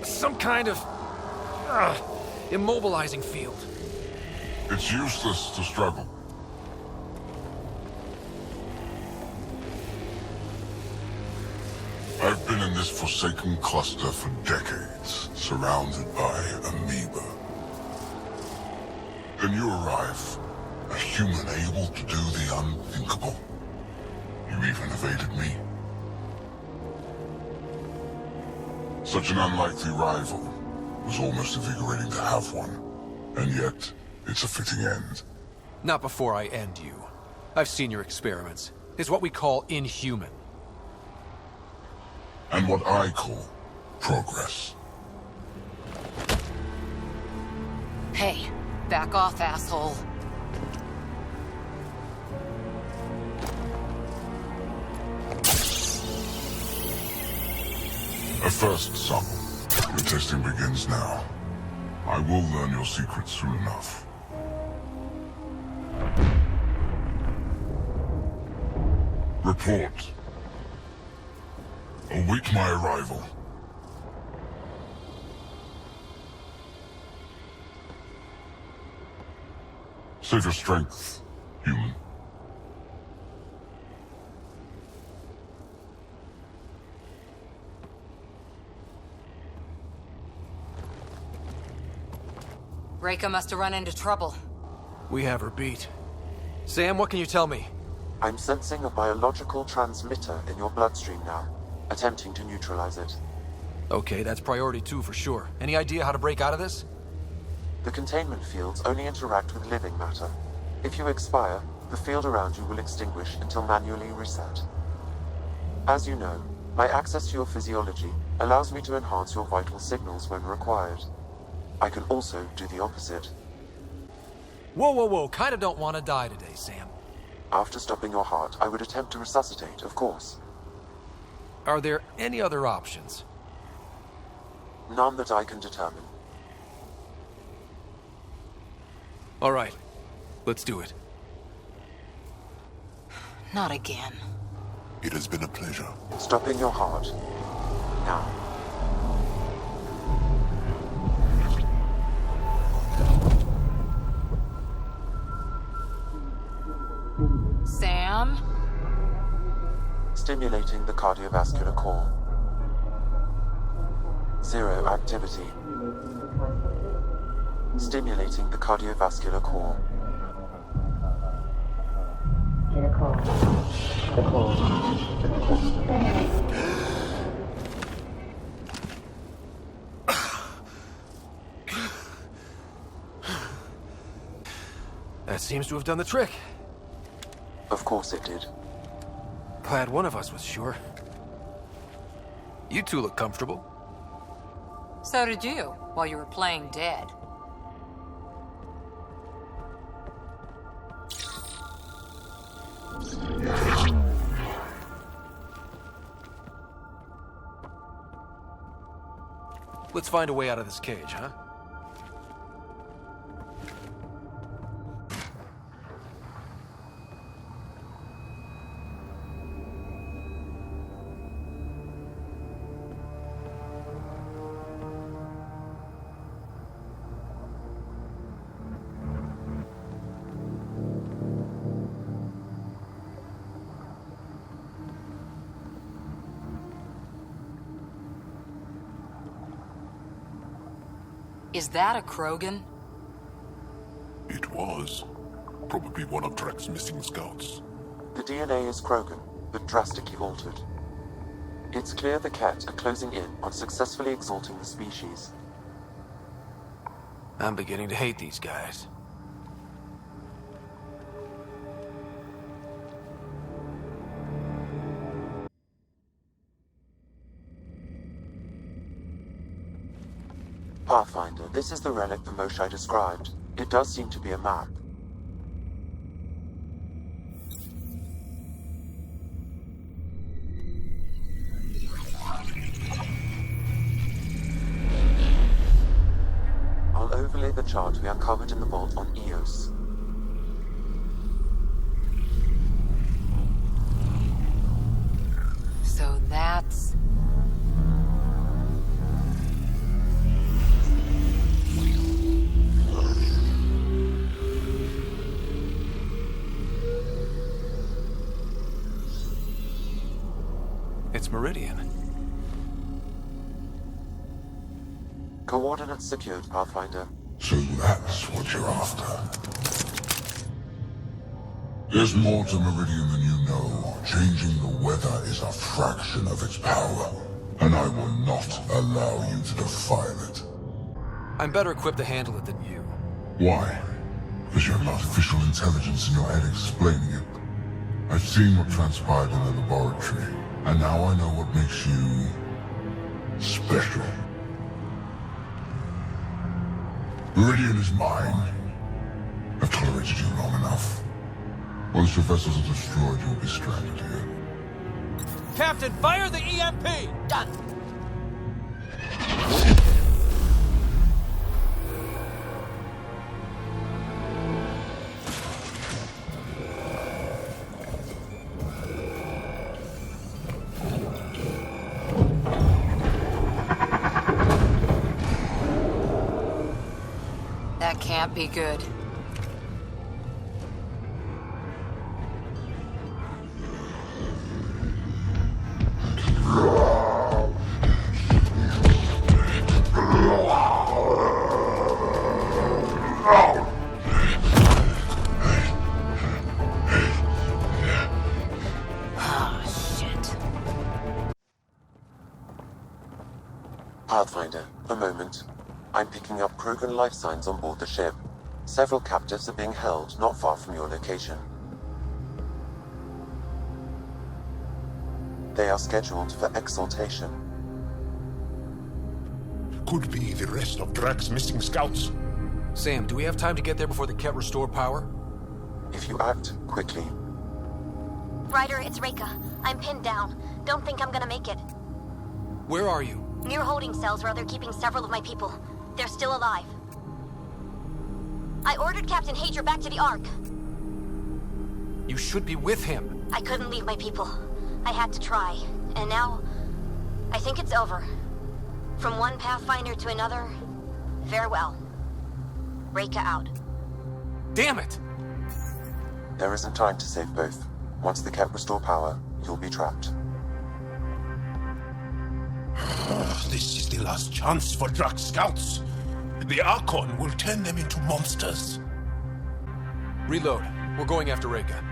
Some kind of... immobilizing field. It's useless to struggle. I've been in this forsaken cluster for decades, surrounded by amoeba. Then you arrive, a human able to do the unthinkable. You even evaded me. Such an unlikely rival. Was almost invigorating to have one. And yet, it's a fitting end. Not before I end you. I've seen your experiments. It's what we call inhuman. And what I call progress. Hey, back off, asshole. A first sample. Your testing begins now. I will learn your secrets soon enough. Report. Await my arrival. Save your strength, human. Reika must have run into trouble. We have her beat. Sam, what can you tell me? I'm sensing a biological transmitter in your bloodstream now, attempting to neutralize it. Okay, that's priority 2 for sure. Any idea how to break out of this? The containment fields only interact with living matter. If you expire, the field around you will extinguish until manually reset. As you know, my access to your physiology allows me to enhance your vital signals when required. I can also do the opposite. Whoa, whoa, whoa. Kinda don't want to die today, Sam. After stopping your heart, I would attempt to resuscitate, of course. Are there any other options? None that I can determine. All right. Let's do it. Not again. It has been a pleasure. Stopping your heart. Now. Sam? Stimulating the cardiovascular core. 0 activity. Stimulating the cardiovascular core. That seems to have done the trick. Of course it did. Glad one of us was sure. You two look comfortable. So did you, while you were playing dead. Let's find a way out of this cage, huh? Is that a Krogan? It was. Probably one of Drek's missing scouts. The DNA is Krogan, but drastically altered. It's clear the Ket are closing in on successfully exalting the species. I'm beginning to hate these guys. Pathfinder, this is the relic the Moshai described. It does seem to be a map. I'll overlay the chart we uncovered in the vault on Eos. So that's... It's Meridian. Coordinates secured, Pathfinder. So that's what you're after. There's more to Meridian than you know. Changing the weather is a fraction of its power, and I will not allow you to defile it. I'm better equipped to handle it than you. Why? Because you have an artificial intelligence in your head explaining it. I've seen what transpired in the laboratory, and now I know what makes you... special. Meridian is mine. I've tolerated you long enough. Once your vessels are destroyed, you'll be stranded here. Captain, fire the EMP! Done! That can't be good. Pathfinder, a moment. I'm picking up Krogan life signs on board the ship. Several captives are being held not far from your location. They are scheduled for exaltation. Could be the rest of Drak's missing scouts. Sam, do we have time to get there before the Ket restore power? If you act quickly. Ryder, it's Reika. I'm pinned down. Don't think I'm gonna make it. Where are you? Near holding cells where they're keeping several of my people. They're still alive. I ordered Captain Hager back to the Ark. You should be with him. I couldn't leave my people. I had to try. And now, I think it's over. From one Pathfinder to another, farewell. Reika out. Damn it! There isn't time to save both. Once the Ket restore power, you'll be trapped. This is the last chance for Drak's scouts. The Archon will turn them into monsters. Reload. We're going after Reika.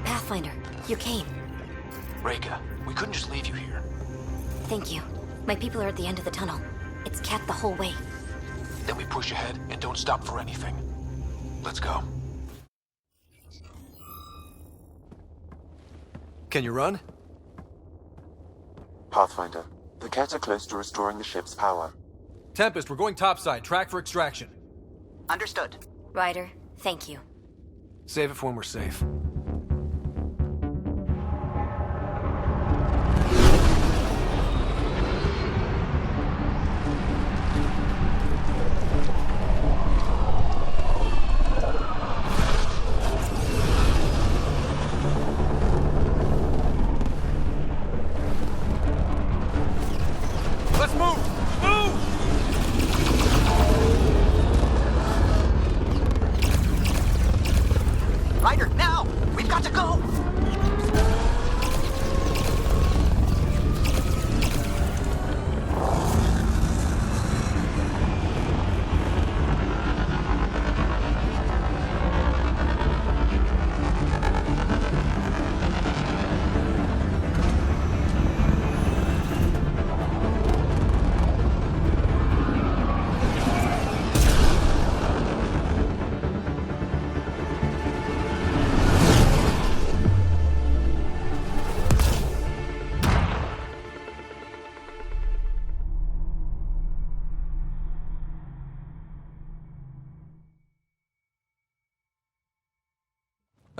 Pathfinder, you came. Reika, we couldn't just leave you here. Thank you. My people are at the end of the tunnel. It's kept the whole way. Then we push ahead and don't stop for anything. Let's go. Can you run? Pathfinder, the Ket are close to restoring the ship's power. Tempest, we're going topside. Track for extraction. Understood. Ryder, thank you. Save it for when we're safe. Let's move! Move! Ryder, now!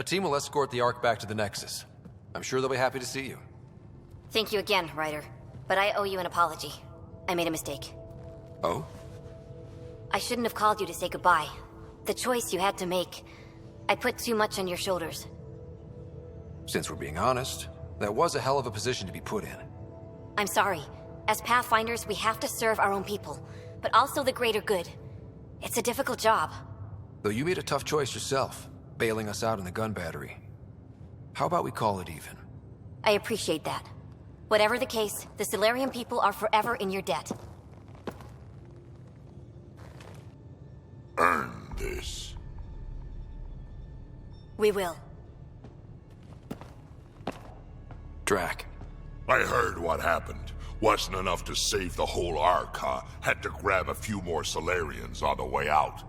A team will escort the Ark back to the Nexus. I'm sure they'll be happy to see you. Thank you again, Ryder. But I owe you an apology. I made a mistake. Oh? I shouldn't have called you to say goodbye. The choice you had to make. I put too much on your shoulders. Since we're being honest, that was a hell of a position to be put in. I'm sorry. As Pathfinders, we have to serve our own people, but also the greater good. It's a difficult job. Though you made a tough choice yourself, bailing us out in the gun battery. How about we call it even? I appreciate that. Whatever the case, the Solarian people are forever in your debt. Earn this. We will. Drac. I heard what happened. Wasn't enough to save the whole Ark, huh? Had to grab a few more Solarians on the way out.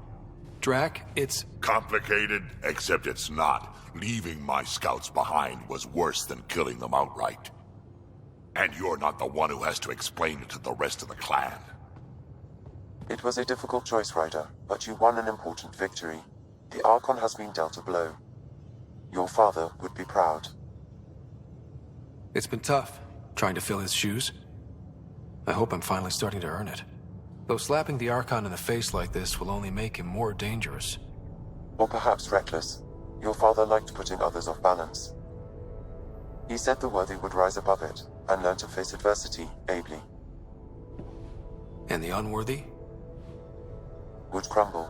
Drac, it's... complicated, except it's not. Leaving my scouts behind was worse than killing them outright. And you're not the one who has to explain it to the rest of the clan. It was a difficult choice, Ryder, but you won an important victory. The Archon has been dealt a blow. Your father would be proud. It's been tough, trying to fill his shoes. I hope I'm finally starting to earn it. Though slapping the Archon in the face like this will only make him more dangerous. Or perhaps reckless. Your father liked putting others off balance. He said the worthy would rise above it, and learn to face adversity ably. And the unworthy? Would crumble.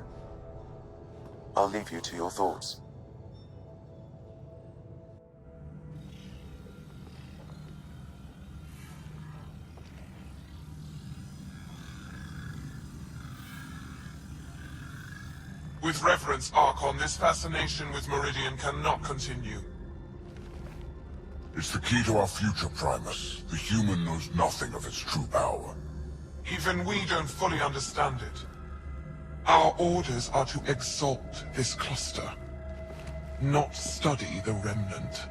I'll leave you to your thoughts. With reverence, Archon, this fascination with Meridian cannot continue. It's the key to our future, Primus. The human knows nothing of its true power. Even we don't fully understand it. Our orders are to exalt this cluster, not study the remnant.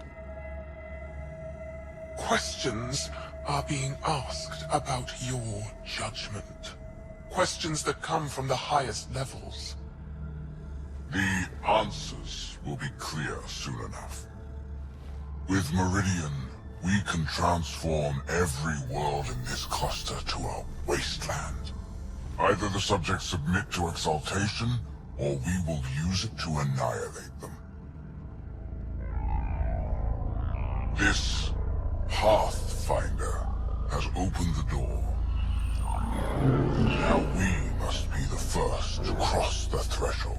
Questions are being asked about your judgment. Questions that come from the highest levels. The answers will be clear soon enough. With Meridian, we can transform every world in this cluster to a wasteland. Either the subjects submit to exaltation, or we will use it to annihilate them. This Pathfinder has opened the door. Now we must be the first to cross the threshold.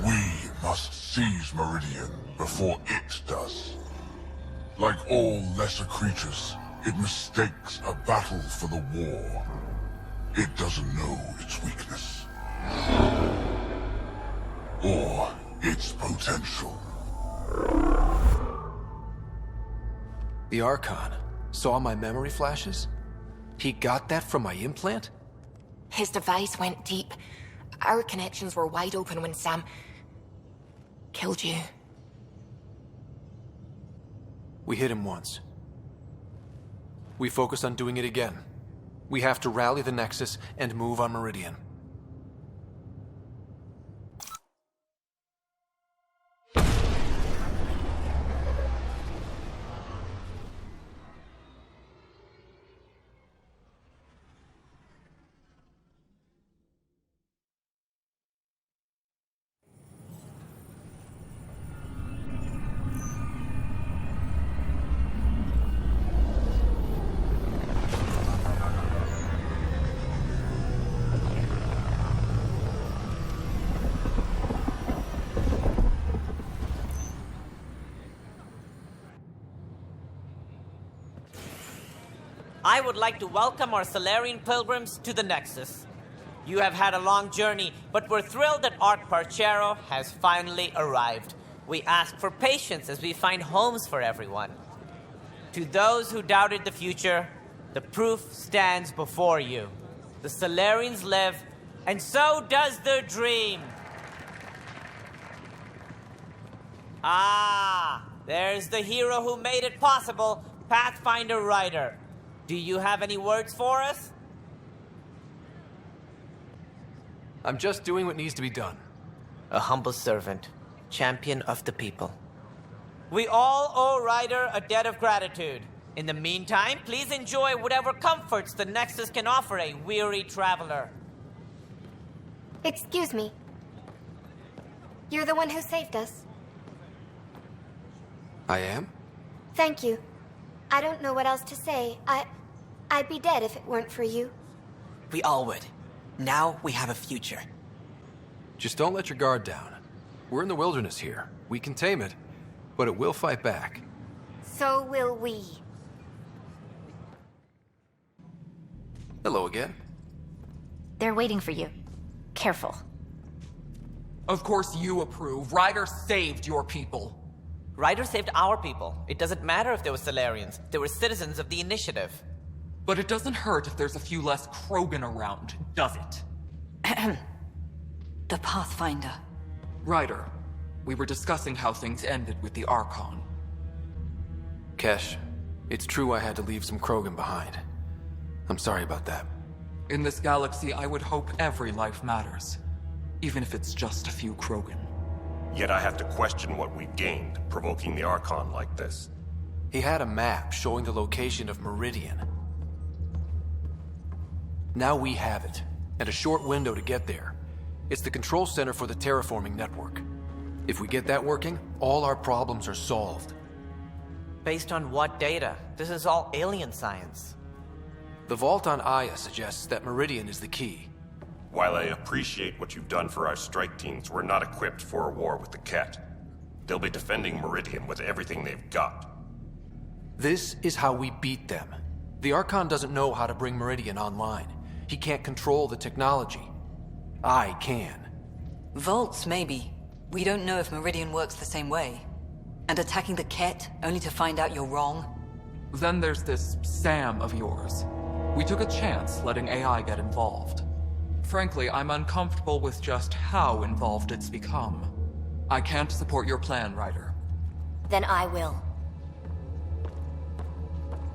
We must seize Meridian before it does. Like all lesser creatures, it mistakes a battle for the war. It doesn't know its weakness. Or its potential. The Archon saw my memory flashes? He got that from my implant? His device went deep. Our connections were wide open when Sam killed you. We hit him once. We focus on doing it again. We have to rally the Nexus and move on Meridian. I would like to welcome our Solarian pilgrims to the Nexus. You have had a long journey, but we're thrilled that Ark Parchero has finally arrived. We ask for patience as we find homes for everyone. To those who doubted the future, the proof stands before you. The Solarians live, and so does their dream. Ah, there's the hero who made it possible, Pathfinder Ryder. Do you have any words for us? I'm just doing what needs to be done. A humble servant, champion of the people. We all owe Ryder a debt of gratitude. In the meantime, please enjoy whatever comforts the Nexus can offer a weary traveler. Excuse me. You're the one who saved us. I am? Thank you. I don't know what else to say. I'd be dead if it weren't for you. We all would. Now we have a future. Just don't let your guard down. We're in the wilderness here. We can tame it, but it will fight back. So will we. Hello again. They're waiting for you. Careful. Of course you approve. Ryder saved your people. Ryder saved our people. It doesn't matter if they were Salarians. They were citizens of the Initiative. But it doesn't hurt if there's a few less Krogan around, does it? The Pathfinder. Ryder, we were discussing how things ended with the Archon. Kesh, it's true I had to leave some Krogan behind. I'm sorry about that. In this galaxy, I would hope every life matters. Even if it's just a few Krogan. Yet I have to question what we gained, provoking the Archon like this. He had a map showing the location of Meridian. Now we have it, and a short window to get there. It's the control center for the terraforming network. If we get that working, all our problems are solved. Based on what data? This is all alien science. The vault on Aya suggests that Meridian is the key. While I appreciate what you've done for our strike teams, we're not equipped for a war with the Ket. They'll be defending Meridian with everything they've got. This is how we beat them. The Archon doesn't know how to bring Meridian online. He can't control the technology. I can. Vaults, maybe. We don't know if Meridian works the same way. And attacking the Ket, only to find out you're wrong? Then there's this Sam of yours. We took a chance letting AI get involved. Frankly, I'm uncomfortable with just how involved it's become. I can't support your plan, Ryder. Then I will.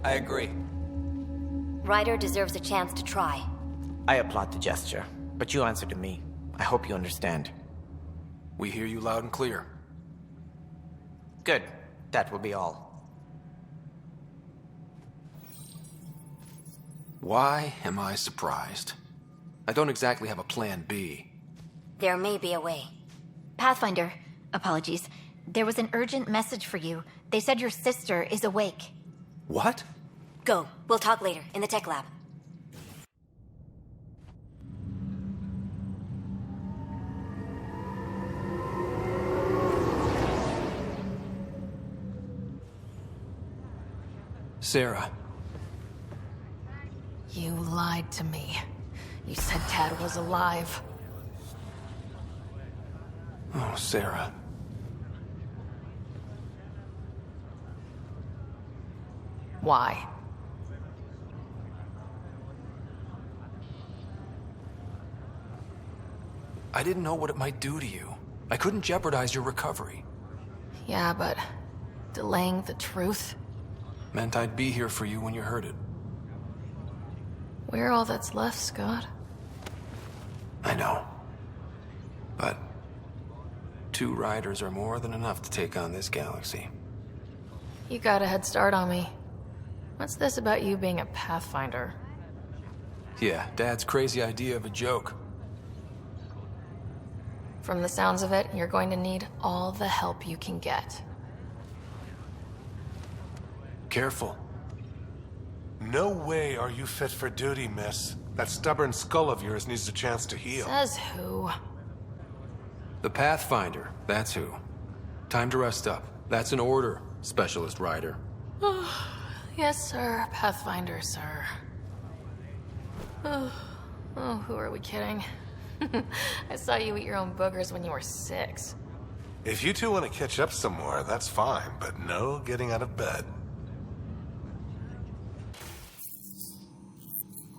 I agree. Ryder deserves a chance to try. I applaud the gesture, but you answer to me. I hope you understand. We hear you loud and clear. Good. That will be all. Why am I surprised? I don't exactly have a plan B. There may be a way. Pathfinder, apologies. There was an urgent message for you. They said your sister is awake. What? Go. We'll talk later, in the tech lab. Sarah. You lied to me. You said Tad was alive. Oh, Sarah. Why? I didn't know what it might do to you. I couldn't jeopardize your recovery. Yeah, but delaying the truth? Meant I'd be here for you when you heard it. We're all that's left, Scott. I know. But 2 riders are more than enough to take on this galaxy. You got a head start on me. What's this about you being a Pathfinder? Yeah, Dad's crazy idea of a joke. From the sounds of it, you're going to need all the help you can get. Careful. No way are you fit for duty, miss. That stubborn skull of yours needs a chance to heal. Says who? The Pathfinder, that's who. Time to rest up. That's an order, Specialist Rider. Yes, sir. Pathfinder, sir. Oh, who are we kidding? I saw you eat your own boogers when you were 6. If you two want to catch up some more, that's fine, but no getting out of bed.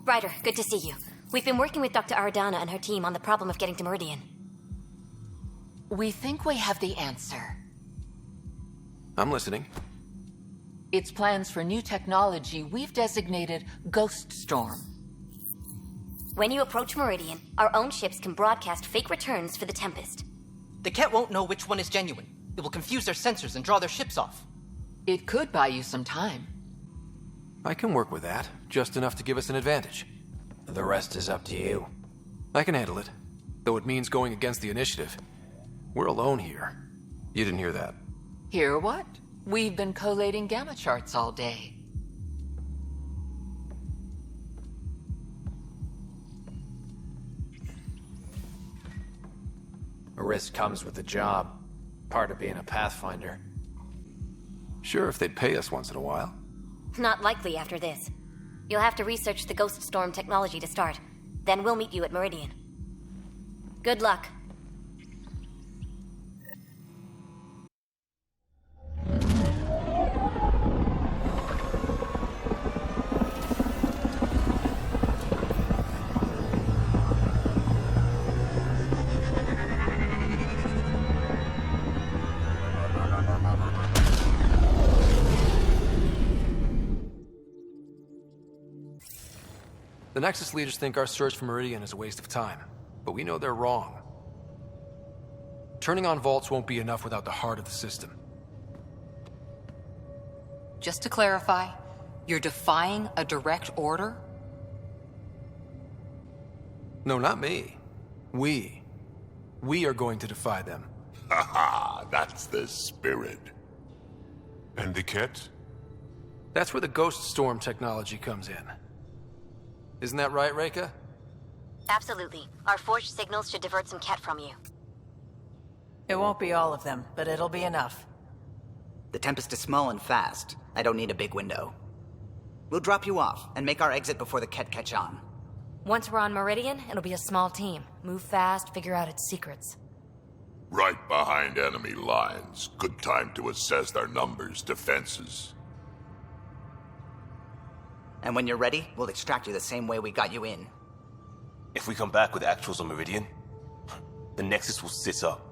Ryder, good to see you. We've been working with Dr. Aradana and her team on the problem of getting to Meridian. We think we have the answer. I'm listening. It's plans for new technology we've designated Ghost Storm. When you approach Meridian, our own ships can broadcast fake returns for the Tempest. The Ket won't know which one is genuine. It will confuse their sensors and draw their ships off. It could buy you some time. I can work with that, just enough to give us an advantage. The rest is up to you. I can handle it, though it means going against the initiative. We're alone here. You didn't hear that. Hear what? We've been collating gamma charts all day. A risk comes with the job. Part of being a Pathfinder. Sure, if they'd pay us once in a while. Not likely after this. You'll have to research the Ghost Storm technology to start. Then we'll meet you at Meridian. Good luck. The Nexus leaders think our search for Meridian is a waste of time, but we know they're wrong. Turning on vaults won't be enough without the heart of the system. Just to clarify, you're defying a direct order? No, not me. We. We are going to defy them. Haha, that's the spirit. And the kit? That's where the Ghost Storm technology comes in. Isn't that right, Reika? Absolutely. Our forged signals should divert some cat from you. It won't be all of them, but it'll be enough. The Tempest is small and fast. I don't need a big window. We'll drop you off and make our exit before the Ket catch on. Once we're on Meridian, it'll be a small team. Move fast, figure out its secrets. Right behind enemy lines. Good time to assess their numbers, defenses. And when you're ready, we'll extract you the same way we got you in. If we come back with actuals on Meridian, the Nexus will sit up.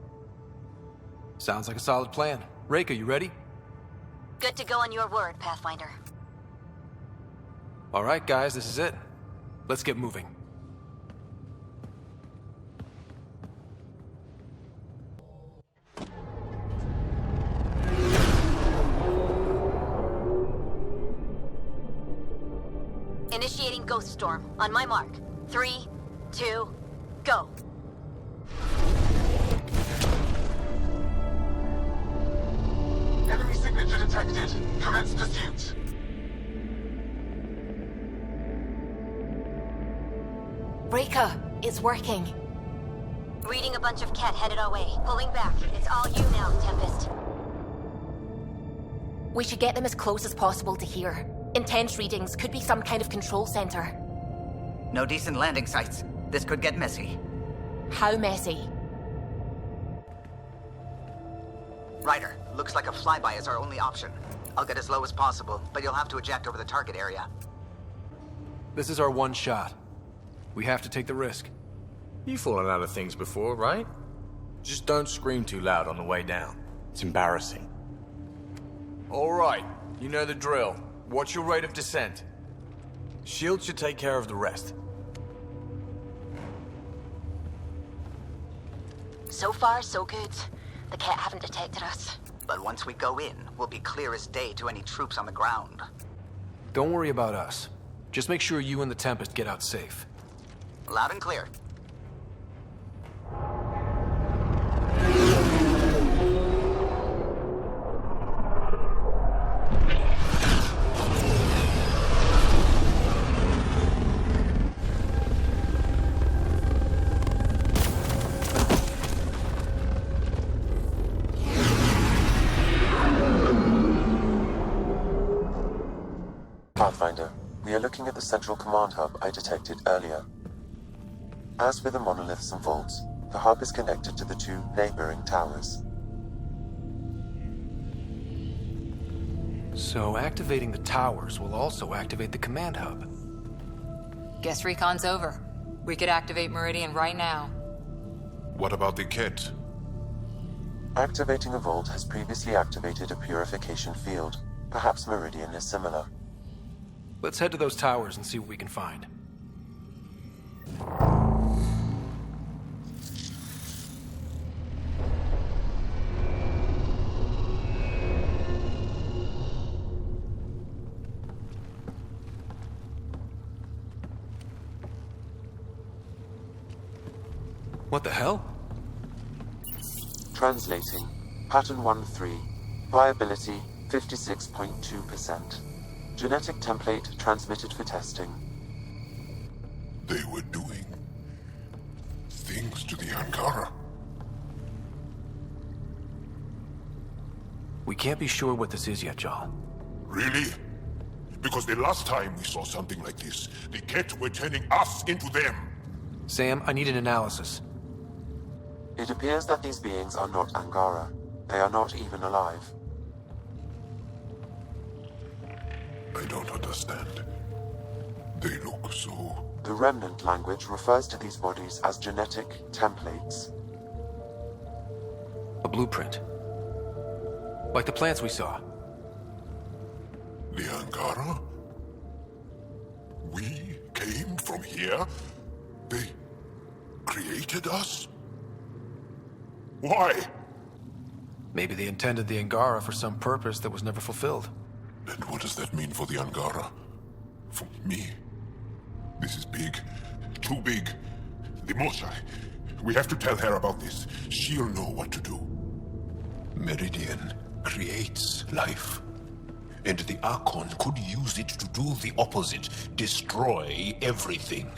Sounds like a solid plan. Reika, you ready? Good to go on your word, Pathfinder. All right, guys, this is it. Let's get moving. Initiating Ghost Storm. On my mark. 3, 2, go. Enemy signature detected. Commence pursuit. Reika, it's working. Reading a bunch of cat headed our way. Pulling back. It's all you now, Tempest. We should get them as close as possible to here. Intense readings could be some kind of control center. No decent landing sites. This could get messy. How messy? Ryder, looks like a flyby is our only option. I'll get as low as possible, but you'll have to eject over the target area. This is our one shot. We have to take the risk. You've fallen out of things before, right? Just don't scream too loud on the way down. It's embarrassing. All right, you know the drill. What's your rate of descent? Shield should take care of the rest. So far, so good. The cat haven't detected us. But once we go in, we'll be clear as day to any troops on the ground. Don't worry about us. Just make sure you and the Tempest get out safe. Loud and clear. Pathfinder, we are looking at the central command hub I detected earlier. As with the monoliths and vaults, the hub is connected to the two neighboring towers. So activating the towers will also activate the command hub. Guess recon's over. We could activate Meridian right now. What about the kit? Activating a vault has previously activated a purification field. Perhaps Meridian is similar. Let's head to those towers and see what we can find. What the hell? Translating. Pattern 1-3. Viability 56.2%. Genetic template transmitted for testing. They were doing things to the Angara. We can't be sure what this is yet, John. Really? Because the last time we saw something like this, the Ket were turning us into them. Sam, I need an analysis. It appears that these beings are not Angara. They are not even alive. I don't understand. They look so... The remnant language refers to these bodies as genetic templates. A blueprint. Like the plants we saw. The Angara? We came from here? They created us? Why? Maybe they intended the Angara for some purpose that was never fulfilled. And what does that mean for the Angara? For me? This is big. Too big. The Moshai. We have to tell her about this. She'll know what to do. Meridian creates life. And the Archon could use it to do the opposite. Destroy everything.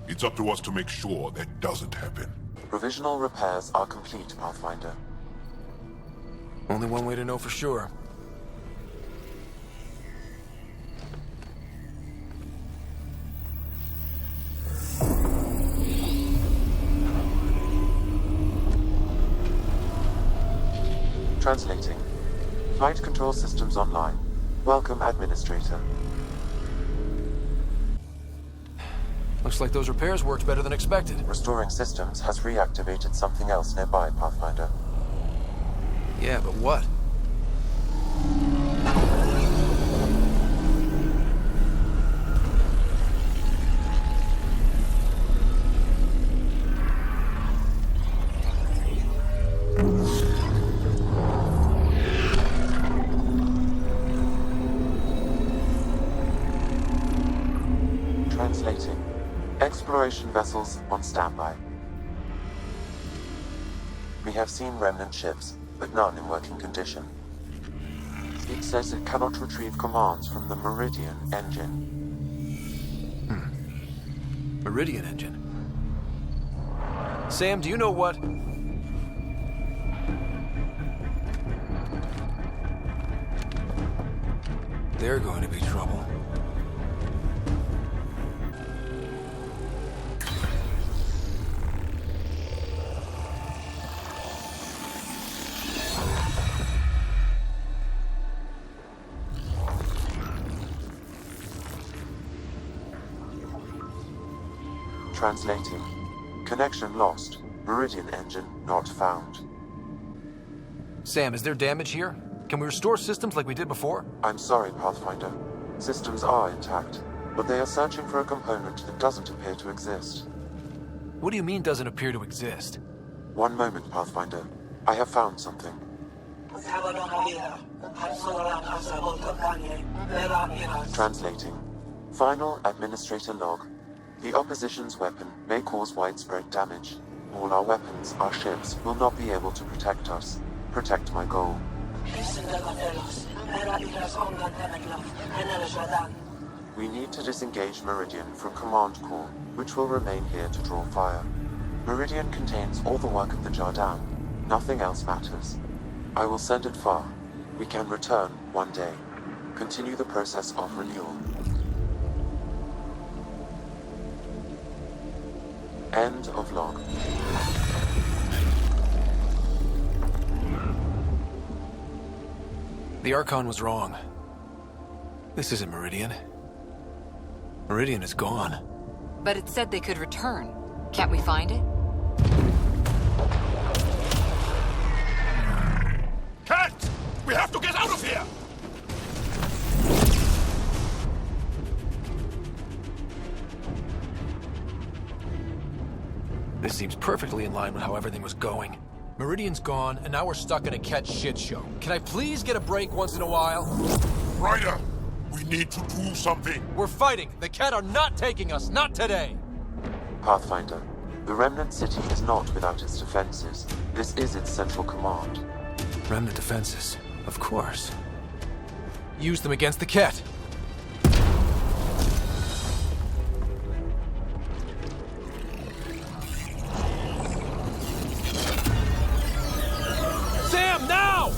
It's up to us to make sure that doesn't happen. Provisional repairs are complete, Pathfinder. Only one way to know for sure. Translating. Flight control systems online. Welcome, Administrator. Looks like those repairs worked better than expected. Restoring systems has reactivated something else nearby, Pathfinder. Yeah, but what? Translating. Exploration vessels on standby. We have seen remnant ships, but none in working condition. It says it cannot retrieve commands from the Meridian engine. Meridian engine. Sam, do you know what? They're going to be trouble. Translating. Connection lost. Meridian engine not found. Sam, is there damage here? Can we restore systems like we did before? I'm sorry, Pathfinder. Systems are intact, but they are searching for a component that doesn't appear to exist. What do you mean doesn't appear to exist? One moment, Pathfinder. I have found something. Translating. Final Administrator log. The opposition's weapon may cause widespread damage. All our weapons, our ships, will not be able to protect us. Protect my goal. We need to disengage Meridian from Command Core, which will remain here to draw fire. Meridian contains all the work of the Jardan. Nothing else matters. I will send it far. We can return one day. Continue the process of renewal. End of log. The Archon was wrong. This isn't Meridian. Meridian is gone. But it said they could return. Can't we find it? Cat! We have to get out of here! This seems perfectly in line with how everything was going. Meridian's gone, and now we're stuck in a Ket shit show. Can I please get a break once in a while? Ryder, we need to do something. We're fighting. The Ket are not taking us, not today. Pathfinder, The Remnant City is not without its defenses. This is its central command. Remnant defenses, of course. Use them against the Ket. Sam, now!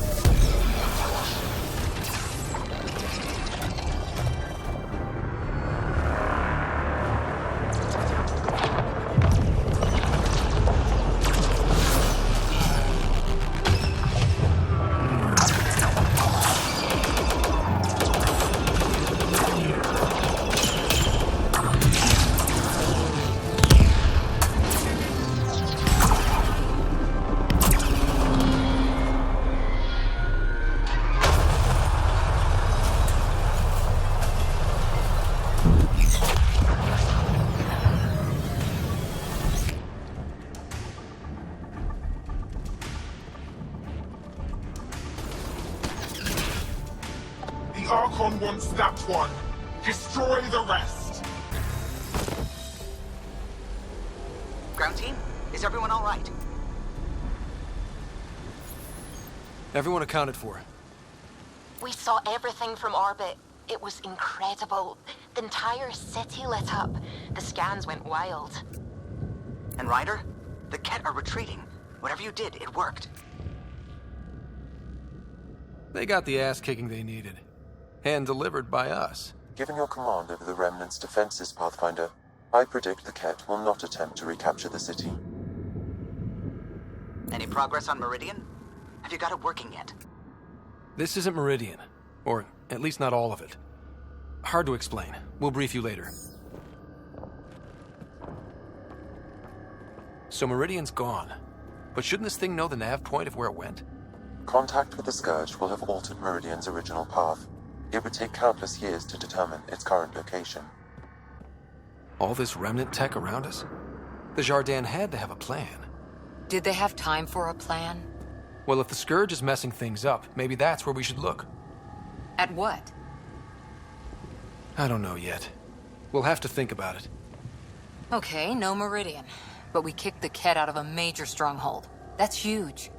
Archon wants that one. Destroy the rest. Ground team, is everyone all right? Everyone accounted for. We saw everything from orbit. It was incredible. The entire city lit up. The scans went wild. And Ryder, the Ket are retreating. Whatever you did, it worked. They got the ass kicking they needed. Hand delivered by us. Given your command over the Remnant's defenses, Pathfinder, I predict the Ket will not attempt to recapture the city. Any progress on Meridian? Have you got it working yet? This isn't Meridian. Or at least not all of it. Hard to explain. We'll brief you later. So Meridian's gone. But shouldn't this thing know the nav point of where it went? Contact with the Scourge will have altered Meridian's original path. It would take countless years to determine its current location. All this remnant tech around us? The Jardin had to have a plan. Did they have time for a plan? Well, if the Scourge is messing things up, maybe that's where we should look. At what? I don't know yet. We'll have to think about it. Okay, no Meridian. But we kicked the Ket out of a major stronghold. That's huge.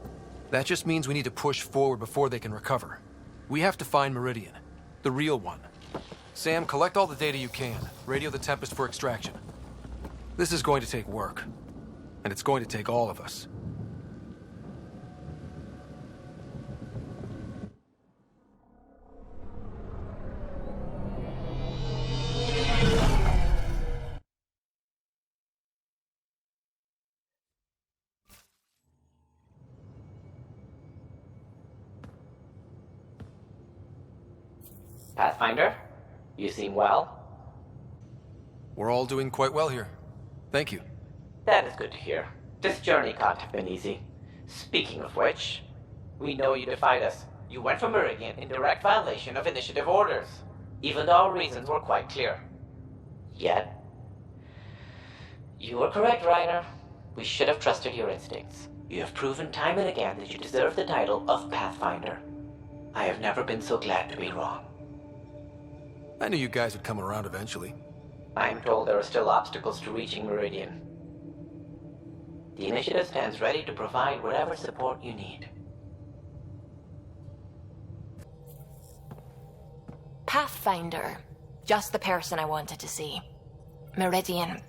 That just means we need to push forward before they can recover. We have to find Meridian. The real one. Sam, collect all the data you can. Radio the Tempest for extraction. This is going to take work. And it's going to take all of us. Pathfinder, you seem well. We're all doing quite well here. Thank you. That is good to hear. This journey can't have been easy. Speaking of which, we know you defied us. You went for Meridian in direct violation of initiative orders, even though our reasons were quite clear. Yet, you were correct, Ryder. We should have trusted your instincts. You have proven time and again that you deserve the title of Pathfinder. I have never been so glad to be wrong. I knew you guys would come around eventually. I'm told there are still obstacles to reaching Meridian. The initiative stands ready to provide whatever support you need. Pathfinder. Just the person I wanted to see. Meridian.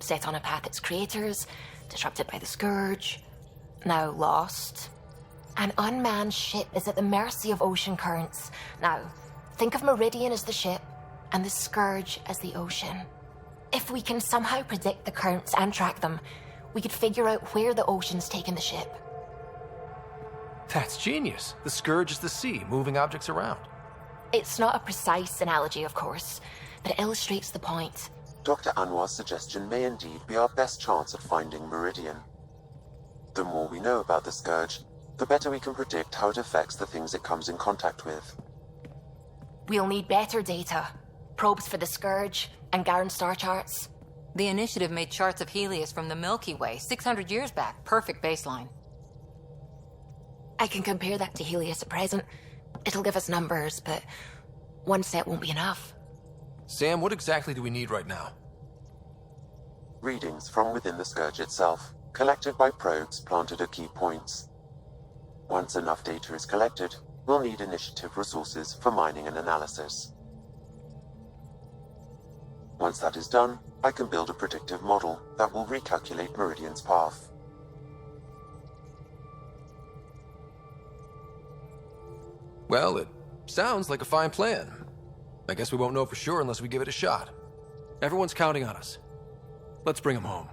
Set on a path its creators, disrupted by the Scourge, now lost. An unmanned ship is at the mercy of ocean currents. Now, think of Meridian as the ship, and the Scourge as the ocean. If we can somehow predict the currents and track them, we could figure out where the ocean's taken the ship. That's genius. The Scourge is the sea, moving objects around. It's not a precise analogy, of course, but it illustrates the point. Dr. Anwar's suggestion may indeed be our best chance at finding Meridian. The more we know about the Scourge, the better we can predict how it affects the things it comes in contact with. We'll need better data. Probes for the Scourge, and Garen star charts. The Initiative made charts of Helios from the Milky Way 600 years back. Perfect baseline. I can compare that to Helios at present. It'll give us numbers, but one set won't be enough. Sam, what exactly do we need right now? Readings from within the Scourge itself, collected by probes planted at key points. Once enough data is collected, we'll need initiative resources for mining and analysis. Once that is done, I can build a predictive model that will recalculate Meridian's path. Well, it sounds like a fine plan. I guess we won't know for sure unless we give it a shot. Everyone's counting on us. Let's bring them home.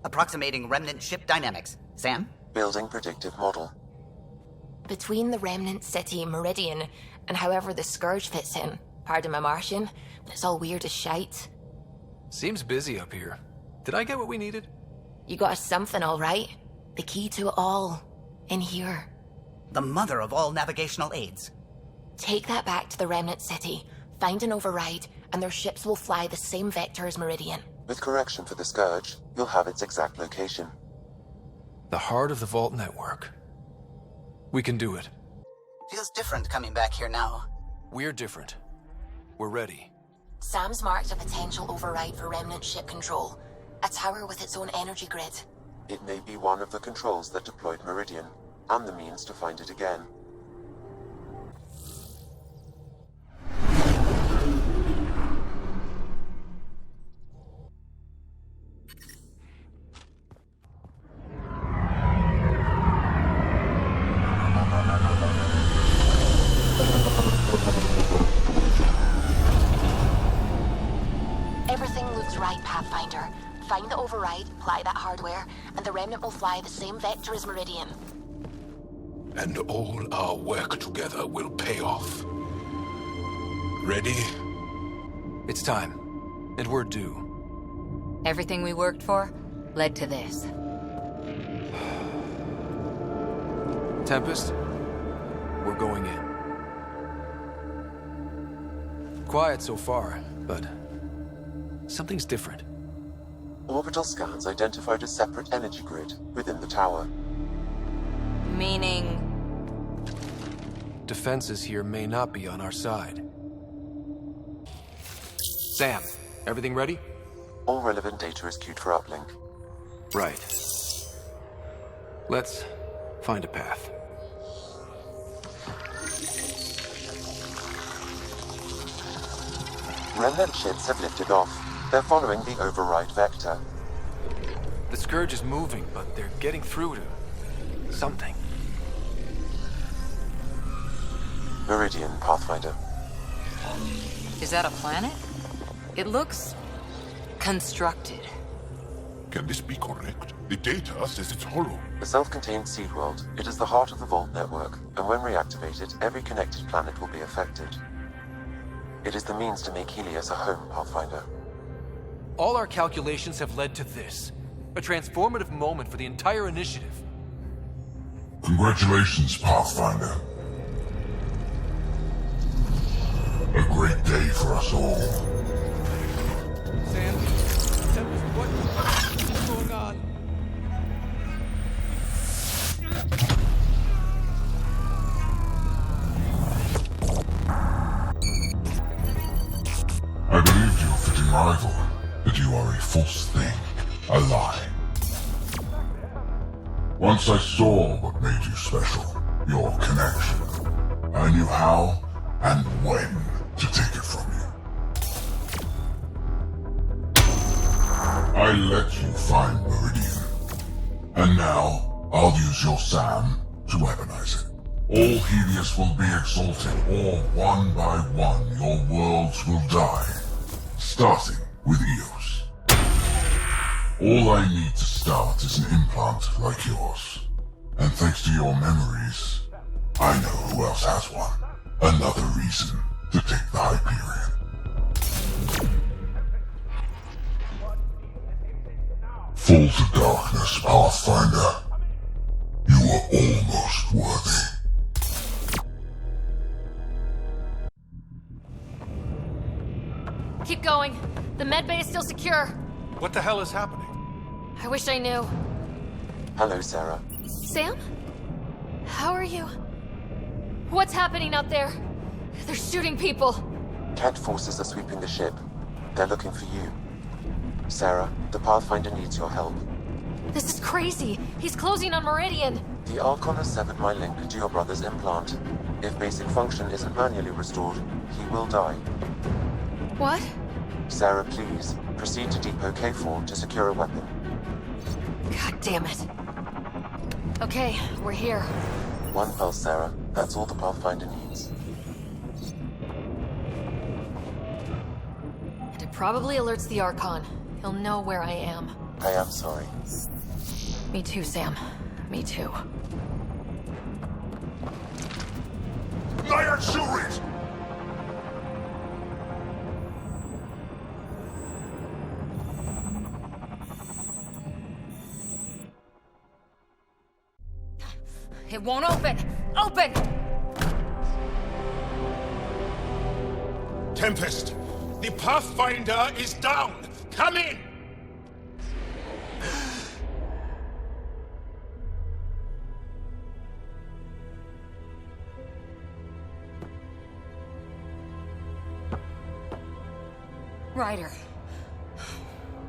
Approximating remnant ship dynamics. Sam? Building predictive model. Between the remnant city, Meridian, and however the Scourge fits in, pardon my Martian, but it's all weird as shite. Seems busy up here. Did I get what we needed? You got us something, all right. The key to it all. In here. The mother of all navigational aids. Take that back to the remnant city, find an override, and their ships will fly the same vector as Meridian. With correction for the Scourge, you'll have its exact location. The heart of the Vault network. We can do it. Feels different coming back here now. We're different. We're ready. Sam's marked a potential override for remnant ship control. A tower with its own energy grid. It may be one of the controls that deployed Meridian, and the means to find it again. Everything looks right, Pathfinder. Find the override, apply that hardware, and the remnant will fly the same vector as Meridian. And all our work together will pay off. Ready? It's time. And we're due. Everything we worked for led to this. Tempest, we're going in. Quiet so far, but something's different. Orbital scans identified a separate energy grid within the tower. Meaning? Defenses here may not be on our side. Sam, everything ready? All relevant data is queued for uplink. Right. Let's find a path. Remnant ships have lifted off. They're following the override vector. The Scourge is moving, but they're getting through to something. Meridian, Pathfinder. Is that a planet? It looks constructed. Can this be correct? The data says it's hollow. A self-contained seed world. It is the heart of the Vault network, and when reactivated, every connected planet will be affected. It is the means to make Helios a home, Pathfinder. All our calculations have led to this. A transformative moment for the entire initiative. Congratulations, Pathfinder. A great day for us all. Sam, what's going on? I believed you, fitting rival, that you are a false thing, a lie. Once I saw what made you special, your connection. I knew how and when to take it from you. I let you find Meridian. And now, I'll use your Sam to weaponize it. All Helios will be exalted, or one by one your worlds will die. Starting with Eos. All I need to start is an implant like yours. And thanks to your memories, I know who else has one. Another reason to take the Hyperion. Fall to darkness, Pathfinder. You are almost worthy. Keep going. The medbay is still secure. What the hell is happening? I wish I knew. Hello, Sarah. Sam? How are you? What's happening out there? They're shooting people. Cat forces are sweeping the ship. They're looking for you. Sarah, the Pathfinder needs your help. This is crazy. He's closing on Meridian. The Archon has severed my link to your brother's implant. If basic function isn't manually restored, he will die. What? Sarah, please, proceed to Depot K4 to secure a weapon. God damn it. Okay, we're here. One pulse, Sarah. That's all the Pathfinder needs. And it probably alerts the Archon. He'll know where I am. I am sorry. Me too, Sam. Me too. Liar Shurit! It won't open! Open! Tempest, the Pathfinder is down! Come in! Ryder.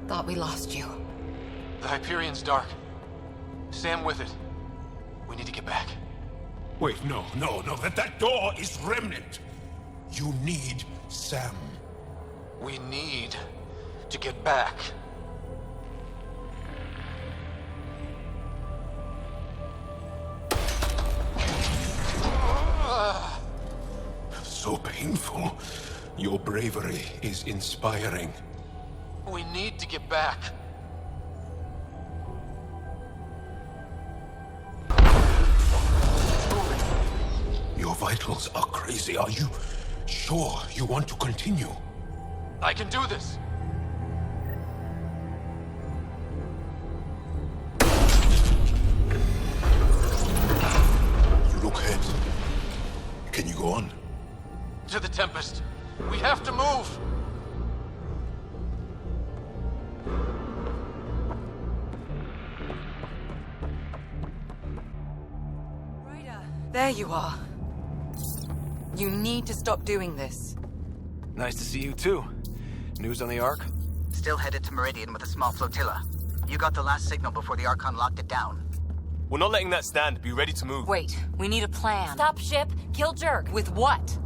Thought we lost you. The Hyperion's dark. Sam with it. We need to get back. Wait, no. That door is remnant. You need Sam. We need to get back. So painful. Your bravery is inspiring. We need to get back. Your vitals are crazy. Are you sure you want to continue? I can do this. You look hurt. Can you go on? To the Tempest. We have to move. There you are. You need to stop doing this. Nice to see you too. News on the Ark? Still headed to Meridian with a small flotilla. You got the last signal before the Archon locked it down. We're not letting that stand. Be ready to move. Wait, we need a plan. Stop ship, kill Jerk. With what?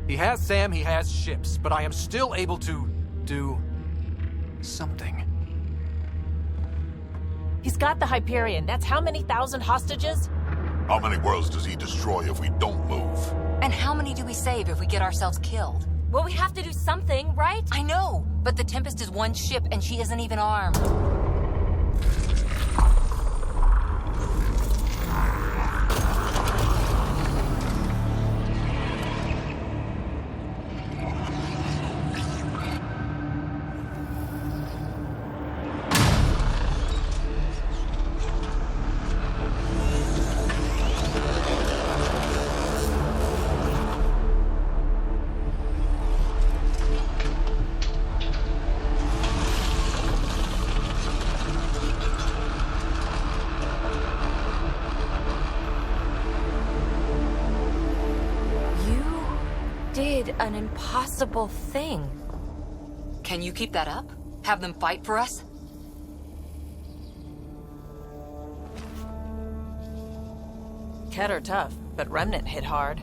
He has Sam, he has ships, but I am still able to do something. He's got the Hyperion. That's how many thousand hostages? How many worlds does he destroy if we don't move? And how many do we save if we get ourselves killed? Well, we have to do something, right? I know, but the Tempest is one ship and she isn't even armed. An impossible thing. Can you keep that up? Have them fight for us? Keter tough, but Remnant hit hard.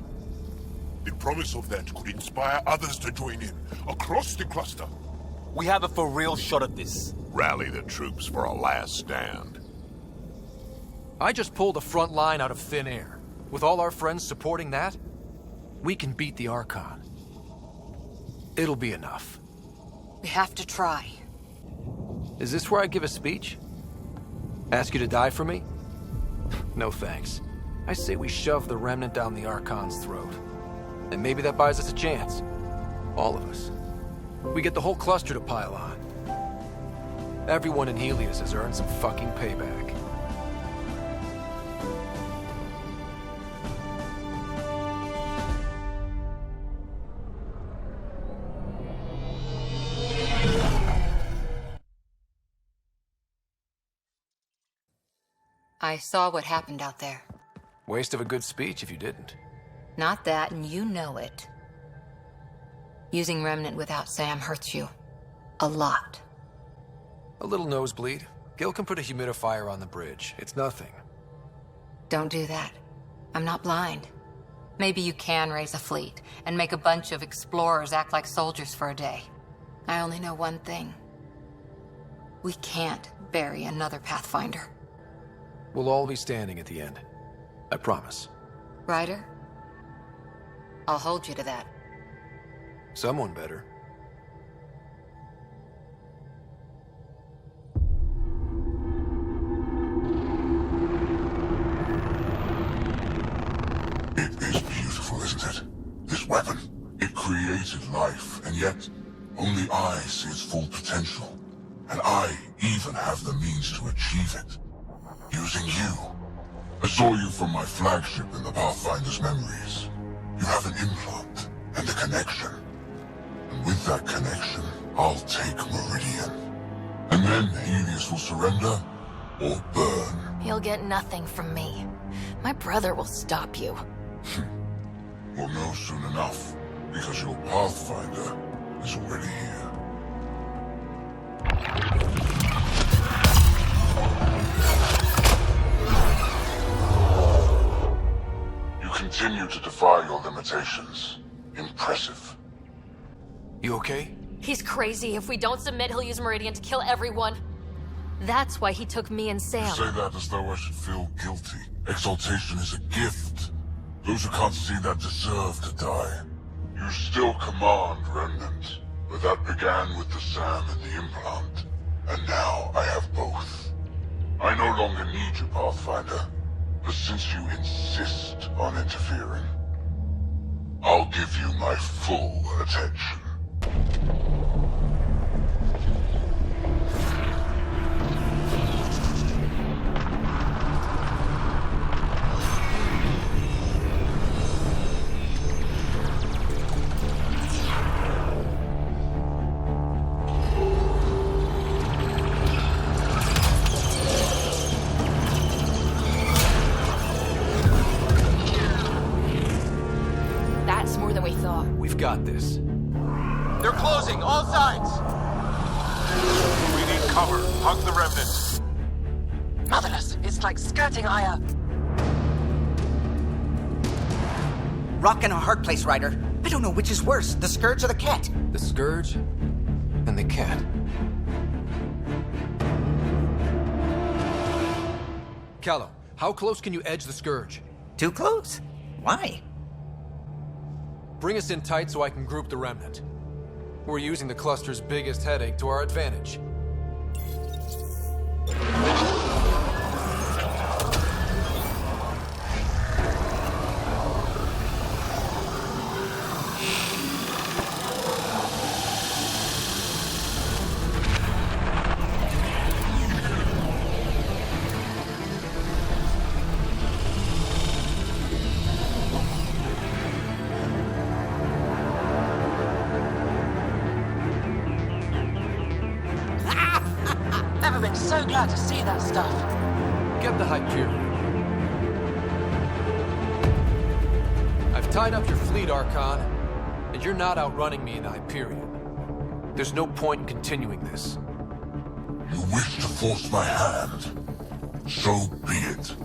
The promise of that could inspire others to join in, across the cluster. We have a for real shot at this. Rally the troops for a last stand. I just pulled a front line out of thin air. With all our friends supporting that, we can beat the Archon. It'll be enough. We have to try. Is this where I give a speech? Ask you to die for me? No thanks. I say we shove the Remnant down the Archon's throat. And maybe that buys us a chance. All of us. We get the whole cluster to pile on. Everyone in Helios has earned some fucking payback. I saw what happened out there. Waste of a good speech if you didn't. Not that, and you know it. Using Remnant without Sam hurts you. A lot. A little nosebleed. Gil can put a humidifier on the bridge. It's nothing. Don't do that. I'm not blind. Maybe you can raise a fleet and make a bunch of explorers act like soldiers for a day. I only know one thing. We can't bury another Pathfinder. We'll all be standing at the end. I promise. Ryder? I'll hold you to that. Someone better. It is beautiful, isn't it? This weapon. It created life, and yet only I see its full potential. And I even have the means to achieve it. Using you. I saw you from my flagship in the Pathfinder's memories. You have an implant and a connection. And with that connection, I'll take Meridian. And then Helios will surrender or burn. He'll get nothing from me. My brother will stop you. We'll know soon enough, because your Pathfinder is already here. You continue to defy your limitations. Impressive. You okay? He's crazy. If we don't submit, he'll use Meridian to kill everyone. That's why he took me and Sam. You say that as though I should feel guilty. Exaltation is a gift. Those who can't see that deserve to die. You still command Remnant, but that began with the Sam and the implant. And now I have both. I no longer need you, Pathfinder. But since you insist on interfering, I'll give you my full attention. That's more than we thought. We've got this. They're closing, all sides! We need cover. Hug the remnants. Motherless, it's like skirting Aya. Rock in a hard place, Ryder. I don't know which is worse, the Scourge or the Cat. The Scourge and the Cat. Callow, how close can you edge the Scourge? Too close? Why? Bring us in tight so I can group the Remnant. We're using the cluster's biggest headache to our advantage. Never been so glad to see that stuff. Get the Hyperion. I've tied up your fleet, Archon, and you're not outrunning me in the Hyperion. There's no point in continuing this. You wish to force my hand? So be it.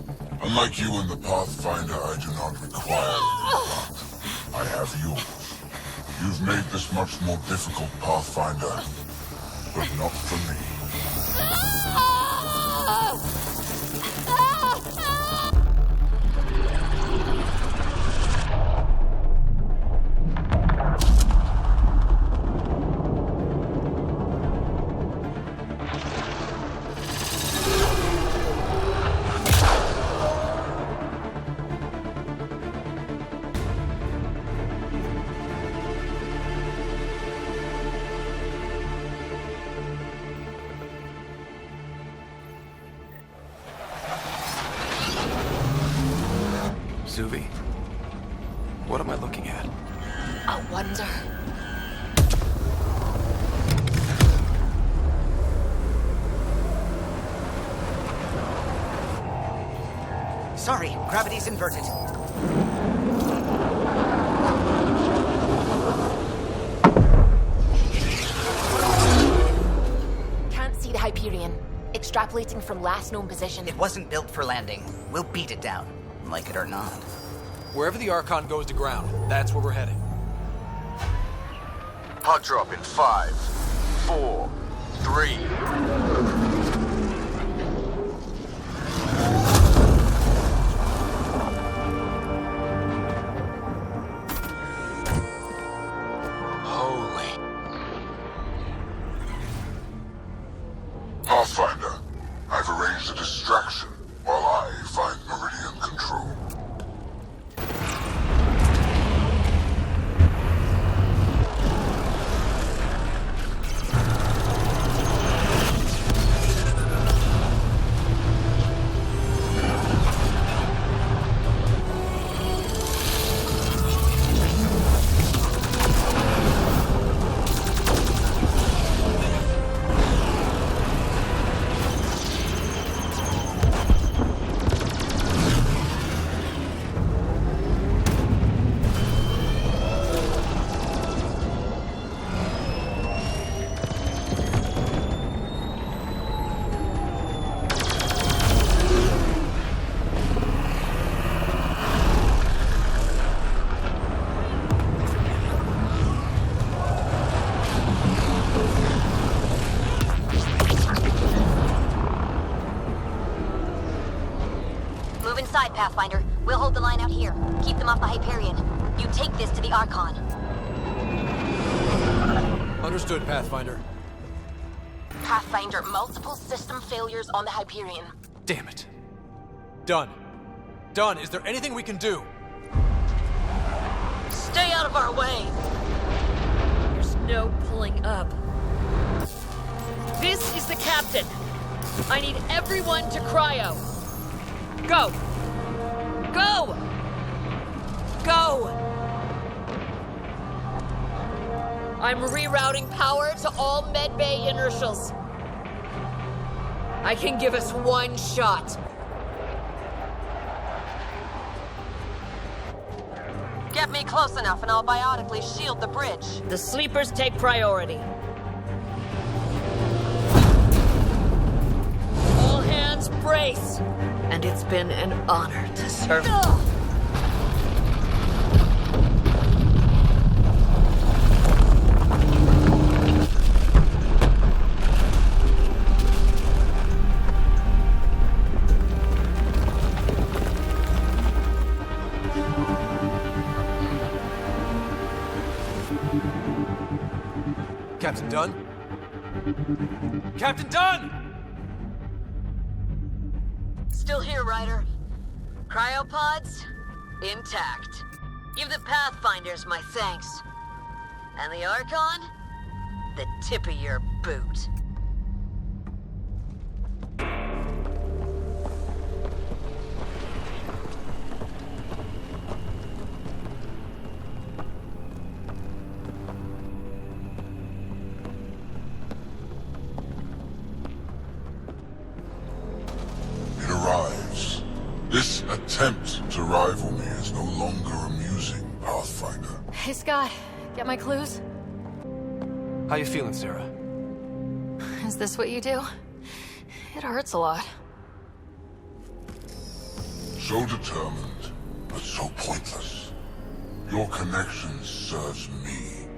Unlike you and the Pathfinder, I do not require it. I have yours. You've made this much more difficult, Pathfinder, but not for me. Suvi, what am I looking at? A wonder. Sorry, gravity's inverted. see the Hyperion, extrapolating from last known position. It wasn't built for landing. We'll beat it down, like it or not. Wherever the Archon goes to ground, that's where we're heading. Hot drop in 5, 4, 3. Pathfinder, I've arranged a distraction while I find Meridian control. Pathfinder. We'll hold the line out here. Keep them off the Hyperion. You take this to the Archon. Understood, Pathfinder. Pathfinder, multiple system failures on the Hyperion. Damn it. Done. Done. Is there anything we can do? Stay out of our way! There's no pulling up. This is the captain. I need everyone to cryo. Go! Go! Go! I'm rerouting power to all medbay inertials. I can give us one shot. Get me close enough and I'll biotically shield the bridge. The sleepers take priority. All hands brace. And it's been an honor to serve. Captain Dunn? Captain Dunn! Still here, Ryder. Cryopods? Intact. Give the Pathfinders my thanks. And the Archon? The tip of your boot. This attempt to rival me is no longer amusing, Pathfinder. Hey, Scott. Get my clues? How you feeling, Sarah? Is this what you do? It hurts a lot. So determined, but so pointless. Your connection serves me.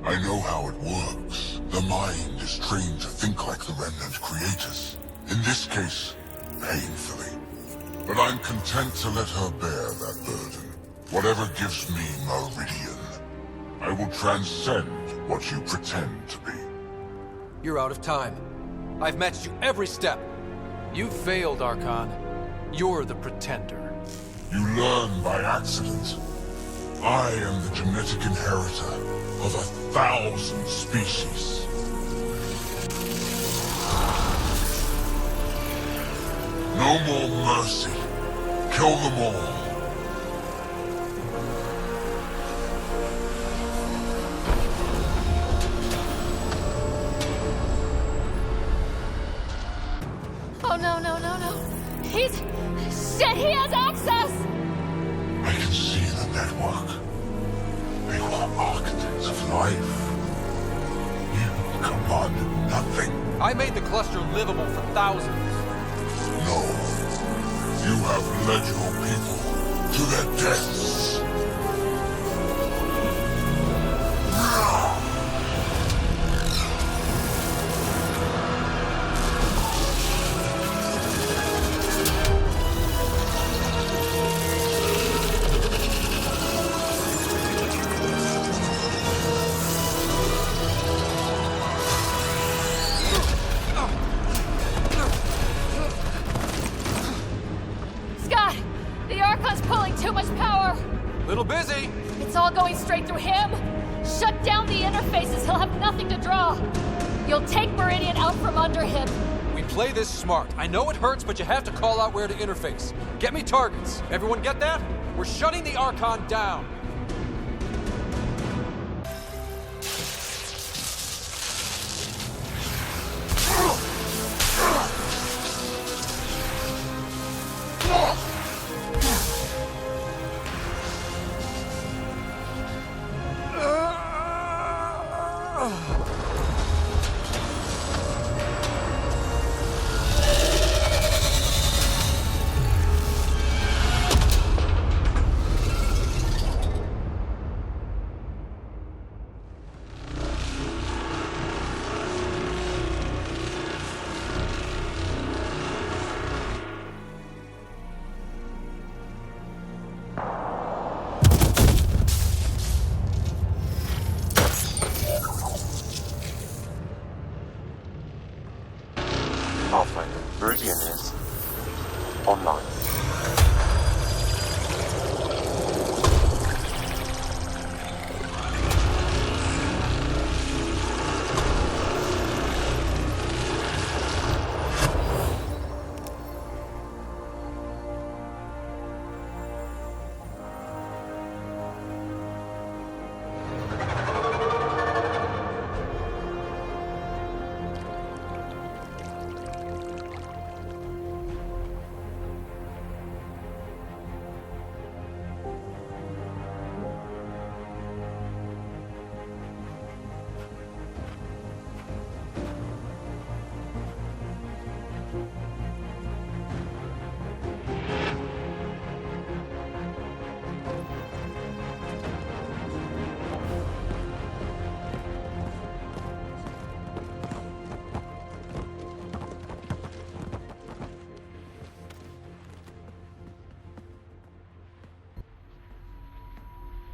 I know how it works. The mind is trained to think like the Remnant creators. In this case, painfully. But I'm content to let her bear that burden. Whatever gives me Meridian, I will transcend what you pretend to be. You're out of time. I've matched you every step. You failed, Archon. You're the pretender. You learn by accident. I am the genetic inheritor of 1,000 species. No more mercy. Kill them all. Oh, no, no, no, no. Shit, he has access! I can see the network. They were architects of life. You Come on, nothing. I made the cluster livable for thousands. No. You have led your people to their deaths. Little busy. It's all going straight through him. Shut down the interfaces. He'll have nothing to draw. You'll take Meridian out from under him. We play this smart. I know it hurts, but you have to call out where to interface. Get me targets. Everyone get that? We're shutting the Archon down. Meridian is online.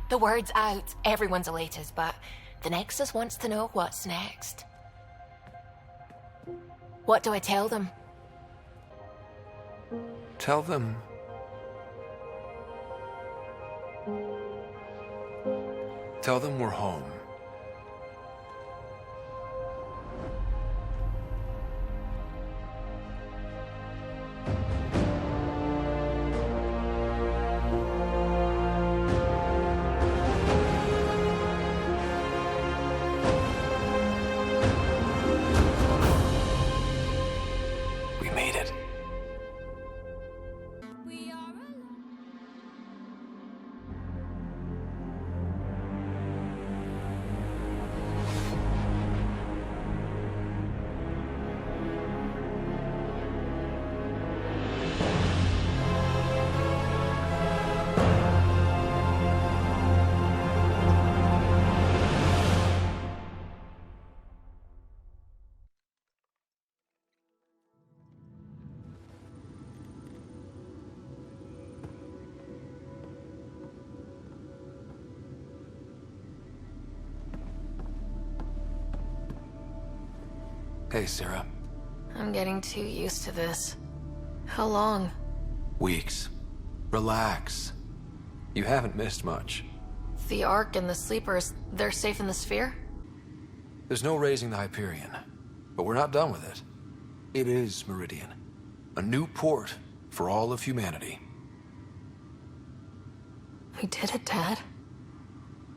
The word's out, everyone's elated, but the Nexus wants to know what's next. What do I tell them? Tell them... Tell them we're home. Hey, Sarah. I'm getting too used to this. How long? Weeks. Relax. You haven't missed much. The Ark and the Sleepers, they're safe in the sphere? There's no raising the Hyperion, but we're not done with it. It is Meridian. A new port for all of humanity. We did it, Dad.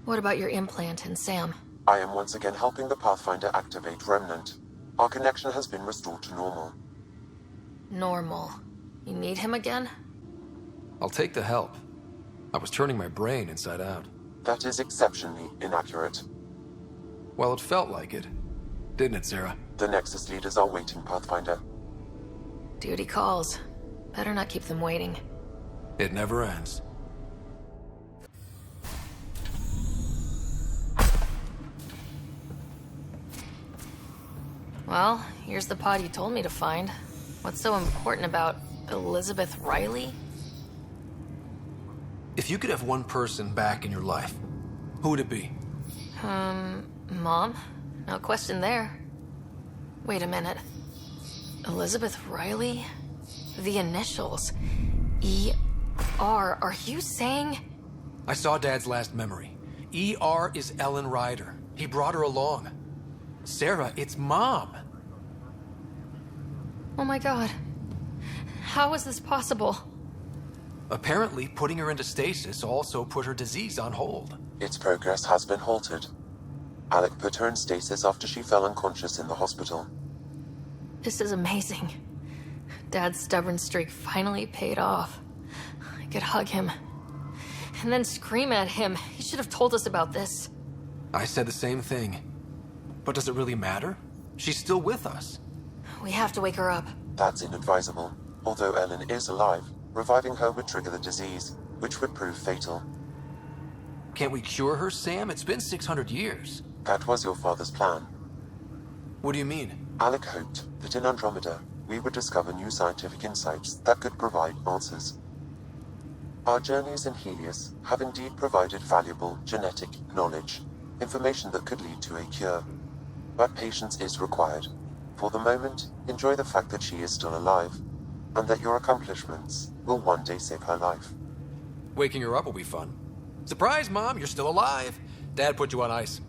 What about your implant and Sam? I am once again helping the Pathfinder activate Remnant. Our connection has been restored to normal. Normal. You need him again? I'll take the help. I was turning my brain inside out. That is exceptionally inaccurate. Well, it felt like it. Didn't it, Sarah? The Nexus leaders are waiting, Pathfinder. Duty calls. Better not keep them waiting. It never ends. Well, here's the pod you told me to find. What's so important about Elizabeth Riley? If you could have one person back in your life, who would it be? Mom? No question there. Wait a minute. Elizabeth Riley? The initials. E.R. Are you saying? I saw Dad's last memory. E.R. is Ellen Ryder. He brought her along. Sarah, it's Mom. Oh my god. How is this possible? Apparently, putting her into stasis also put her disease on hold. Its progress has been halted. Alec put her in stasis after she fell unconscious in the hospital. This is amazing. Dad's stubborn streak finally paid off. I could hug him. And then scream at him. He should have told us about this. I said the same thing. But does it really matter? She's still with us. We have to wake her up. That's inadvisable. Although Ellen is alive, reviving her would trigger the disease, which would prove fatal. Can't we cure her, Sam? It's been 600 years. That was your father's plan. What do you mean? Alec hoped that in Andromeda, we would discover new scientific insights that could provide answers. Our journeys in Helios have indeed provided valuable genetic knowledge, information that could lead to a cure. But patience is required. For the moment, enjoy the fact that she is still alive, and that your accomplishments will one day save her life. Waking her up will be fun. Surprise, Mom, you're still alive. Dad put you on ice.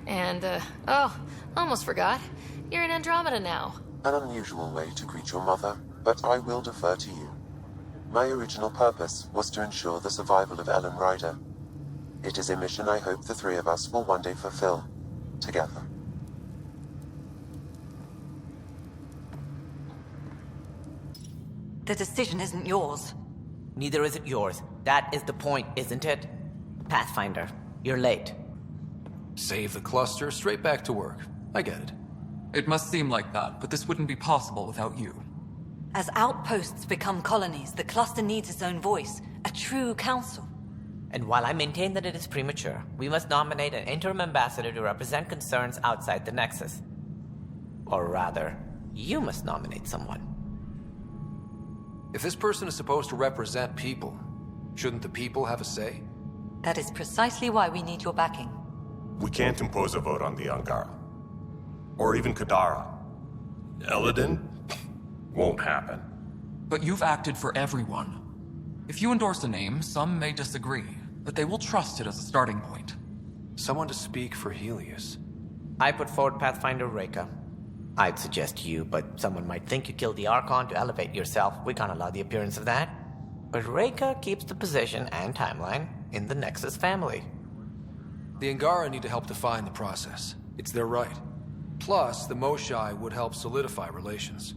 And, oh, almost forgot. You're in Andromeda now. An unusual way to greet your mother, but I will defer to you. My original purpose was to ensure the survival of Ellen Ryder. It is a mission I hope the three of us will one day fulfill, together. The decision isn't yours. Neither is it yours. That is the point, isn't it? Pathfinder, you're late. Save the cluster, straight back to work. I get it. It must seem like that, but this wouldn't be possible without you. As outposts become colonies, the cluster needs its own voice, a true council. And while I maintain that it is premature, we must nominate an interim ambassador to represent concerns outside the Nexus. Or rather, you must nominate someone. If this person is supposed to represent people, shouldn't the people have a say? That is precisely why we need your backing. We can't impose a vote on the Angara. Or even Kadara. Eladin? Won't happen. But you've acted for everyone. If you endorse a name, some may disagree, but they will trust it as a starting point. Someone to speak for Helios. I put forward Pathfinder Reka. I'd suggest you, but someone might think you killed the Archon to elevate yourself. We can't allow the appearance of that. But Reka keeps the position and timeline in the Nexus family. The Angara need to help define the process. It's their right. Plus, the Moshai would help solidify relations.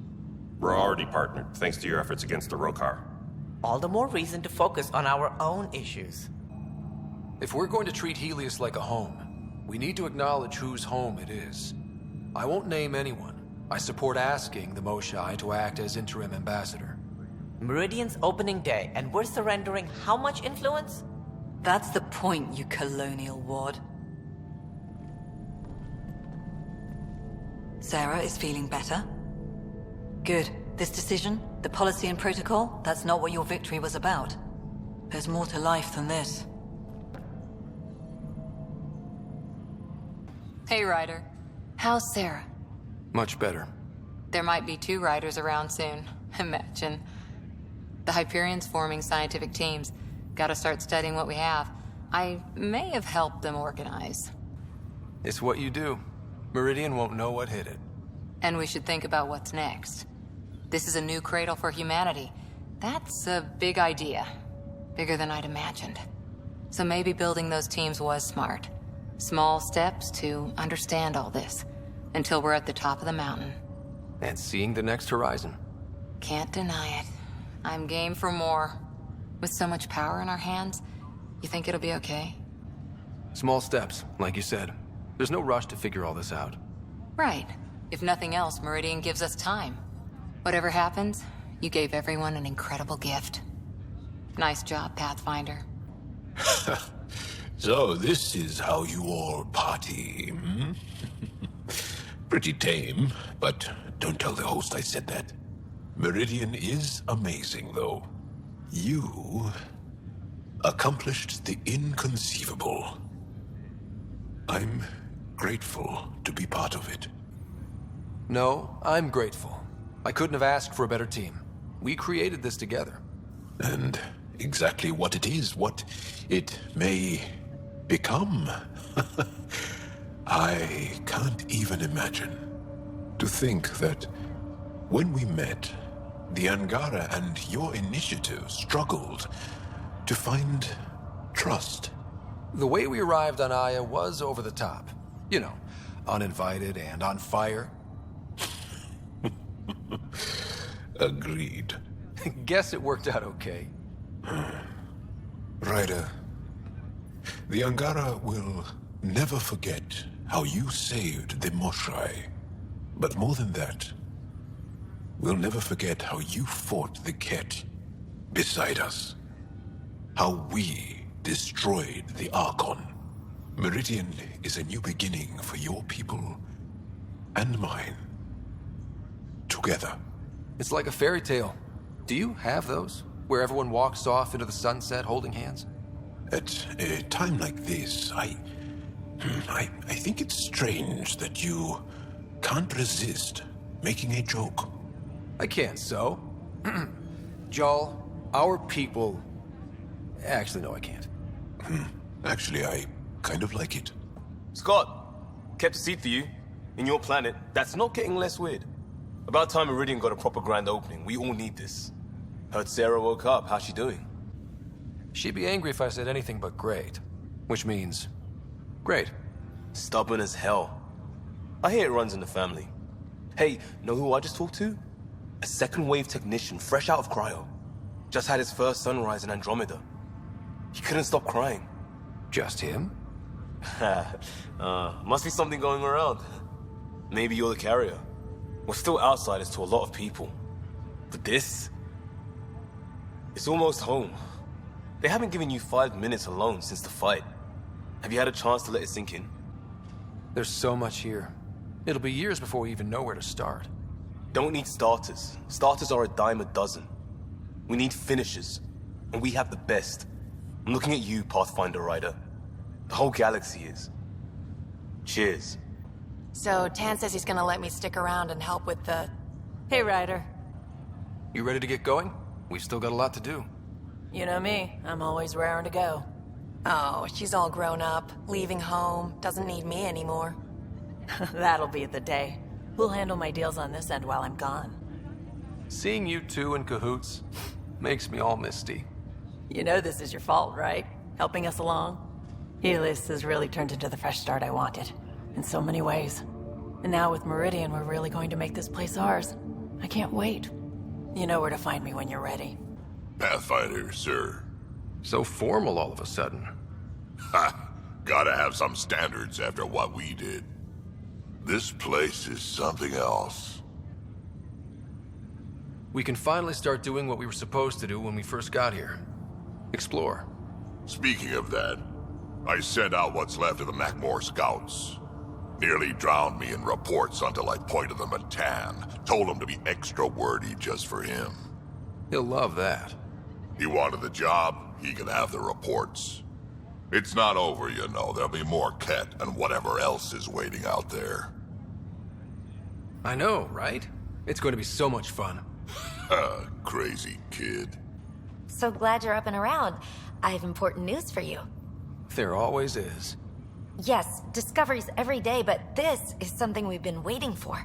We're already partnered, thanks to your efforts against the Rokar. All the more reason to focus on our own issues. If we're going to treat Helios like a home, we need to acknowledge whose home it is. I won't name anyone. I support asking the Moshai to act as interim ambassador. Meridian's opening day, and we're surrendering how much influence? That's the point, you colonial wad. Sarah is feeling better? Good. This decision, the policy and protocol, that's not what your victory was about. There's more to life than this. Hey, Ryder. How's Sarah? Much better. There might be 2 Riders around soon. Imagine. The Hyperion's forming scientific teams. Gotta start studying what we have. I may have helped them organize. It's what you do. Meridian won't know what hit it. And we should think about what's next. This is a new cradle for humanity. That's a big idea. Bigger than I'd imagined. So maybe building those teams was smart. Small steps to understand all this. Until we're at the top of the mountain. And seeing the next horizon. Can't deny it. I'm game for more. With so much power in our hands, you think it'll be okay? Small steps, like you said. There's no rush to figure all this out. Right. If nothing else, Meridian gives us time. Whatever happens, you gave everyone an incredible gift. Nice job, Pathfinder. So this is how you all party, hmm? Pretty tame, but don't tell the host I said that. Meridian is amazing, though. You accomplished the inconceivable. I'm grateful to be part of it. No, I'm grateful. I couldn't have asked for a better team. We created this together. And exactly what it is, what it may become. I can't even imagine. To think that when we met, the Angara and your initiative struggled to find trust. The way we arrived on Aya was over the top. You know, uninvited and on fire. Agreed. Guess it worked out okay. Ryder, the Angara will never forget how you saved the Moshai. But more than that, we'll never forget how you fought the Ket beside us. How we destroyed the Archon. Meridian is a new beginning for your people and mine. Together. It's like a fairy tale. Do you have those? Where everyone walks off into the sunset holding hands? At a time like this, I think it's strange that you can't resist making a joke. I can't, so? Jarl, our people... Actually, no, I can't. Actually, I kind of like it. Scott, kept a seat for you. In your planet, that's not getting less weird. About time Meridian got a proper grand opening. We all need this. Heard Sarah woke up. How's she doing? She'd be angry if I said anything but great. Which means... great. Stubborn as hell. I hear it runs in the family. Hey, know who I just talked to? A second-wave technician, fresh out of cryo. Just had his first sunrise in Andromeda. He couldn't stop crying. Just him? Must be something going around. Maybe you're the carrier. We're still outsiders to a lot of people. But this... it's almost home. They haven't given you 5 minutes alone since the fight. Have you had a chance to let it sink in? There's so much here. It'll be years before we even know where to start. Don't need starters. Starters are a dime a dozen. We need finishers. And we have the best. I'm looking at you, Pathfinder Rider. The whole galaxy is. Cheers. So, Tan says he's gonna let me stick around and help with the... Hey, Ryder. You ready to get going? We've still got a lot to do. You know me. I'm always raring to go. Oh, she's all grown up, leaving home, doesn't need me anymore. That'll be the day. We'll handle my deals on this end while I'm gone. Seeing you two in cahoots makes me all misty. You know this is your fault, right? Helping us along? Helios has really turned into the fresh start I wanted. In so many ways. And now with Meridian, we're really going to make this place ours. I can't wait. You know where to find me when you're ready. Pathfinder, sir. So formal all of a sudden. Ha! Gotta have some standards after what we did. This place is something else. We can finally start doing what we were supposed to do when we first got here. Explore. Speaking of that, I sent out what's left of the Macmore scouts. Nearly drowned me in reports until I pointed them at Tan. Told him to be extra wordy just for him. He'll love that. He wanted the job, he can have the reports. It's not over, you know. There'll be more Ket and whatever else is waiting out there. I know, right? It's going to be so much fun. Crazy kid. So glad you're up and around. I have important news for you. There always is. Yes, discoveries every day, but this is something we've been waiting for.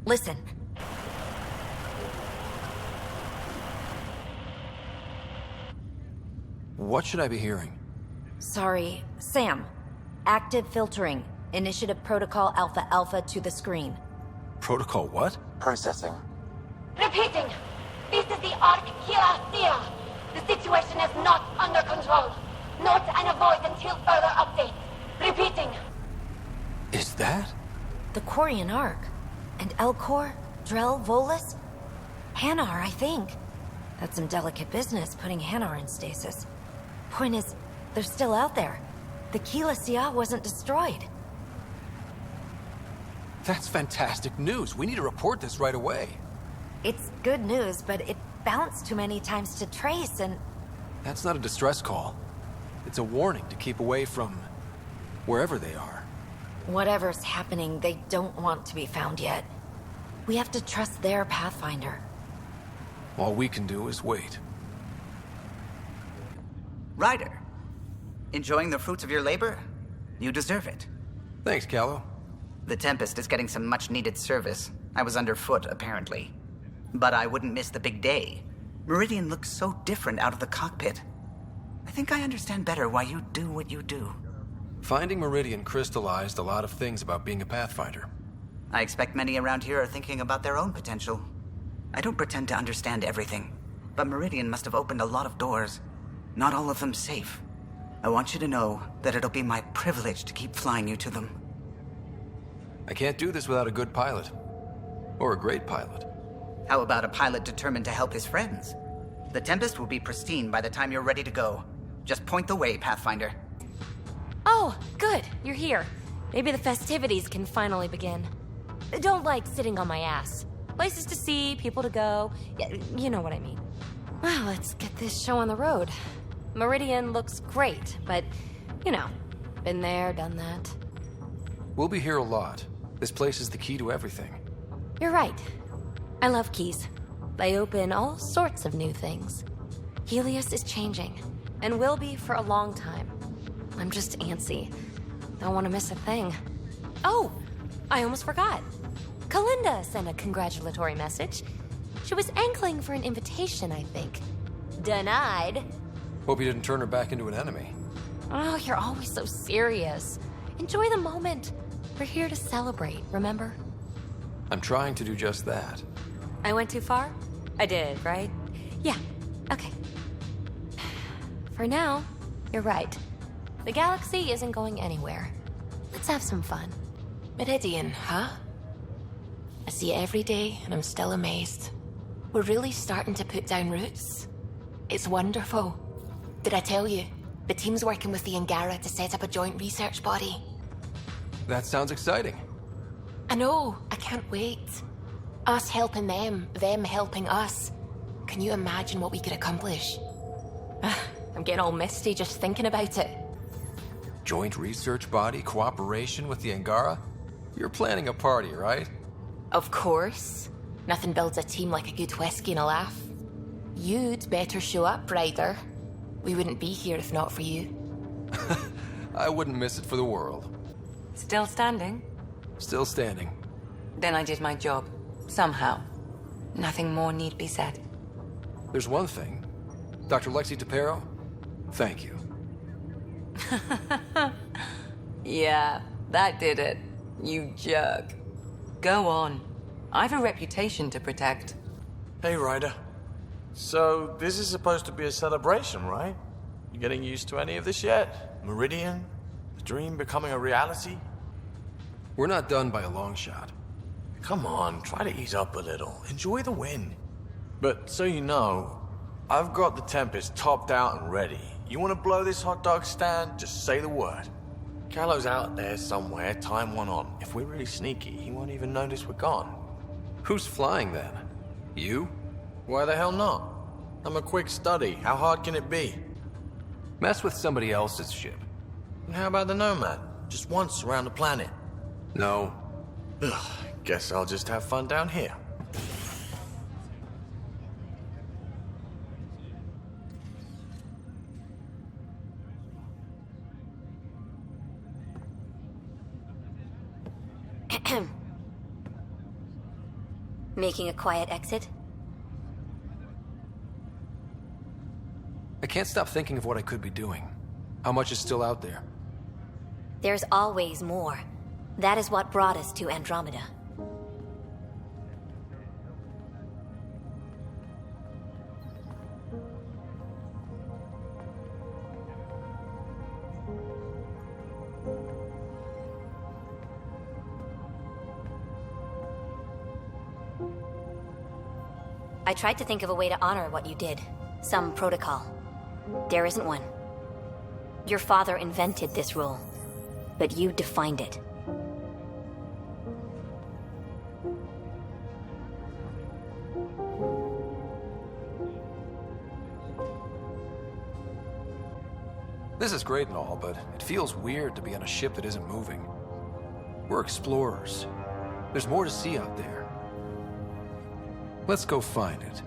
Listen. What should I be hearing? Sorry, Sam. Active filtering. Initiative Protocol Alpha Alpha to the screen. Protocol what? Processing. Repeating. This is the Arc-Kia-Thea. The situation is not under control. Note and avoid until further update. Repeating. It that? The Quarian Ark. And Elcor, Drell, Volus? Hanar, I think. That's some delicate business, putting Hanar in stasis. Point is, they're still out there. The Keela Sia wasn't destroyed. That's fantastic news. We need to report this right away. It's good news, but it bounced too many times to trace, and... That's not a distress call. It's a warning to keep away from wherever they are. Whatever's happening, they don't want to be found yet. We have to trust their Pathfinder. All we can do is wait. Ryder, enjoying the fruits of your labor? You deserve it. Thanks, Callow. The Tempest is getting some much-needed service. I was underfoot, apparently. But I wouldn't miss the big day. Meridian looks so different out of the cockpit. I think I understand better why you do what you do. Finding Meridian crystallized a lot of things about being a Pathfinder. I expect many around here are thinking about their own potential. I don't pretend to understand everything, but Meridian must have opened a lot of doors. Not all of them safe. I want you to know that it'll be my privilege to keep flying you to them. I can't do this without a good pilot. Or a great pilot. How about a pilot determined to help his friends? The Tempest will be pristine by the time you're ready to go. Just point the way, Pathfinder. Oh, good. You're here. Maybe the festivities can finally begin. Don't like sitting on my ass. Places to see, people to go. Yeah, you know what I mean. Well, let's get this show on the road. Meridian looks great, but, you know, been there, done that. We'll be here a lot. This place is the key to everything. You're right. I love keys. They open all sorts of new things. Helios is changing, and will be for a long time. I'm just antsy. Don't want to miss a thing. Oh, I almost forgot. Kalinda sent a congratulatory message. She was angling for an invitation, I think. Denied. Hope you didn't turn her back into an enemy. Oh, you're always so serious. Enjoy the moment. We're here to celebrate, remember? I'm trying to do just that. I went too far? I did, right? Yeah, okay. For now, you're right. The galaxy isn't going anywhere. Let's have some fun. Meridian, huh? I see it every day, and I'm still amazed. We're really starting to put down roots. It's wonderful. Did I tell you? The team's working with the Angara to set up a joint research body. That sounds exciting. I know, I can't wait. Us helping them helping us. Can you imagine what we could accomplish? I'm getting all misty just thinking about it. Joint research body, cooperation with the Angara? You're planning a party, right? Of course. Nothing builds a team like a good whiskey and a laugh. You'd better show up, Ryder. We wouldn't be here if not for you. I wouldn't miss it for the world. Still standing? Still standing. Then I did my job. Somehow. Nothing more need be said. There's one thing. Dr. Lexi DePero, thank you. Yeah, that did it. You jerk. Go on. I've a reputation to protect. Hey, Ryder. So, this is supposed to be a celebration, right? You getting used to any of this yet? Meridian? The dream becoming a reality? We're not done by a long shot. Come on, try to ease up a little. Enjoy the win. But so you know, I've got the Tempest topped out and ready. You want to blow this hot dog stand? Just say the word. Callow's out there somewhere, time one on. If we're really sneaky, he won't even notice we're gone. Who's flying then? You? Why the hell not? I'm a quick study. How hard can it be? Mess with somebody else's ship. And how about the Nomad? Just once around the planet. No. Ugh, guess I'll just have fun down here. Making a quiet exit? I can't stop thinking of what I could be doing. How much is still out there? There's always more. That is what brought us to Andromeda. I tried to think of a way to honor what you did. Some protocol. There isn't one. Your father invented this rule, but you defined it. This is great and all, but it feels weird to be on a ship that isn't moving. We're explorers. There's more to see out there. Let's go find it.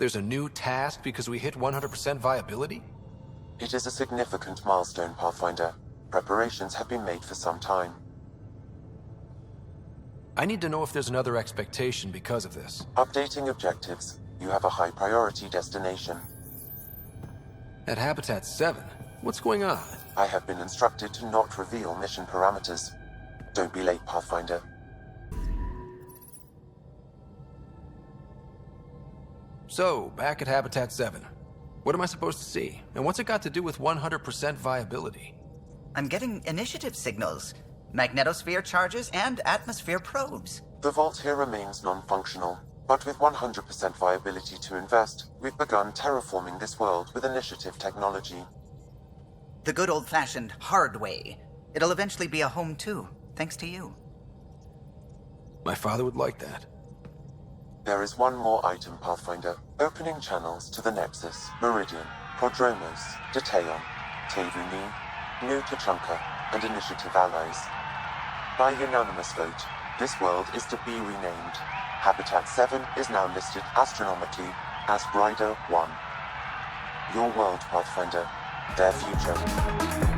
There's a new task because we hit 100% viability? It is a significant milestone, Pathfinder. Preparations have been made for some time. I need to know if there's another expectation because of this. Updating objectives. You have a high priority destination. At Habitat 7, what's going on? I have been instructed to not reveal mission parameters. Don't be late, Pathfinder. So, back at Habitat 7. What am I supposed to see? And what's it got to do with 100% viability? I'm getting initiative signals, magnetosphere charges, and atmosphere probes. The vault here remains non-functional, but with 100% viability to invest, we've begun terraforming this world with initiative technology. The good old-fashioned hard way. It'll eventually be a home too, thanks to you. My father would like that. There is one more item, Pathfinder. Opening channels to the Nexus, Meridian, Prodromos, Deteon, Tevuni, New Tachanka, and Initiative allies. By unanimous vote, this world is to be renamed. Habitat 7 is now listed astronomically as Brider 1. Your world, Pathfinder. Their future.